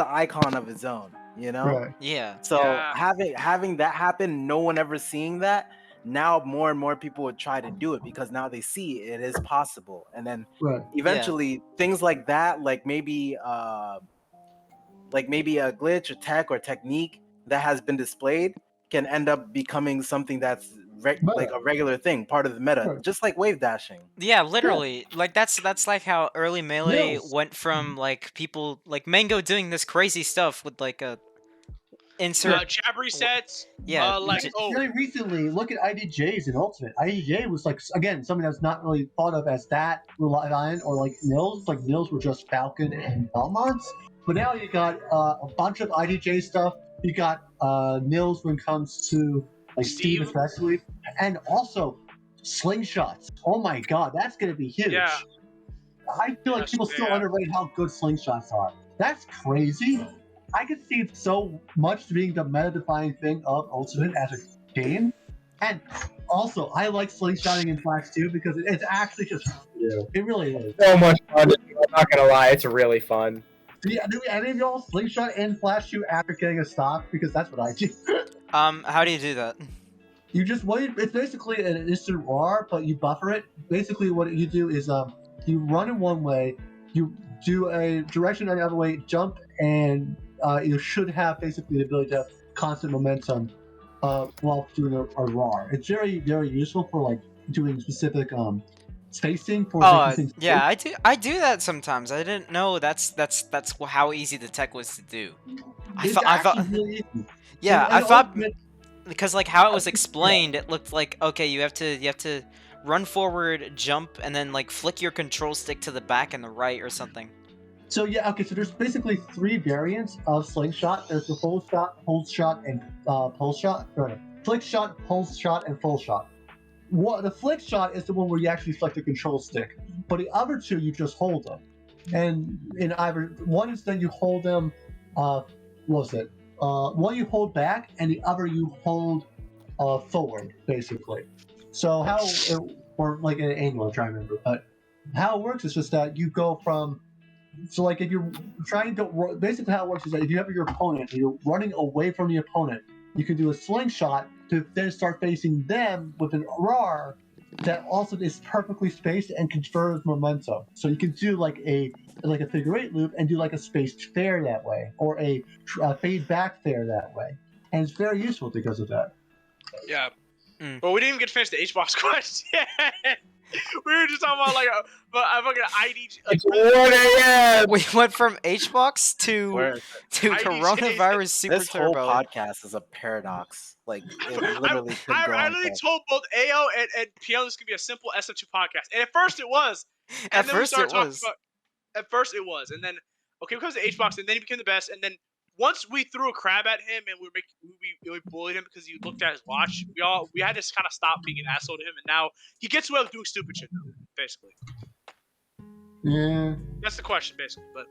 icon of its own. You know. Right. Yeah. So Yeah. having that happen, no one ever seeing that. Now more and more people would try to do it because now they see it is possible, and then Right. eventually things like that, like maybe a glitch or tech or technique that has been displayed can end up becoming something that's like a regular thing, part of the meta, Right. just like wave dashing. Yeah, literally. Like that's like how early Melee Yes. went from like people like Mango doing this crazy stuff with like a insert. Jab resets. Yeah. Like Very recently, look at IDJs in Ultimate. IDJ was like again something that's not really thought of as that reliant or like Nils. Like Nils were just Falcon and Belmonts, but now you got a bunch of IDJ stuff. You got Nils when it comes to like Steve Steve. especially, and also slingshots. Oh my god, that's gonna be huge. Yeah. I feel like Yes, people still yeah. underrate how good slingshots are. That's crazy. I could see it so much being the meta-defining thing of Ultimate as a game. And also, I like slingshotting in Flash too because it's actually just it really is. So much fun. I'm not gonna lie, it's really fun. Do any of y'all slingshot in Flash 2 after getting a stock? Because that's what I do. How do you do that? You just wait. It's basically an instant RAR, but you buffer it. Basically, what you do is you run in one way, you do a direction in the other way, jump, and you should have basically the ability to have constant momentum while doing a RAR. It's very, very useful for like doing specific spacing for Oh, making things yeah, I do that sometimes. I didn't know that's how easy the tech was to do. I It's thought actually really easy. yeah, And I thought Ultimate- because like how it was explained, it looked like okay, you have to run forward, jump, and then like flick your control stick to the back and the right or something. So yeah, okay. So there's basically 3 variants of slingshot. There's the full shot, pulse shot, and pulse shot. Or, flick shot, pulse shot, and full shot. The flick shot is the one where you actually select the control stick, but the other 2 you just hold them. And in either one is then you hold them. What was it? One you hold back, and the other you hold forward, basically. So how, or like an angle, I'm trying to remember. But how it works is just that you go from. So like if you're trying to basically how it works is that if you have your opponent and you're running away from the opponent, you can do a slingshot to then start facing them with an RAR that also is perfectly spaced and confers momentum. So you can do like a figure 8 loop and do like a spaced fair that way, or a fade back fair that way, and it's very useful because of that. Yeah. Mm. But we didn't even get to finish the H-box question. We were just talking about like a fucking ID. It's 1 a.m. We went from HBox to Where coronavirus super this whole turbo. podcast is a paradox. Like it literally could go I on literally for- told both AO and Piano this could be a simple SF2 podcast, and at first it was. And At then we first started it talking was. about. At first it was, and then okay, because of HBox, and then he became the best, and then once we threw a crab at him and we bullied him because he looked at his watch, we had to kind of stop being an asshole to him, and now he gets away with doing stupid shit now, basically. Yeah. That's the question, basically. But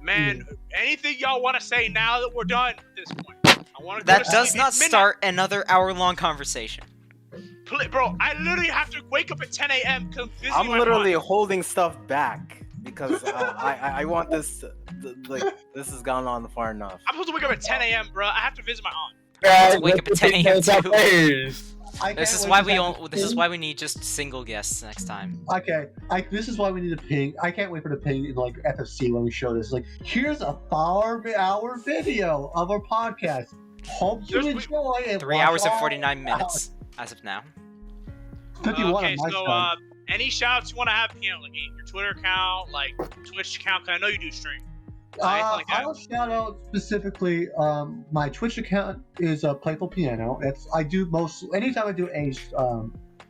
man, anything y'all want to say now that we're done at this point? I want to. That does not start another hour-long conversation. Bro, I literally have to wake up at 10 a.m. because I'm visiting I'm my literally aunt. holding stuff back because I want this. Like this has gone on far enough. I'm supposed to wake up at 10 a.m., bro. I have to visit my aunt. have to wake up at 10 a.m. too. This is why this is why we need just single guests next time. Okay, this is why we need a ping. I can't wait for the ping in like FFC when we show this. Like, here's a 4-hour video of our podcast. Hope you enjoy it. 3 hours and 49 minutes as of now. 51 Okay, on my so phone. any shoutouts you want to have, you know, like your Twitter account, like Twitch account, because I know you do stream. I'll shout out specifically. My Twitch account is PlayfulPiano. Anytime I do a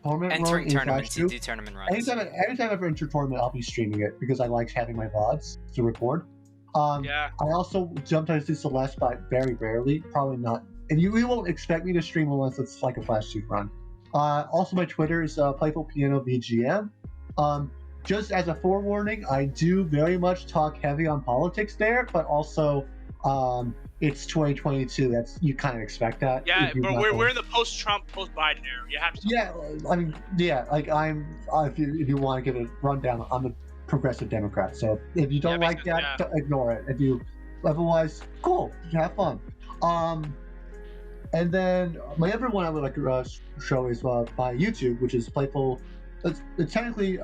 tournament Entering run, tournaments, you do tournament runs. Anytime I ever enter a tournament, I'll be streaming it because I like having my VODs to record. Yeah. I also sometimes do Celeste, but very rarely. Probably not. And you won't expect me to stream unless it's like a Flash Soup run. Also, my Twitter is PlayfulPianoVGM. Just as a forewarning, I do very much talk heavy on politics there, but also it's 2022. You kind of expect that. Yeah, but we're in the post-Trump, post-Biden era. You have to. Yeah, I mean, yeah, like if you want to give a rundown, I'm a progressive Democrat. So if you don't like that, ignore it. If you otherwise, cool, have fun. And then my other one I would like to show is my YouTube, which is Playful. It's technically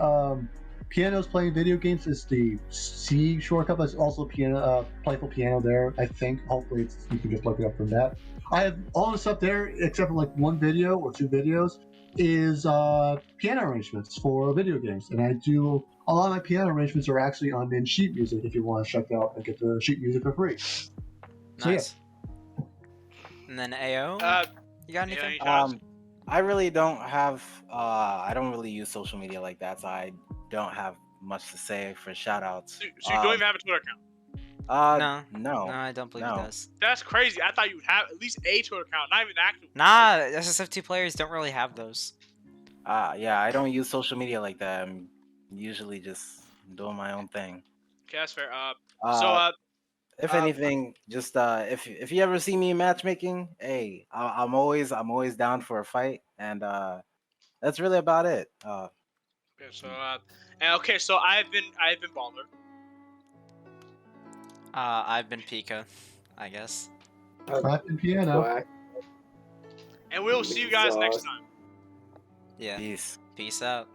Piano's Playing Video Games is the C shortcut, but it's also Playful Piano there, I think. Hopefully you can just look it up from that. I have all the stuff there except for like one video or two videos is piano arrangements for video games. And I do a lot of my piano arrangements are actually on in sheet music if you want to check out and get the sheet music for free. Nice. So, And then AO, you got anything? I really don't have. I don't really use social media like that, so I don't have much to say for shoutouts. So you don't even have a Twitter account? No, I don't believe he does. That's crazy. I thought you would have at least a Twitter account, not even active. Nah, SSF2 players don't really have those. Yeah, I don't use social media like that. I'm usually just doing my own thing. Okay, that's fair. If anything, just if you ever see me in matchmaking, hey, I'm always down for a fight, and that's really about it. Okay, so I've been Baller. I've been Pika, I guess. I've been Piano. And we'll see you guys next time. Yeah. Peace. Peace out.